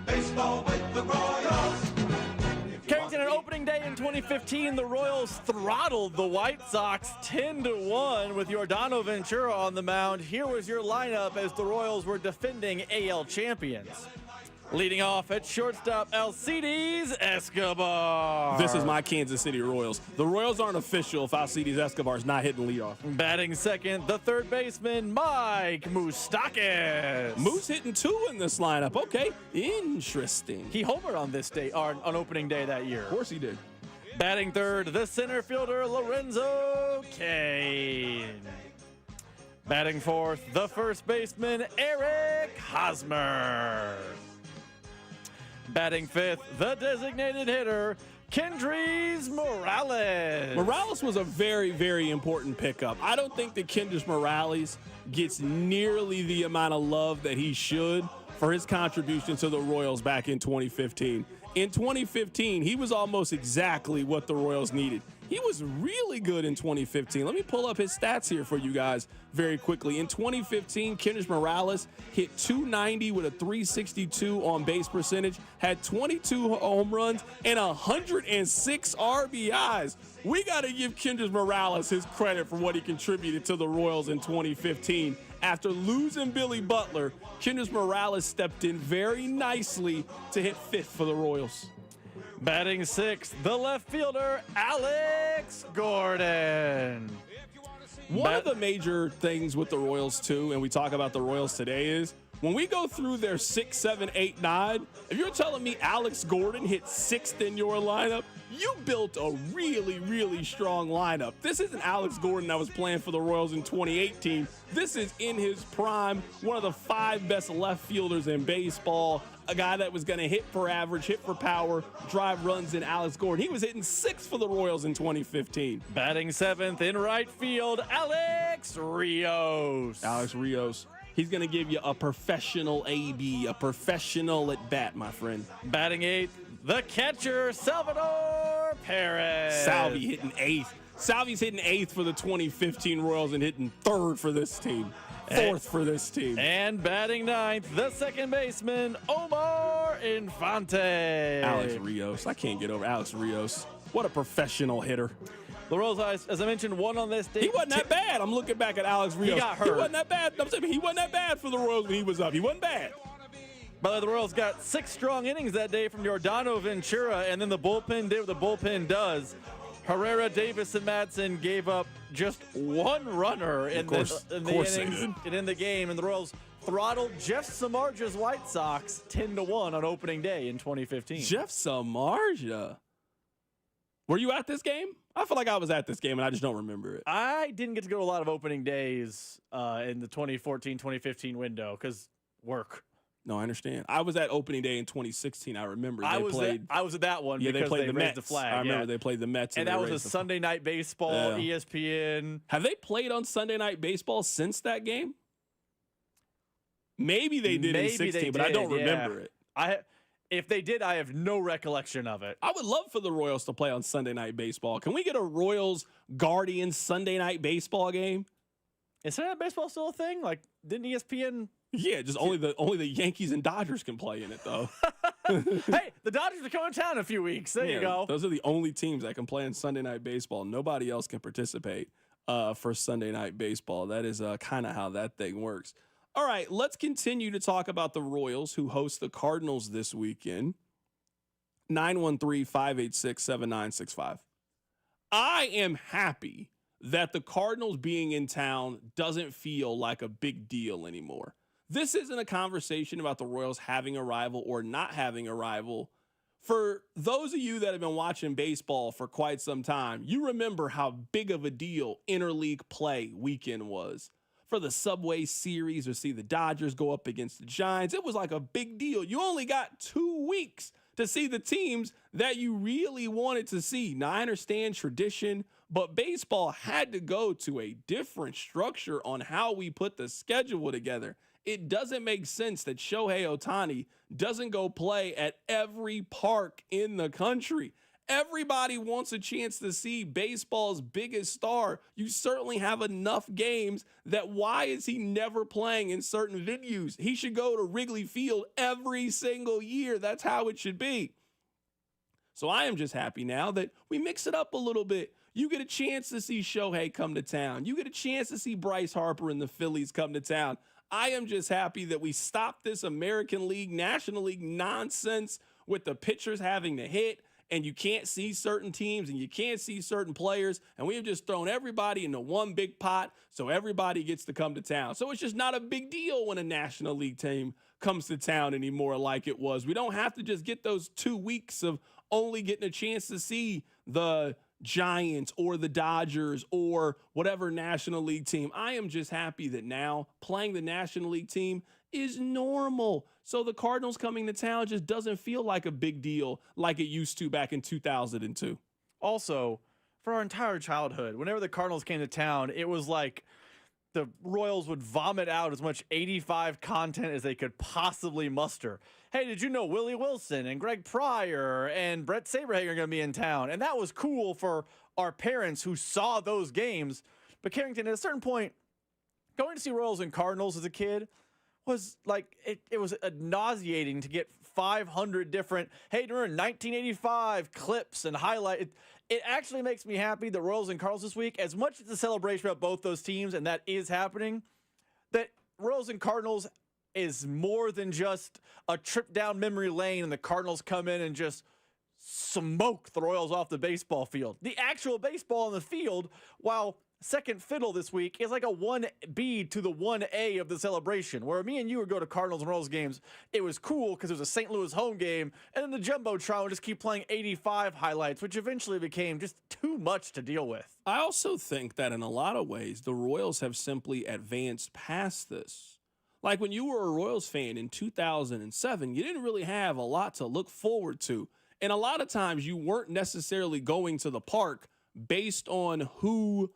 Baseball with the Royals. Carrington, an opening day in 2015, the Royals throttled the White Sox 10-1 with Yordano Ventura on the mound. Here was your lineup as the Royals were defending AL champions. Leading off at shortstop, Alcides Escobar. This is my Kansas City Royals. The Royals aren't official if Alcides Escobar is not hitting leadoff. Batting second, the third baseman, Mike Moustakas. Moose hitting 2 in this lineup. Okay, interesting. He homered on this day, on opening day that year. Of course he did. Batting third, the center fielder, Lorenzo Cain. Batting fourth, the first baseman, Eric Hosmer. Batting fifth, the designated hitter, Kendrys Morales. Morales was a very, very important pickup. I don't think that Kendrys Morales gets nearly the amount of love that he should for his contribution to the Royals back in 2015. In 2015, he was almost exactly what the Royals needed. He was really good in 2015. Let me pull up his stats here for you guys very quickly. In 2015, Kendrys Morales hit .290 with a .362 on base percentage, had 22 home runs, and 106 RBIs. We got to give Kendrys Morales his credit for what he contributed to the Royals in 2015. After losing Billy Butler, Kendrys Morales stepped in very nicely to hit 5th for the Royals. Batting sixth, the left fielder, Alex Gordon. One of the major things with the Royals, too, and we talk about the Royals today, is when we go through their 6, 7, 8, 9, if you're telling me Alex Gordon hit 6th in your lineup, you built a really, really strong lineup. This isn't Alex Gordon that was playing for the Royals in 2018. This is in his prime, one of the 5 best left fielders in baseball, a guy that was going to hit for average, hit for power, drive runs in Alex Gordon. He was hitting 6th for the Royals in 2015. Batting 7th in right field, Alex Rios. Alex Rios. He's going to give you a professional AB, a professional at bat, my friend. Batting 8th, the catcher, Salvador Perez. Salvi hitting 8th. Salvi's hitting 8th for the 2015 Royals and hitting 3rd for this team. 4th for this team. And batting 9th, the second baseman, Omar Infante. Alex Rios. I can't get over Alex Rios. What a professional hitter. The Royals, as I mentioned, won on this day. He wasn't that bad. I'm looking back at Alex Rios. He got hurt. He wasn't that bad. I'm saying he wasn't that bad for the Royals when he was up. He wasn't bad. By the way, the Royals got 6 strong innings that day from Yordano Ventura, and then the bullpen did what the bullpen does. Herrera, Davis, and Madsen gave up just 1 runner in the innings and in the game, and the Royals throttled Jeff Samardzij's White Sox 10-1 on opening day in 2015. Jeff Samardzija. Were you at this game? I feel like I was at this game, and I just don't remember it. I didn't get to go to a lot of opening days in the 2014-2015 window because work. No, I understand. I was at opening day in 2016. I remember I was at that one. Yeah, because they played the raised Mets. The flag. I remember they played the Mets, and that was a Sunday Night Baseball. ESPN. Have they played on Sunday Night Baseball since that game? Maybe they did in 16, but I don't remember it. If they did, I have no recollection of it. I would love for the Royals to play on Sunday Night Baseball. Can we get a Royals Guardians Sunday Night Baseball game? Is Sunday Night Baseball still a thing? Like, didn't ESPN? Yeah, just only the Yankees and Dodgers can play in it, though. Hey, the Dodgers are coming to town in a few weeks. There you go. Those are the only teams that can play in Sunday Night Baseball. Nobody else can participate for Sunday Night Baseball. That is kind of how that thing works. All right, let's continue to talk about the Royals, who host the Cardinals this weekend. 913-586-7965. I am happy that the Cardinals being in town doesn't feel like a big deal anymore. This isn't a conversation about the Royals having a rival or not having a rival. For those of you that have been watching baseball for quite some time, you remember how big of a deal interleague play weekend was. For the Subway Series or see the Dodgers go up against the Giants, it was like a big deal. You only got 2 weeks to see the teams that you really wanted to see. Now, I understand tradition, but baseball had to go to a different structure on how we put the schedule together. It doesn't make sense that Shohei Ohtani doesn't go play at every park in the country. Everybody wants a chance to see baseball's biggest star. You certainly have enough games that why is he never playing in certain venues? He should go to Wrigley Field every single year. That's how it should be. So I am just happy now that we mix it up a little bit. You get a chance to see Shohei come to town. You get a chance to see Bryce Harper and the Phillies come to town. I am just happy that we stopped this American League, National League nonsense with the pitchers having to hit, and you can't see certain teams and you can't see certain players, and we have just thrown everybody into one big pot so everybody gets to come to town. So it's just not a big deal when a National League team comes to town anymore like it was. We don't have to just get those 2 weeks of only getting a chance to see the Giants or the Dodgers or whatever National League team. I am just happy that now playing the National League team is normal. So the Cardinals coming to town just doesn't feel like a big deal like it used to back in 2002. Also, for our entire childhood, whenever the Cardinals came to town, it was like the Royals would vomit out as much 85 content as they could possibly muster. Hey, did you know Willie Wilson and Greg Pryor and Brett Saberhagen are going to be in town? And that was cool for our parents who saw those games. But Carrington, at a certain point, going to see Royals and Cardinals as a kid was like, it was nauseating to get 500 different, hey, remember 1985 clips and highlights. It actually makes me happy that Royals and Cardinals this week, as much as the celebration about both those teams, and that is happening, that Royals and Cardinals is more than just a trip down memory lane and the Cardinals come in and just smoke the Royals off the baseball field. The actual baseball on the field, while second fiddle this week, is like a 1B to the 1A of the celebration, where me and you would go to Cardinals and Royals games. It was cool because it was a St. Louis home game, and then the Jumbotron would just keep playing 85 highlights, which eventually became just too much to deal with. I also think that in a lot of ways, the Royals have simply advanced past this. Like when you were a Royals fan in 2007, you didn't really have a lot to look forward to. And a lot of times you weren't necessarily going to the park based on who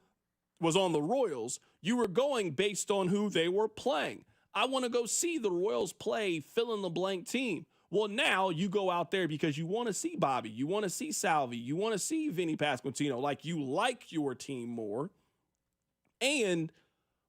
was on the Royals. You were going based on who they were playing. I want to go see the Royals play fill in the blank team. Well, now you go out there because you want to see Bobby, you want to see Salvi, you want to see Vinny Pasquantino, like you like your team more. And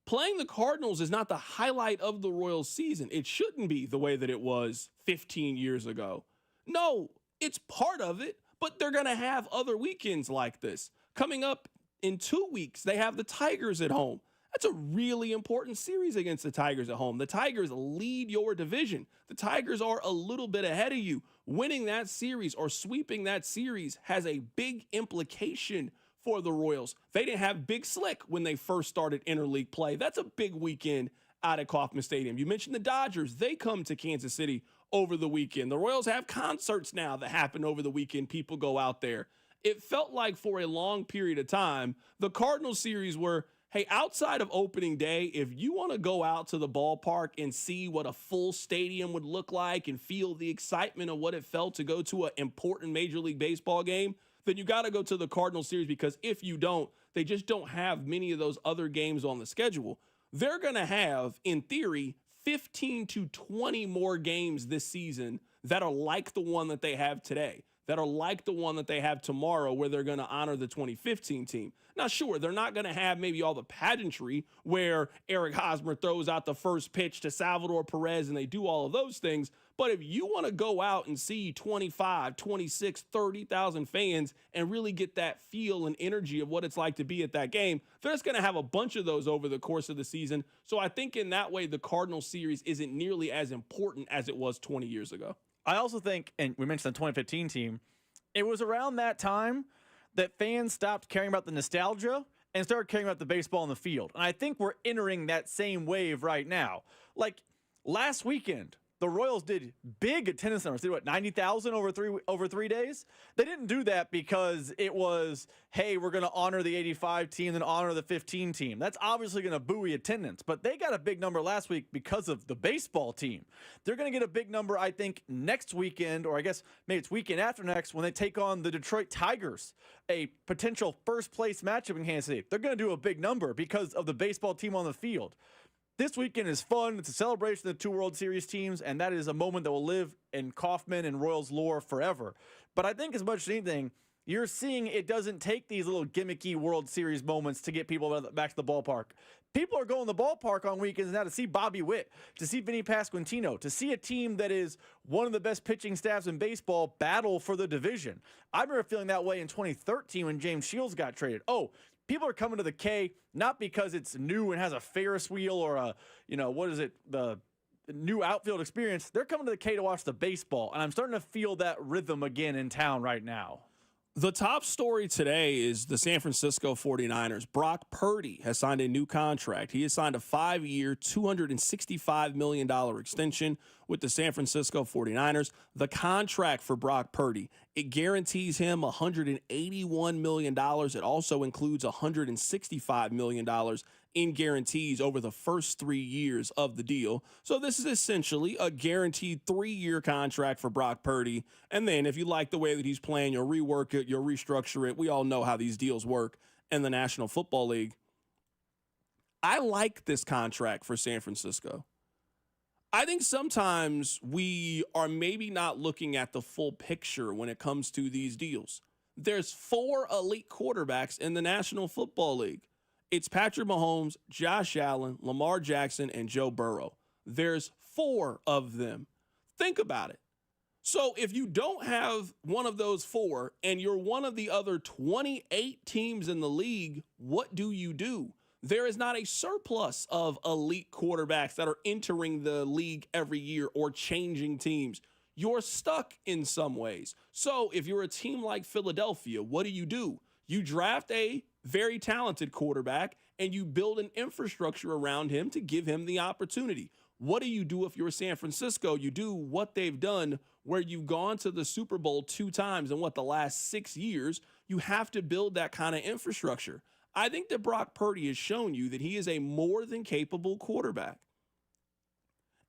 playing the Cardinals is not the highlight of the Royals season. It shouldn't be the way that it was 15 years ago. No, it's part of it, but they're going to have other weekends like this. Coming up in 2 weeks, they have the Tigers at home. That's a really important series against the Tigers at home. The Tigers lead your division. The Tigers are a little bit ahead of you. Winning that series or sweeping that series has a big implication for the Royals. They didn't have Big Slick when they first started interleague play. That's a big weekend out at Kauffman Stadium. You mentioned the Dodgers. They come to Kansas City over the weekend. The Royals have concerts now that happen over the weekend. People go out there. It felt like for a long period of time, the Cardinals series were, hey, outside of opening day, if you want to go out to the ballpark and see what a full stadium would look like and feel the excitement of what it felt to go to an important Major League Baseball game, then you got to go to the Cardinals series, because if you don't, they just don't have many of those other games on the schedule. They're going to have, in theory, 15 to 20 more games this season that are like the one that they have today, that are like the one that they have tomorrow, where they're going to honor the 2015 team. Now, sure, they're not going to have maybe all the pageantry where Eric Hosmer throws out the first pitch to Salvador Perez and they do all of those things. But if you want to go out and see 25, 26, 30,000 fans and really get that feel and energy of what it's like to be at that game, they're just going to have a bunch of those over the course of the season. So I think in that way, the Cardinals series isn't nearly as important as it was 20 years ago. I also think, and we mentioned the 2015 team, it was around that time that fans stopped caring about the nostalgia and started caring about the baseball on the field. And I think we're entering that same wave right now. Like last weekend, the Royals did big attendance numbers. They did, 90,000 over 3 days? They didn't do that because it was, hey, we're going to honor the 85 team and honor the 15 team. That's obviously going to buoy attendance. But they got a big number last week because of the baseball team. They're going to get a big number, I think, next weekend, or I guess maybe it's weekend after next, when they take on the Detroit Tigers, a potential first-place matchup in Kansas City. They're going to do a big number because of the baseball team on the field. This weekend is fun. It's a celebration of the two World Series teams, and that is a moment that will live in Kauffman and Royals lore forever. But I think as much as anything, you're seeing it doesn't take these little gimmicky World Series moments to get people back to the ballpark. People are going to the ballpark on weekends now to see Bobby Witt, to see Vinny Pasquantino, to see a team that is one of the best pitching staffs in baseball battle for the division. I remember feeling that way in 2013 when James Shields got traded. People are coming to the K not because it's new and has a Ferris wheel or the new outfield experience. They're coming to the K to watch the baseball, and I'm starting to feel that rhythm again in town right now. The top story today is the San Francisco 49ers. Brock Purdy has signed a new contract. He has signed a 5-year, $265 million extension with the San Francisco 49ers. The contract for Brock Purdy, it guarantees him $181 million. It also includes $165 million in guarantees over the first 3 years of the deal. So this is essentially a guaranteed 3-year contract for Brock Purdy. And then if you like the way that he's playing, you'll rework it, you'll restructure it. We all know how these deals work in the National Football League. I like this contract for San Francisco. I think sometimes we are maybe not looking at the full picture when it comes to these deals. There's 4 elite quarterbacks in the National Football League. It's Patrick Mahomes, Josh Allen, Lamar Jackson, and Joe Burrow. There's 4 of them. Think about it. So if you don't have one of those 4 and you're one of the other 28 teams in the league, what do? There is not a surplus of elite quarterbacks that are entering the league every year or changing teams. You're stuck in some ways. So if you're a team like Philadelphia, what do? You draft a very talented quarterback and you build an infrastructure around him to give him the opportunity. What do you do if you're San Francisco? You do what they've done, where you've gone to the Super Bowl 2 times in the last 6 years. You have to build that kind of infrastructure. I think that Brock Purdy has shown you that he is a more than capable quarterback.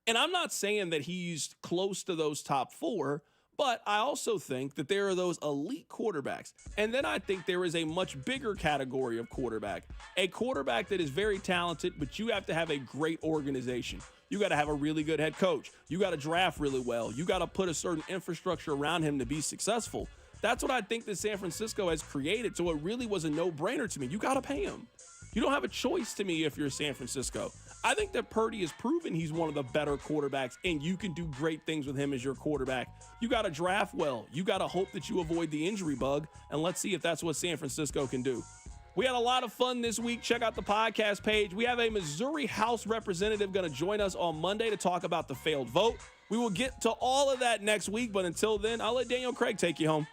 And I'm not saying that he's close to those top 4, but I also think that there are those elite quarterbacks. And then I think there is a much bigger category of quarterback, a quarterback that is very talented, but you have to have a great organization. You got to have a really good head coach. You got to draft really well. You got to put a certain infrastructure around him to be successful. That's what I think that San Francisco has created. So it really was a no-brainer to me. You got to pay him. You don't have a choice to me if you're San Francisco. I think that Purdy has proven he's one of the better quarterbacks, and you can do great things with him as your quarterback. You got to draft well. You got to hope that you avoid the injury bug, and let's see if that's what San Francisco can do. We had a lot of fun this week. Check out the podcast page. We have a Missouri House representative going to join us on Monday to talk about the failed vote. We will get to all of that next week, but until then, I'll let Daniel Craig take you home.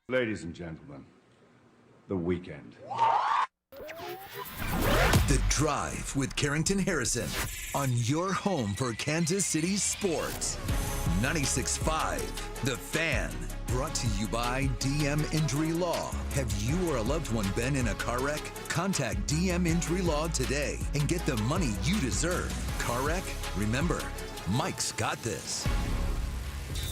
Ladies and gentlemen, the weekend. The Drive with Carrington Harrison on your home for Kansas City sports. 96.5 The Fan. Brought to you by DM Injury Law. Have you or a loved one been in a car wreck? Contact DM Injury Law today and get the money you deserve. Car wreck? Remember, Mike's got this.